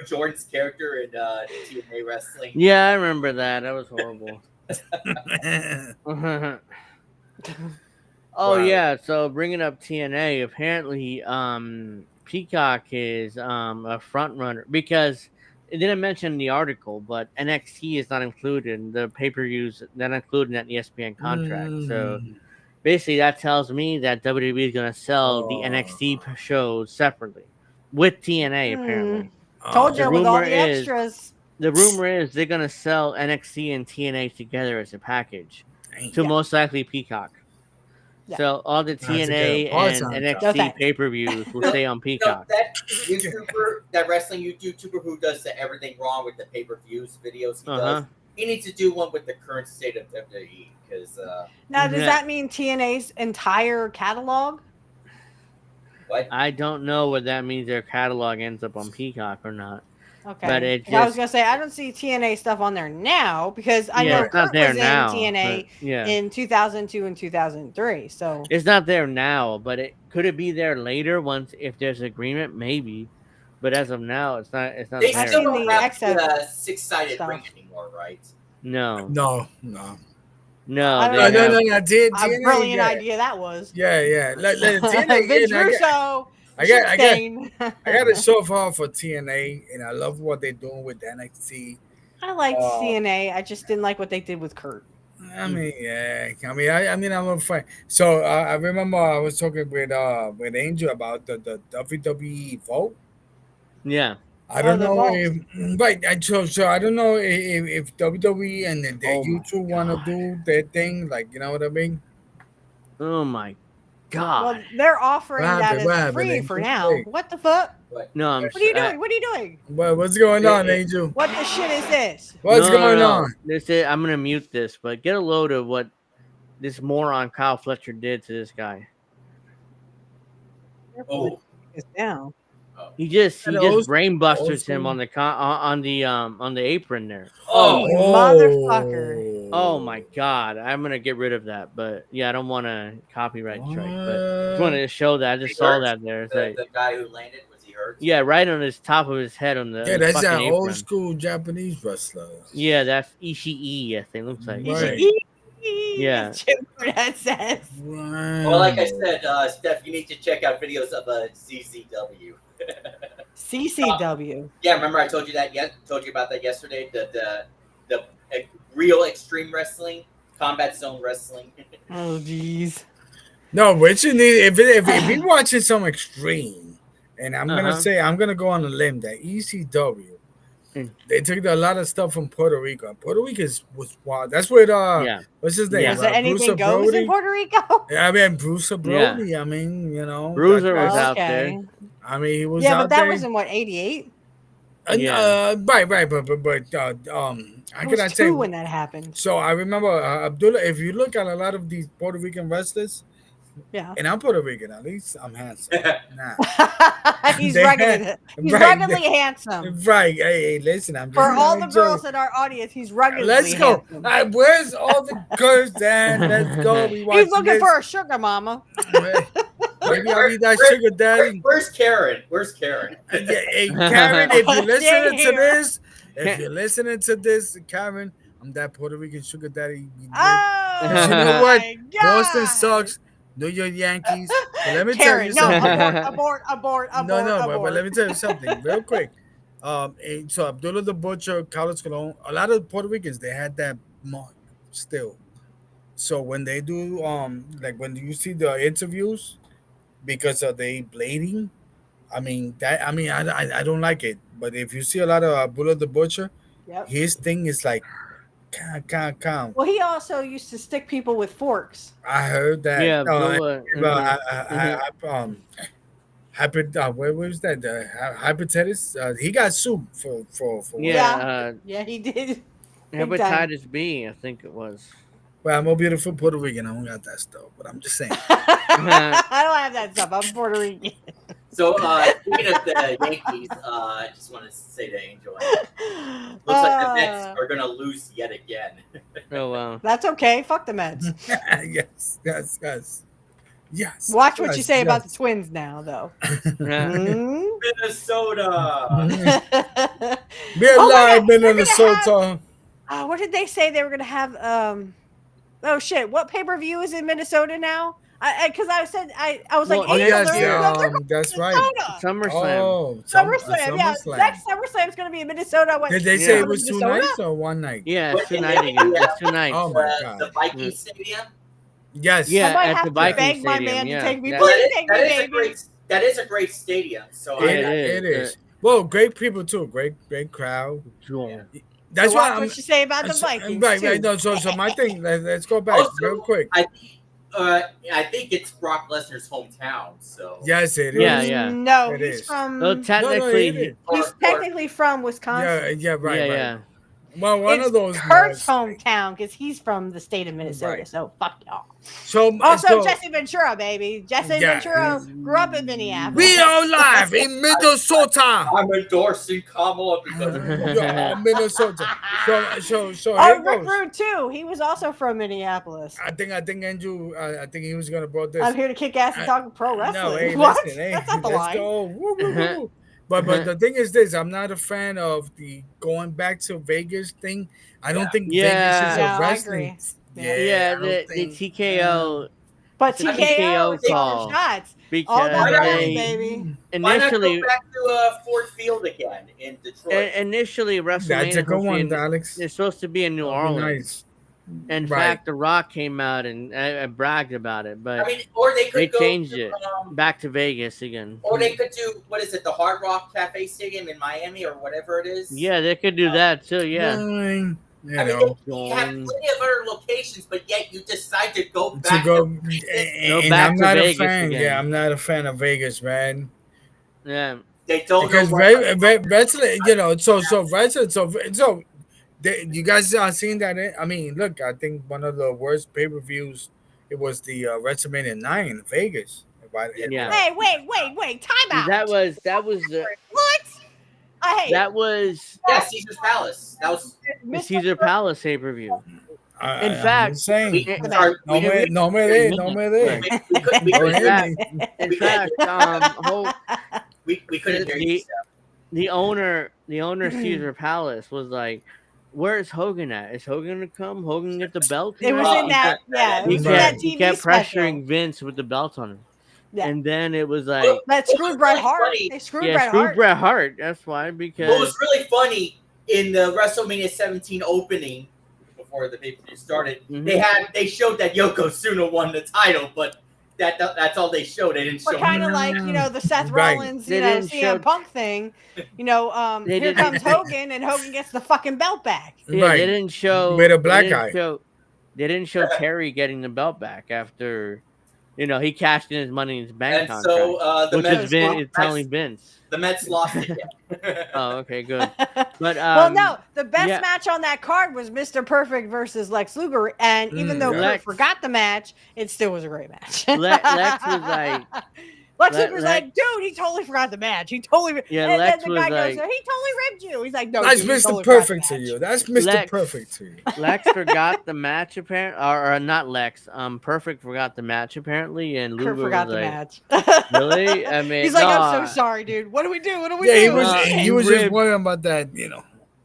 Jordan's character in TNA wrestling? Yeah, I remember that. That was horrible. Oh, wow. Yeah. So bringing up TNA, apparently, Peacock is a front runner because it didn't mention in the article, but NXT is not included in the pay-per-views, not included in that ESPN contract. So basically, that tells me that WWE is going to sell the NXT shows separately with TNA. Apparently, told you with all the extras. The rumor is they're going to sell NXT and TNA together as a package to most likely Peacock. Yeah. So all the TNA and NXT pay-per-views will stay on Peacock. That wrestling YouTuber who does the everything wrong with the pay-per-views videos he does, he needs to do one with the current state of WWE. Because now, does that mean TNA's entire catalog? What? I don't know what that means. Their catalog ends up on Peacock or not. Okay, but I was gonna say I don't see TNA stuff on there now because I know Kurt was in TNA in 2002 and 2003. So it's not there now, but could it be there later once if there's agreement? Maybe, but as of now, it's not. It's not. They there. still don't have the six-sided ring anymore, right? No. No. I did. A brilliant idea that was. Yeah. Vince Russo. I got a soft heart for TNA, and I love what they're doing with NXT. I liked TNA. I just didn't like what they did with Kurt. I mean, yeah. I'm a fan. So I remember I was talking with Angel about the WWE vote. Yeah. I don't know if I don't know if WWE and YouTube want to do their thing, like, you know what I mean? Oh my God. Well, they're offering that as free for now. What the fuck? No, what are you doing? What are you doing? What's going on, Angel? What the shit is this? What's going on? I'm gonna mute this, but get a load of what this moron Kyle Fletcher did to this guy. Oh, it's down. He just brain busters him on the apron there. Oh, motherfucker! Oh my God, I'm gonna get rid of that. But yeah, I don't want to copyright strike. But just wanted to show that. I just saw that there. It's the guy who landed, was he hurt? Yeah, right on his top of his head on the. Yeah, that's that old school Japanese wrestler. Yeah, that's Ishii. I think looks like. Ishii. Yeah. That says. Well, like I said, Steph, you need to check out videos of CCW. CCW. Yeah, remember I told you about that yesterday. The real extreme wrestling, combat zone wrestling. Oh jeez. No, what you need if you're watching some extreme, and I'm gonna go on a limb that ECW. They took a lot of stuff from Puerto Rico. Puerto Rico was wild. That's where what's his name? Is there anything goes in Puerto Rico? Yeah, I mean Bruce Brody. Yeah. I mean, you know, Bruiser was out there. I mean, he was out there. Yeah, but that was in what, 88? Right. But how can I say when that happened? So I remember Abdullah. If you look at a lot of these Puerto Rican wrestlers. Yeah, and I'm Puerto Rican. At least I'm handsome. Nah. He's ruggedly handsome. Right. Hey, listen. I'm just for all the girls in our audience. He's ruggedly. Let's go. Handsome. Where's all the girls? Dan? Let's go. He's looking for a sugar mama. Maybe I'll be that sugar daddy. Where's Karen? Hey, Karen, if you're listening to this, Karen, I'm that Puerto Rican sugar daddy. Oh, you know what? God. Boston sucks. New York Yankees. But let me tell you something. Abort. No, but let me tell you something real quick. So Abdullah the Butcher, Carlos Colon, a lot of Puerto Ricans, they had that mark still. So when they do, like when you see the interviews, because of the blading. I mean that. I mean, I don't like it. But if you see a lot of Bullet the Butcher, Yep. his thing is like, calm. Well, he also used to stick people with forks. I heard that. Yeah, Where was that? Hepatitis. He got sued for yeah, Yeah, he did. hepatitis B, I think it was. Well, I'm a beautiful Puerto Rican. I don't got that stuff, but I'm just saying. I don't have that stuff. I'm Puerto Rican. So, speaking of the Yankees, I just want to say to Angel, looks like the Mets are going to lose yet again. Oh, wow. That's okay. Fuck the Mets. Yes. Watch what you say about the Twins now, though. Minnesota. Be alive, Minnesota. What did they say they were going to have? Oh shit! What pay-per-view is in Minnesota now? Because I was like, that's right. SummerSlam. Oh, SummerSlam. Yeah, next SummerSlam is going to be in Minnesota. I went, did they say it was 2 nights or 1 night? Yeah, it's 2 nights again. It's 2 nights. Oh my god. The Viking Stadium. Yes. I might at have the to Viking beg my Stadium, man yeah. to take me. That- Please take me, baby. That is a great stadium. So It is. Well, great people too. Great crowd. That's So why watch I'm. what you say about the Vikings. Right. No, so my thing. Let's go back real quick. I think it's Brock Lesnar's hometown. So Yes, it is. Yeah. No, It he's is. from. So technically, he's technically from Wisconsin. Yeah, right. yeah. Well, one It's of those. Kurt's hometown because he's from the state of Minnesota. Right. So fuck y'all. So Also, Jesse Ventura, baby. Jesse Yeah. Ventura grew up in Minneapolis. We are live in Minnesota. I'm endorsing Kamala because Minnesota. So Oh, here Rick goes. Rude too. He was also from Minneapolis. I think Andrew. I think he was gonna brought this. I'm here to kick ass and talk pro wrestling. No, hey, What? listen, hey, That's not the let's line. go. Woo, woo, woo. But the thing is this: I'm not a fan of the going back to Vegas thing. I don't think Vegas is Yeah, a I wrestling. agree. Yeah, I don't the think- TKO. But It's a TKO is taking call. shots. All Because about the money, they baby. why not initially, go back to Ford Field again in Detroit? initially That's WrestleMania a good one, it's Alex. supposed to be in New That'd be Orleans. nice. In Right. fact, The Rock came out and bragged about it, but I mean, or they could they go changed to, it back to Vegas again. Or they could do what is it, the Hard Rock Cafe Stadium in Miami or whatever it is. Yeah, they could do that too. Yeah, You I mean, know, you have plenty of other locations, but yet you decide to go to back. go. Go And back I'm to not a Vegas fan. again. Yeah, I'm not a fan of Vegas, man. yeah. They don't Because know what- wrestling, so wrestling, so you guys are seeing that? I mean, look, I think one of the worst pay-per-views it was the WrestleMania 9 in Vegas. Yeah. Hey, wait. Time out. That was the What? I hate that was Yeah, Caesar's Palace. That was the Caesar Palace pay per view. In I'm fact, saying, we, sorry, no we, me didn't- de. we couldn't we Go couldn't- ahead. In fact, we couldn't hear you. the owner Mm-hmm. Caesar Palace was like, "Where's Hogan at? Is Hogan gonna come? Hogan get the belt?" It was Oh, in that. Yeah, it He was in that kept, TV he kept special. pressuring Vince with the belt on him, Yeah. and then it was like, That screwed Bret Hart. Funny. They screwed yeah, Bret screw Hart. Bret Hart. That's why What because was really funny in the WrestleMania 17 opening before the pay-per-view started, Mhm. they showed that Yokozuna won the title, but that's all they showed. They didn't But show. kind of like the Seth Right. Rollins, They CM didn't show- Punk thing. They Here didn't- comes Hogan, and Hogan gets the fucking belt back. yeah, Right. they didn't show With a black they didn't guy. show- they didn't show Terry getting the belt back after, he cashed in his money in his bank And contract, so the which Mets is Vin, lost- is telling Vince. the Mets lost again. Oh, okay, good. But Well, no, the best yeah. match on that card was Mr. Perfect versus Lex Luger, and even though Kurt Lex- forgot the match, it still was a great match. Lex was like, Lex Le- Luger's Lex- like, dude, he totally forgot the match. He totally, Yeah, and Lex then the guy was goes, like- he totally ripped you. He's like, no, That's dude, he Mr. totally forgot Perfect the to match. you. That's Mr. Lex- Perfect to you. Lex forgot the match apparently, or not Lex. Perfect forgot the match apparently, and Luger Kurt forgot was the like, match. really? I mean, He's like, no, I'm so sorry, dude. What do we do? What do we Yeah, do? he was just ribbed. worrying about that,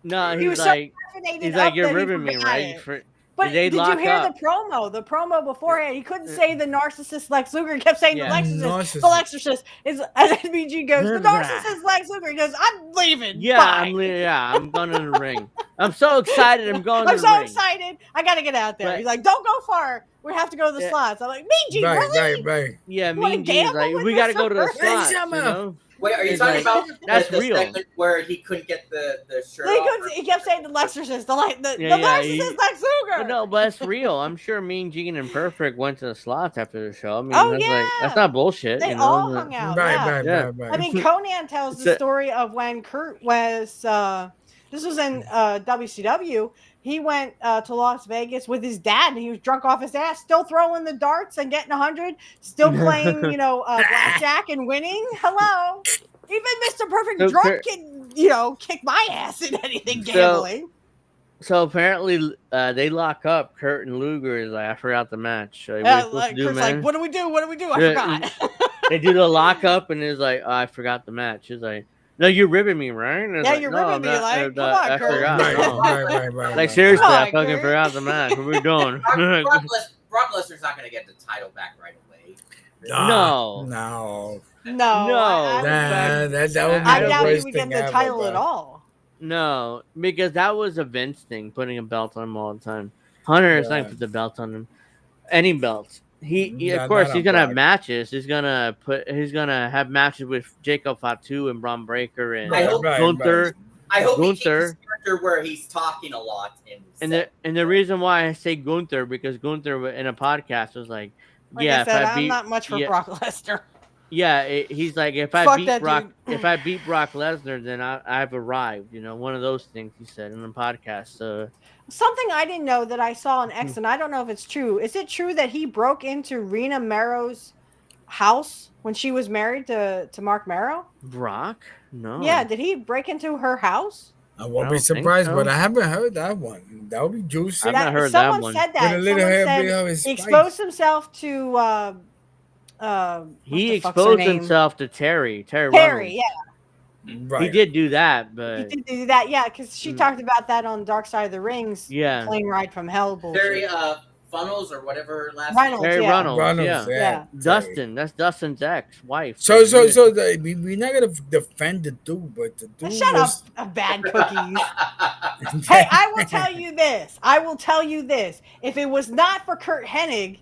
No, He he's was so like, caffeinated he's up like, you're that he ribbing me, forgot right? it. But They did you lock hear up. the promo? The promo beforehand, he couldn't say the narcissist Lex Luger. He kept saying Yeah. the Lexorcist. Narcissist. The Lexorcist is, and then BG goes, the narcissist Lex Luger. He goes, I'm leaving. Yeah, Bye. I'm going to the ring. I'm so excited. I'm going to I'm the so ring. excited. I got to get out there. Right. He's like, don't go far. We have to go to the Yeah. slots. I'm like, BG, really? Right. Yeah, You wanna Mean Gene's gamble like, with we got to Mr. go to the Perfect? slots, Shut you up. know? Wait, are you It's talking like, about that's the real. segment where he couldn't get the shirt off? He kept saying the Lexorcist, the Yeah, narcissist Lex Luger. But no, but that's real. I'm sure Mean Gene and Perfect went to the slots after the show. I mean, Oh, that's like, yeah. that's not bullshit. They you know? all hung out. Right. I mean, Conan tells the So- story of when Kurt was, this was in WCW. He went to Las Vegas with his dad, and he was drunk off his ass, still throwing the darts and getting 100, still playing, blackjack and winning. Hello. Even Mr. Perfect So drunk can, kick my ass in anything gambling. So apparently they lock up Kurt and Luger. Is like, I forgot the match. What are we supposed to do, Kurt's man? like, what do we do? I Yeah. forgot. They do the lockup, and it's like, oh, I forgot the match. It's like, no, you're ribbing me, right? And it's Yeah, like, you're no, ribbing I'm me, not, like, come on, I Kurt. forgot. no. Right. Like, seriously, Come I on, fucking Kurt. forgot the match. What are we doing? Brock Lesnar's not going to get the title back right away. No. No. That would be I the doubt he worst would get thing the ever, title bro. at all. No, because that was a Vince thing, putting a belt on him all the time. Hunter is not put the belt on him. Any belts. He of course not he's gonna have Brock. matches. He's gonna have matches with Jacob Fatu and Braun Breaker and I hope- Gunther. I hope he keeps Gunther. his character where he's talking a lot. And the reason why I say Gunther, because Gunther in a podcast was like, Like yeah, I said, if I I'm beat, not much for yeah, Brock Lesnar. Yeah, he's like, if I Fuck beat that Brock, dude. if I beat Brock Lesnar, then I've arrived. One of those things he said in the podcast. So Something I didn't know that I saw on X, and I don't know if it's true. Is it true that he broke into Rena Marrow's house when she was married to Mark Marrow? Brock? No. Yeah, did he break into her house? I won't I be don't think surprised, so. but I haven't heard that one. That would be juicy. I've not heard that Someone one. said that. With a little Someone hair said behind his he spikes. exposed himself to He what the fuck's her exposed name? himself to Terry Terry, Reynolds. yeah. Right. He did do that, but He did do that, yeah, because she talked about that on Dark Side of the Rings. Yeah. Plane Ride from Hell bullshit. Terry Funnels or whatever last Reynolds, Terry yeah. Reynolds, yeah. Yeah. Dustin, that's Dustin's ex-wife. So we're not gonna defend the dude, but the dude Shut was, up, bad cookies. Hey, I will tell you this. If it was not for Kurt Hennig,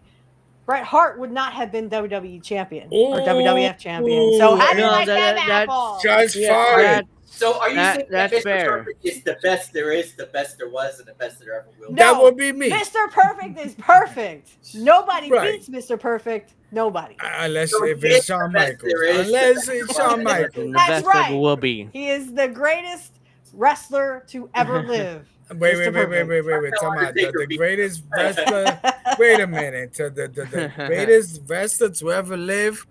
Bret Hart would not have been WWE champion or WWF champion. So how do you No, like that- that that's apple? Shots Yeah, fired. So are you saying that that's Mr. fair. Perfect is the best there is, the best there was, and the best there ever will be? No. That would be me. Mr. Perfect is perfect. Nobody Right. beats Mr. Perfect. Nobody. Unless So if it's it's Shawn the best Michaels. there is, Unless the it's best Shawn there is. Michaels. the That's best right. ever will be. He is the greatest wrestler to ever live. Wait. Mr. Perfect. Talking about the Undertaker greatest wrestler. Wait a minute. The greatest wrestler to ever live.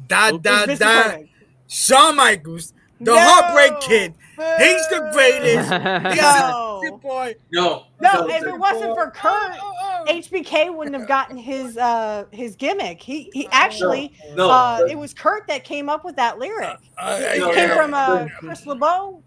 Mr. Perfect. Shawn Michaels, the No. Heartbreak Kid. He's the greatest. He's No. the boy. No, If it wasn't for Kurt, HBK wouldn't have gotten his gimmick. He actually no. it was Kurt that came up with that lyric. It no, came no. from a Chris LeBeau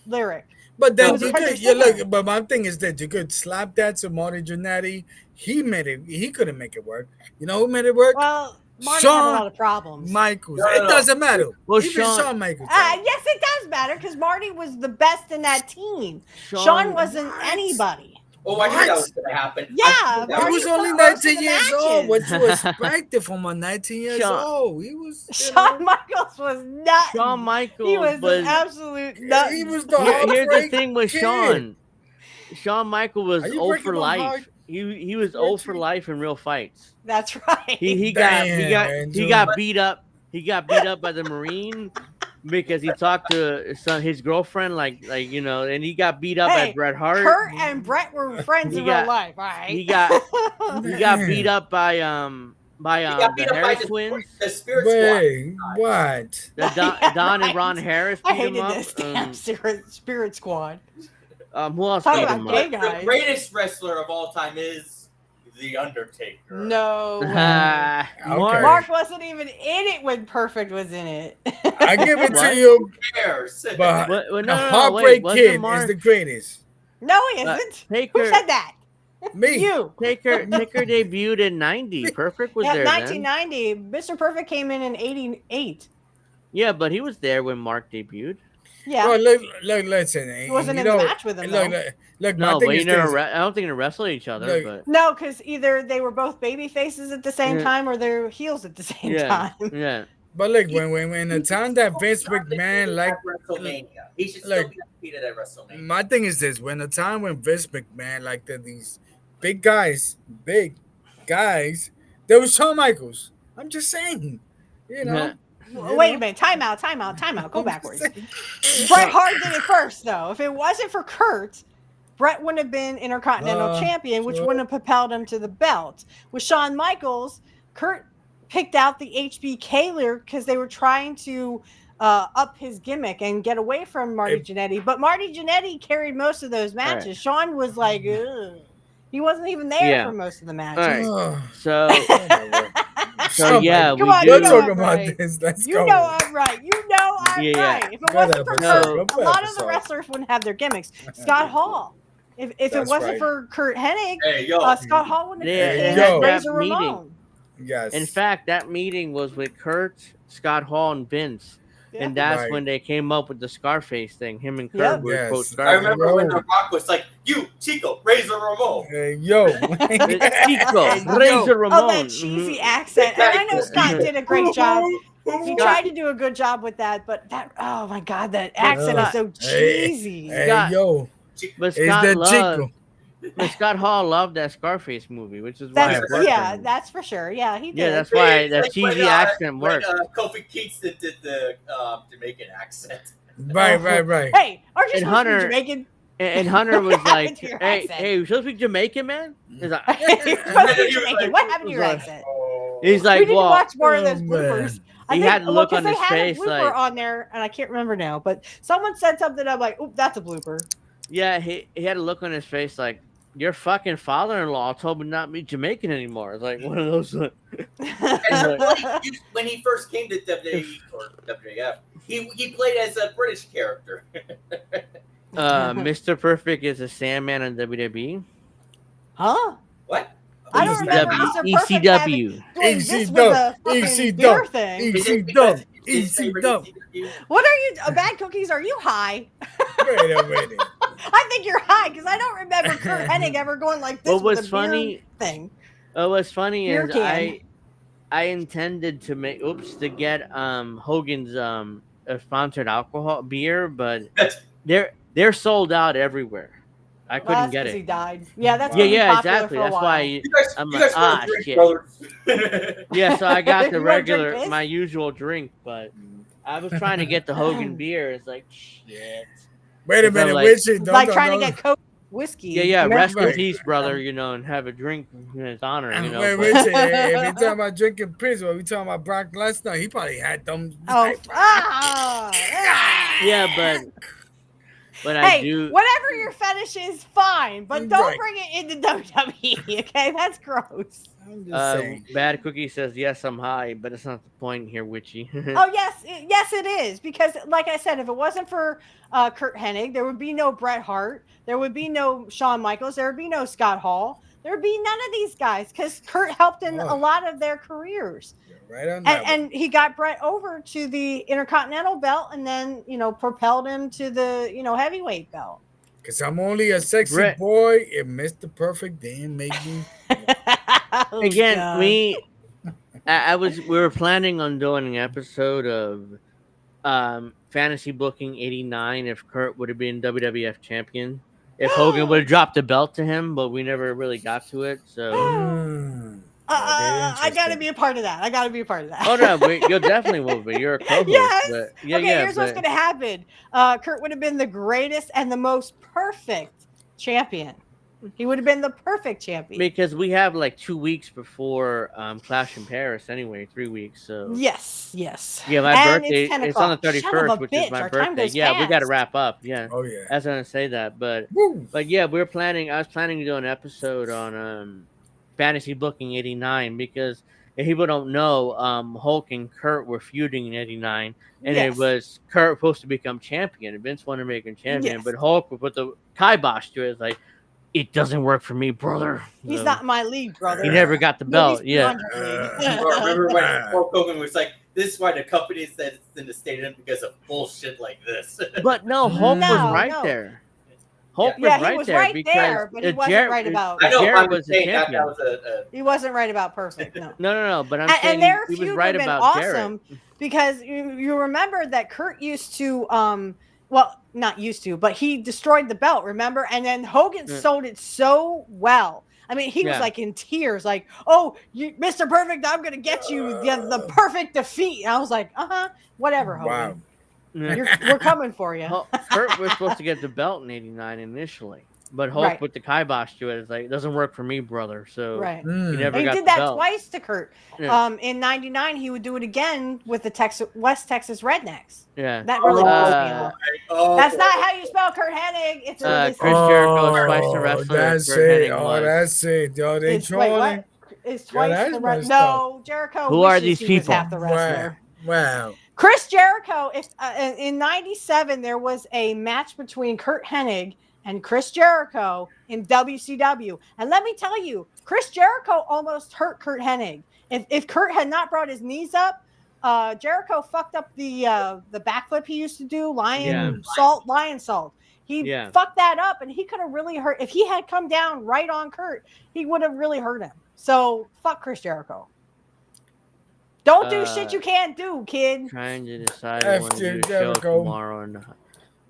lyric. But then It was you a country could, you singer. look. But my thing is that you could slap that to Marty Jannetty. He made it. He couldn't make it work. You know who made it work? Well, Marty Shawn had a lot of problems. Michaels. No. It doesn't matter. Well, Even Shawn- Shawn Michaels. Yes, it does matter because Marty was the best in that team. Shawn wasn't anybody. Oh, I knew that was going to happen. Yeah, I knew that He Marty was was- only put most of 19 the years old. matches. What you expected from a 19 years Shawn- old? He was. Shawn Michaels was nuts. Shawn Michaels He was was an absolute nut. He was the Here's the Heartbreak thing with Kid. Shawn. Shawn Michaels was Are you 0 breaking for my life. heart? He was 0 for life in real fights. That's right. He Damn, got beat up. He got beat up by the Marine because he talked to his girlfriend, like and he got beat up by Bret Hart. Kurt and Brett were friends He in got- real life. All right. He got beat up by He got the beat up by Harris the twins. Spirit Wait, what? The Don and Ron Harris I beat him hated up. this damn Spirit Squad. Who else Talk beat about him gay up? guys. Squad. The greatest wrestler of all time is The Undertaker. No. way. Mark. Mark wasn't even in it when Perfect was in it. I give it to What? you, Who cares? but What- no, the no, Heartbreak wait, wasn't Kid Mark- is the greatest. No, he isn't. Who Taker- said that? Me. You. Taker debuted in 90. Perfect was Yeah, there 1990. Mr. Perfect came in 88. then. Yeah, but he was there when Mark debuted. Yeah. Well, look, listen. He wasn't in the match with him, Look, though. look, my No, thing but is this. I don't think they wrestled each other. Look, But No, because either they were both baby faces at the same Yeah. time or they're heels at the same time. Yeah. But look, when the time that Vince McMahon at WrestleMania, he should still like- be undefeated at WrestleMania. my thing is this: when the time when Vince McMahon liked these big guys, there was Shawn Michaels. I'm just saying, you know. Wait a minute. Time out. Go backwards. Bret Hart did it first, though. If it wasn't for Kurt, Bret wouldn't have been Intercontinental Champion, which wouldn't have propelled him to the belt. With Shawn Michaels, Kurt picked out the HBK because they were trying to up his gimmick and get away from Marty Jannetty. But Marty Jannetty carried most of those matches. Right. Sean was like, ugh. He wasn't even there for most of the matches. All right. Oh, So yeah, Come on, we you do. know talk I'm about right. this. Let's You go. know I'm right. Right. If it wasn't for Kurt, a lot of the wrestlers wouldn't have their gimmicks. Scott Hall. If it wasn't for Kurt Hennig, Scott Hall wouldn't have been Yo. Razor That meeting. Ramon. Yes. In fact, that meeting was with Kurt, Scott Hall, and Vince. And that's when they came up with the Scarface thing. Him and Kurt were quote I Scarface. remember when The Rock was like, "You, Chico, Razor Ramon." Yo. Chico, Razor Ramon. Oh, that cheesy accent. And I know Scott did a great job. He tried to do a good job with that, but oh my God, that accent is so cheesy. Hey, yo. But It's Scott that loved, Chico. but Scott Hall loved that Scarface movie, which is why it worked for him. That's for sure. Yeah, he did. Yeah, that's why that cheesy accent when, worked. Kofi Keats did the Jamaican accent. Right. Hey, aren't you And supposed Hunter- to be Jamaican? And Hunter was What happened like, to your "Hey, accent? you supposed to be Jamaican, man?" He's like, You're supposed to be Jamaican. What happened to your accent? he's We like, need to "Well, watch more of those oh, bloopers. He had a look on his they had face, a blooper like- on there, and I can't remember now. But someone said something. I'm like, "Oop, that's a blooper." yeah." He had a look on his face like, "Your fucking father-in-law told me not to be Jamaican anymore." It's like one of those. And when he first came to WWE or WWF, he played as a British character. Mr. Perfect is a Sandman on WWE. Huh? What? I don't remember Mr. Perfect ECW. doing this with a fucking beer thing. ECW. What are you? Bad cookies? Are you high? Wait a minute. I think you're high because I don't remember Kurt Hennig ever going like this What with was a funny- beer thing. What's funny Beer is can. I intended to get Hogan's sponsored alcohol beer, but they're sold out everywhere. I couldn't That's get 'cause it. He died. Yeah, that's Yeah, popular exactly. For a That's while. why You guys, I'm you like, guys wanna drink, shit. brothers. Yeah, so I got the You wanna drink regular, this? my usual drink, but I was trying to get the Hogan beer. It's like shit. Wait a It's minute. like- Witchy, It's like trying to get Coke whiskey. Yeah. Remember? Rest in Right. peace, brother. And have a drink in his honor. Wait, but- Richie, if you're talking about drinking pills, or we talking about Brock Lesnar, he probably had them. Oh, yeah, but hey, I do. whatever your fetish is, fine, but don't Right. bring it into WWE. Okay, that's gross. I'm just saying. Bad Cookie says yes, I'm high, but it's not the point here, Witchy. Oh yes, yes it is because, like I said, if it wasn't for Kurt Hennig, there would be no Bret Hart, there would be no Shawn Michaels, there would be no Scott Hall, there would be none of these guys because Kurt helped in a lot of their careers. Right on that. And he got Bret over to the Intercontinental belt, and then propelled him to the heavyweight belt. Because I'm only a sexy Brett- boy, and Mr. Perfect didn't make me. Oh, Again, God. we were planning on doing an episode of Fantasy Booking 89 if Kurt would have been WWF champion. If Hogan would have dropped the belt to him, but we never really got to it. So I gotta be a part of that. oh no, you definitely will be. You're a co-host. Yes. But, yeah, Okay, yeah, here's what's gonna happen. Kurt would have been the greatest and the most perfect champion. He would have been the perfect champion. because we have like 2 weeks before Clash in Paris anyway, 3 weeks. So Yes. yeah, my And birthday it's 10 it's on the o'clock. Son of 31st, a which is bitch, my our time birthday. goes Yeah, we got to fast. wrap up. Yeah, Oh, yeah. I was gonna say that, but Woo. yeah, I was planning to do an episode on Fantasy Booking 89 because if people don't know, Hulk and Kurt were feuding in 89, and Yes. it was Kurt supposed to become champion. And Vince wanted to make him champion, Yes. but Hulk would put the kibosh to it. It's like, it doesn't work for me, brother. He's So, not my league, brother. he never got the belt. He's Yeah. 300 league. Remember when Hulk Hogan was like, "This is why the company said it's in the stadium because of bullshit like this." But no, Hulk was No, right no. there. Hulk Yeah, was right he was there right because there, but he wasn't right about. I know. Jarrett I'm was the saying that champion. was a He wasn't right about Perfect. No. No, but I'm And saying their he was feud right would have been about awesome Jarrett. because you remember that Kurt used to well, not used to, but he destroyed the belt, remember? And then Hogan sold it so well. I mean, he was like in tears, like, "Oh, Mr. Perfect, I'm gonna get you the perfect defeat." And I was like, whatever, Hogan. Wow. We're coming for you. Kurt was supposed to get the belt in '89 initially, but Hulk put the kibosh to it. It's like, it doesn't work for me, brother. So Right. he never And got he did the that belt. twice to Kurt. Yeah. In '99, he would do it again with the West Texas Rednecks. Yeah. That really pissed me off. That's not how you spell Kurt Hennig. It's Chris Jericho, Spice the Wrestler. That's Kurt it. Hennig Oh, was. that's it. Yo, they trolling. It's twice that's the messed No, Jericho. Who are wishes these he was people? half the wrestler. Wow. Chris Jericho. If in '97 there was a match between Kurt Hennig and Chris Jericho in WCW, and let me tell you, Chris Jericho almost hurt Kurt Hennig. If Kurt had not brought his knees up, Jericho fucked up the backflip he used to do, lion salt. He fucked that up, and he could have really hurt. If he had come down right on Kurt, he would have really hurt him. So fuck Chris Jericho. Don't do shit you can't do, kid. Trying to decide if I want to do a show tomorrow or not.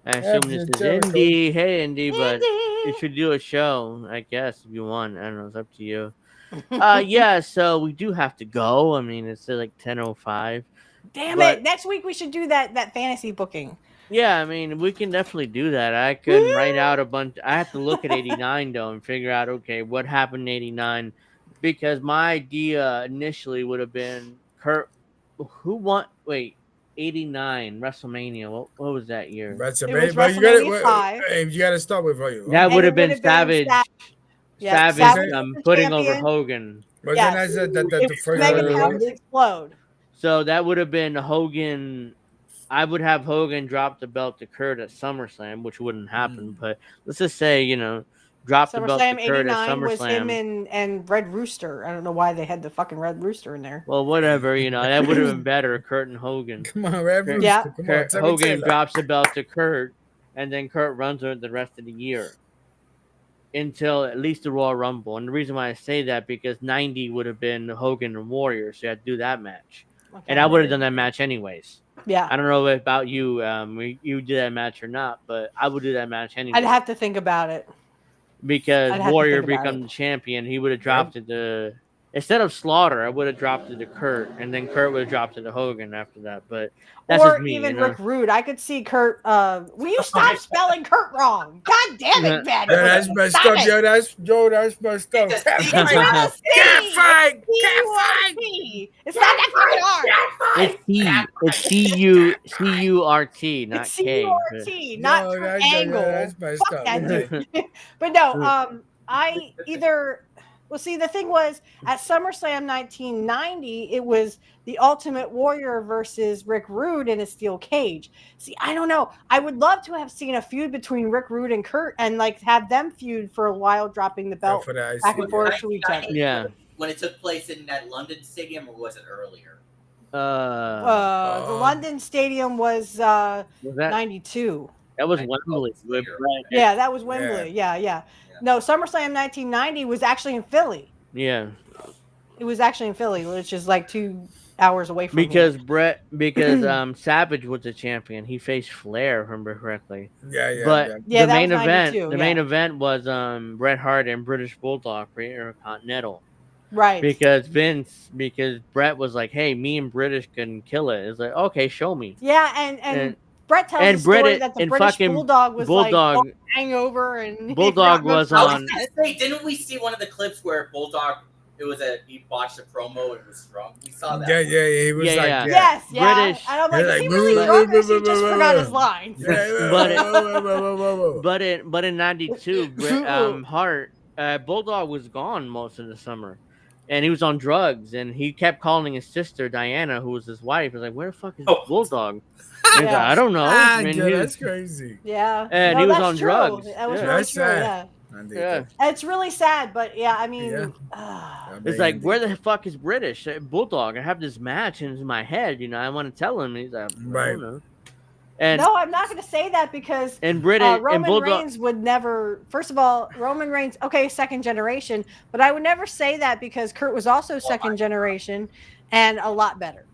I assume this is Jericho. Indy. Hey, Indy, but you should do a show, I guess, if you want. I don't know. It's up to you. Yeah, so we do have to go. I mean, it's like 10:05. Damn it. Next week we should do that fantasy booking. Yeah, I mean, we can definitely do that. I could write out a bunch. I have to look at 89, though, and figure out, okay, what happened in 89. Because my idea initially would have been Kurt. Who won? Wait, 89 WrestleMania. What was that year? WrestleMania. But you got to start with you. That would have been Savage. Savage putting over Hogan. Wasn't that the first Mega Powers explode. So that would have been Hogan. I would have Hogan drop the belt to Kurt at SummerSlam, which wouldn't happen. But let's just say, drop the belt to Kurt at SummerSlam. Was him and Red Rooster. I don't know why they had the fucking Red Rooster in there. Well, whatever, that would have been better, Kurt and Hogan. Come on, Red Rooster. Yeah. Come on, Hogan drops the belt to Kurt, and then Kurt runs with it the rest of the year. Until at least the Royal Rumble. And the reason why I say that, because 90 would have been Hogan and Warrior, so you had to do that match. Okay. And I would have done that match anyways. Yeah. I don't know about you, you did that match or not, but I would do that match anyway. I'd have to think about it. Because Warrior become the champion, he would have dropped it to... Instead of Slaughter, I would have dropped it to Kurt, and then Kurt would have dropped it to Hogan after that. But that's just me. Or even Rick Rude. I could see Kurt. Will you stop spelling Kurt wrong? God damn it, man! That's messed up, yo. That's messed up. It's It's not that fucking hard. It's C-U-R-T, not it's K. C-U-R-T, not triangle. That's messed up. But no, I either. Well, see, the thing was, at SummerSlam 1990, it was the Ultimate Warrior versus Rick Rude in a steel cage. See, I don't know. I would love to have seen a feud between Rick Rude and Kurt and, have them feud for a while, dropping the belt back and forth to each other. Yeah. When it took place in that London stadium, or was it earlier? The London stadium was 92. That was Wembley. Yeah, that was Wembley. Yeah. No, SummerSlam 1990 was actually in Philly. Yeah. It was actually in Philly, which is 2 hours away from because Savage was the champion. He faced Flair, if I remember correctly. The main event was Bret Hart and British Bulldog for Intercontinental. Right. Because Bret was like, hey, me and British can kill it. It's like, okay, show me. Yeah, and Bret tells the story that the British Bulldog was hangover and Bulldog was on. I was gonna say, didn't we see one of the clips where Bulldog? He botched a promo and was drunk. We saw that. Yeah, he was Yes. British. And I'm like, is he really drunk or he just forgot his lines? But in '92, Hart Bulldog was gone most of the summer. And he was on drugs, and he kept calling his sister Diana, who was his wife. He was like, "Where the fuck is Bulldog?" He's like, I don't know. That's crazy. Yeah, and he was on drugs. That was really true. Yeah. Yeah. It's really sad, but yeah, I mean, It's like, where the fuck is British Bulldog? I have this match in my head, you know. I want to tell him. He's like, I don't know. And no, I'm not going to say that because Roman Reigns would never. First of all, Roman Reigns, okay, second generation, but I would never say that because Kurt was also second generation and a lot better.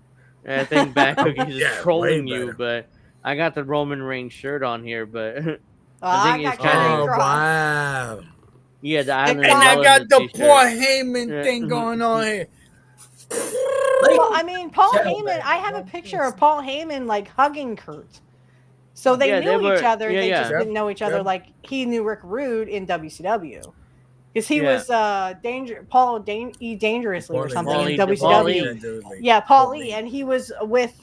I think Bad Cookie's just trolling you, but I got the Roman Reigns shirt on here, but I think it's kind of wow. Yeah, the Island. And I got the Paul Heyman thing going on here. Well, I mean, Paul Heyman. I have a picture of Paul Heyman like hugging Kurt. So they knew each other. They just didn't know each other. Like he knew Rick Rude in WCW because he was Dangerously or something in WCW. Yeah, Paul Lee, and he was with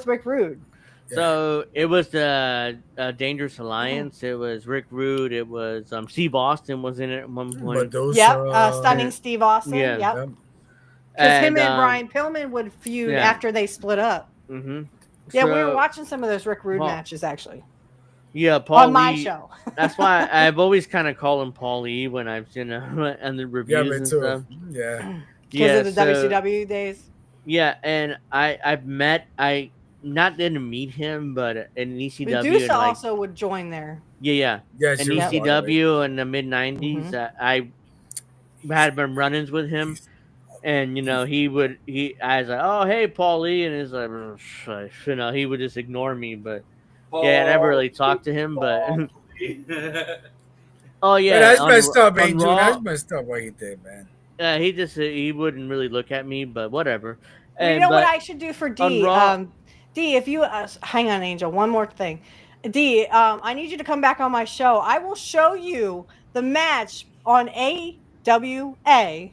Rick Rude. So it was the Dangerous Alliance. It was Rick Rude. It was Steve Austin was in it at one point. Stunning Steve Austin. Yeah. Yep. Because him and Brian Pillman would feud after they split up. Mm-hmm. Yeah, we were watching some of those Rick Rude matches actually. Yeah, Paul on my show. That's why I've always kind of called him Paul E when I've seen and the reviews and stuff. Yeah, because of the WCW days. Yeah, and I didn't meet him, but in ECW, Medusa also would join there. Yeah. In ECW in the mid '90s, I had been run-ins with him. And, you know, I was like, oh, hey, Paulie. And he's like, you know, he would just ignore me. But, yeah, I never really talked to him. But, oh, yeah. But that's messed up, Angel. That's messed up what he did, man. Yeah, he wouldn't really look at me, but whatever. Well, you know what I should do for D? D, if you, hang on, Angel, one more thing. D, I need you to come back on my show. I will show you the match on AWA.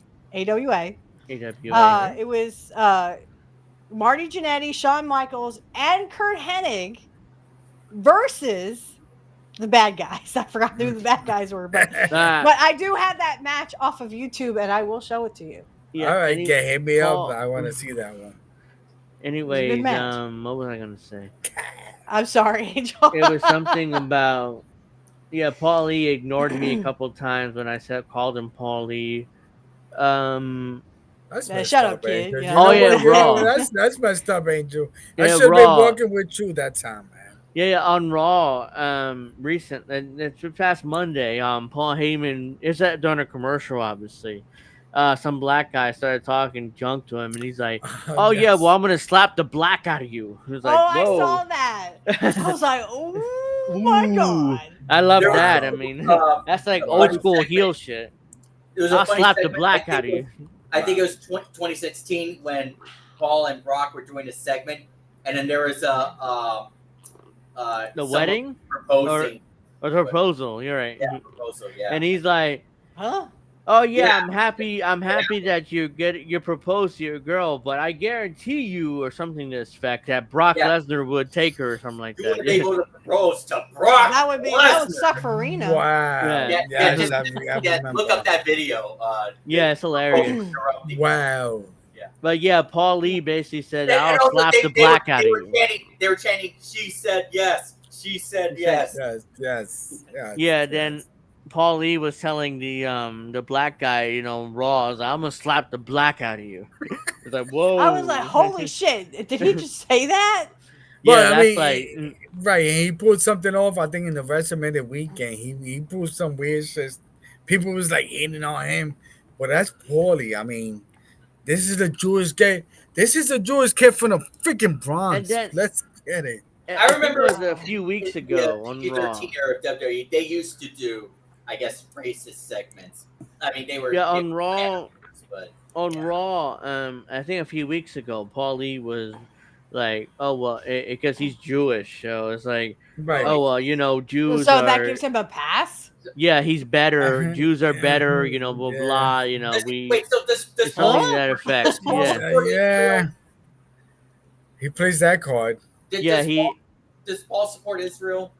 It was Marty Jannetty, Shawn Michaels, and Kurt Hennig versus the bad guys. I forgot who the bad guys were, but I do have that match off of YouTube, and I will show it to you. Yeah, all right, hit me up. I want to see that one. Anyways, what was I gonna say? I'm sorry, Angel. It was something about Paulie ignored me a couple times when I called him Paulie. Shut up, kid. Raw. That's messed up, Angel. I should have been working with you that time, man. Yeah, on Raw, recent, it's past Monday. Paul Heyman is during a commercial, obviously. Some black guy started talking junk to him, and he's like, "Oh yeah, well I'm gonna slap the black out of you." He was like, "Whoa." I saw that. I was like, "Oh my god!" I love that. I mean, that's like old school heel shit. I'll slap the black out of you. I think it was 2016 when Paul and Brock were doing a segment, and then there was the wedding proposing or the proposal. You're right. Yeah, proposal. Yeah. And he's like, "Huh? Oh yeah, I'm happy that you proposed to your girl, but I guarantee you, or something to this effect, that Brock Lesnar would take her or something like that." You would be able to propose to Brock. That would suck for Rena. Wow. Look up that video. It's hilarious. Wow. Yeah. But yeah, Paul Lee basically said, "I'll slap the black out of you." They were chanting, "She said yes. She said yes." Yes. Yeah. Then Paul Lee was telling the black guy, you know, Raw, I'm gonna slap the black out of you. It's like, whoa. I was like, holy shit. Did he just say that? Yeah, that's right. And he pulled something off, I think, in the WrestleMania weekend. He pulled some weird shit. People was like hating on him. But that's Paulie. I mean, this is a Jewish kid. This is a Jewish kid from the freaking Bronx. Let's get it. I remember it was a few weeks ago on Raw. Era of WWE, they used to do, I guess, racist segments. I mean, they were on Raw. But Raw, I think a few weeks ago, Paul Lee was like, "Oh well," because he's Jewish, so it's like, "Oh well, you know, Jews." So that gives him a pass. Yeah, he's better. Jews are better. You know, blah blah. You know, wait. So this something to that effect. Yeah. He plays that card. Does Paul support Israel?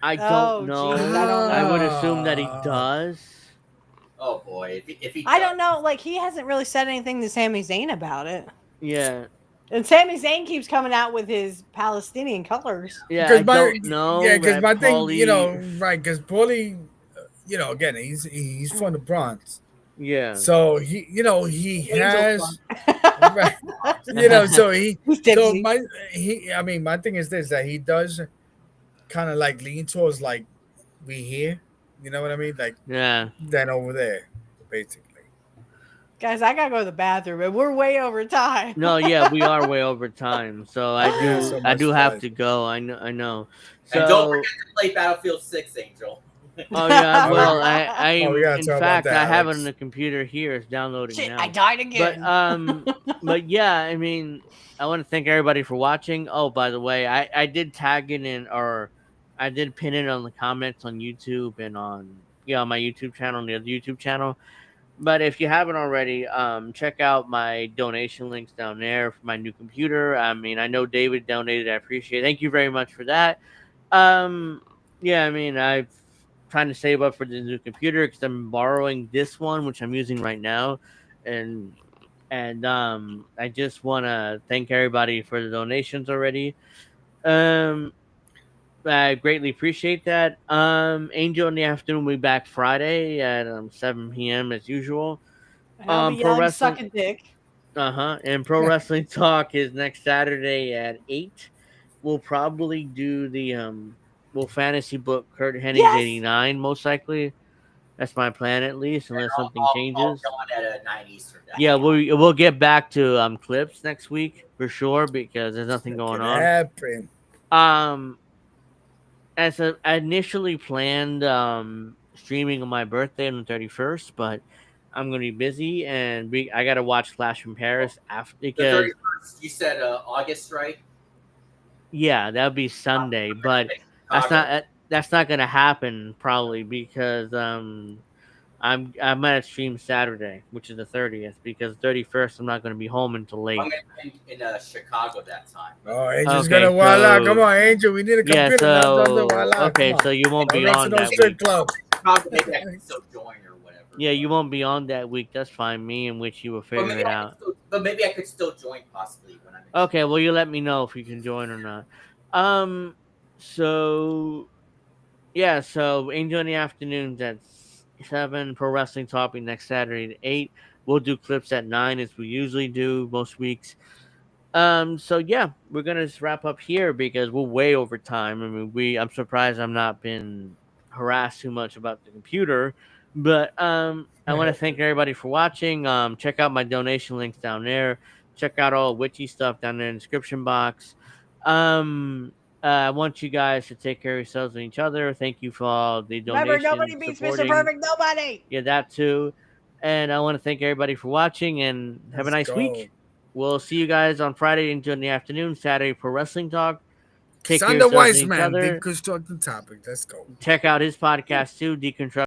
I don't know. Geez, I don't know. I would assume that he does. Oh boy, if he I don't know. Like, he hasn't really said anything to Sami Zayn about it. Yeah. And Sami Zayn keeps coming out with his Palestinian colors. Yeah, I don't know. Yeah, because my thing, you know, right? Because Paulie, again, he's from the Bronx. Yeah. So he has Angel right, so he He's so tipsy. my thing is this, that he does kind of like lean towards like we here, you know what I mean? Like Yeah. than over there, basically. Guys, I gotta go to the bathroom, and we're way over time. No, yeah, we are way over time, so I Yeah, do so I much do have fun. to go. I know. And don't So, forget to play Battlefield 6, Angel. oh yeah, Oh, well, yeah. I Oh, we gotta in talk about fact, that, I have it on Alex. the computer here. It's downloading Shit, now. I died But again. but yeah, I mean, I want to thank everybody for watching. Oh, by the way, I did tag it in, or I did pin it on the comments on YouTube and on on my YouTube channel, and the other YouTube channel. But if you haven't already, check out my donation links down there for my new computer. I mean, I know David donated. I appreciate it. Thank you very much for that. Um, yeah, I mean, I'm trying to save up for the new computer because I'm borrowing this one, which I'm using right now, and I just want to thank everybody for the donations already. Um, I greatly appreciate that. Angel in the afternoon will be back Friday at 7 p.m. as usual. And I'll be Pro yelling, wrestling, "Suck a dick." and Pro Wrestling Talk is next Saturday at 8. We'll probably do the we'll fantasy book Kurt Hennig's Yes. 89 most likely. That's my plan at least, unless something I'll changes. join at 9 Eastern. Yeah, we'll get back to clips next week for sure because there's nothing going Can on. happen. As I initially planned streaming on my birthday on the 31st, but I'm gonna be busy and I gotta watch Flash from Paris after The because 31st, you said August, right? yeah, that'll be Sunday, but that's not gonna happen probably because I might stream Saturday, which is the 30th, because 31st I'm not gonna be home until late. I'm going to be in Chicago that time. Oh, Angel's Okay, gonna voila. so- Come on, Angel. We need a Yeah, computer. Not so the voila. okay, Come on. so you won't Don't be go to on no that strip week. club. Chicago, maybe I can still join or whatever. Yeah, you won't be on that week. That's fine. Me and Witchy will figure it out. But maybe I could still join possibly when I'm in Okay, well, you let me know if you can join or not. So yeah, so Angel in the afternoons at 7, Pro Wrestling Talking next Saturday at 8. We'll do clips at 9 as we usually do most weeks. So yeah, we're gonna just wrap up here because we're way over time. I mean, I'm surprised I'm not been harassed too much about the computer, but I want to thank everybody for watching. Check out my donation links down there. Check out all witchy stuff down there in the description box. I want you guys to take care of yourselves and each other. Thank you for all the donations. Remember, nobody beats Mr. supporting. Perfect. Nobody. Yeah, that too. And I want to thank everybody for watching and have a nice week. We'll see you guys on Friday into the afternoon, Saturday Pro Wrestling Talk. Take care of Sander yourselves and each Weissman, other. deconstruct the topic. Let's go. Check out his podcast too, Deconstruct.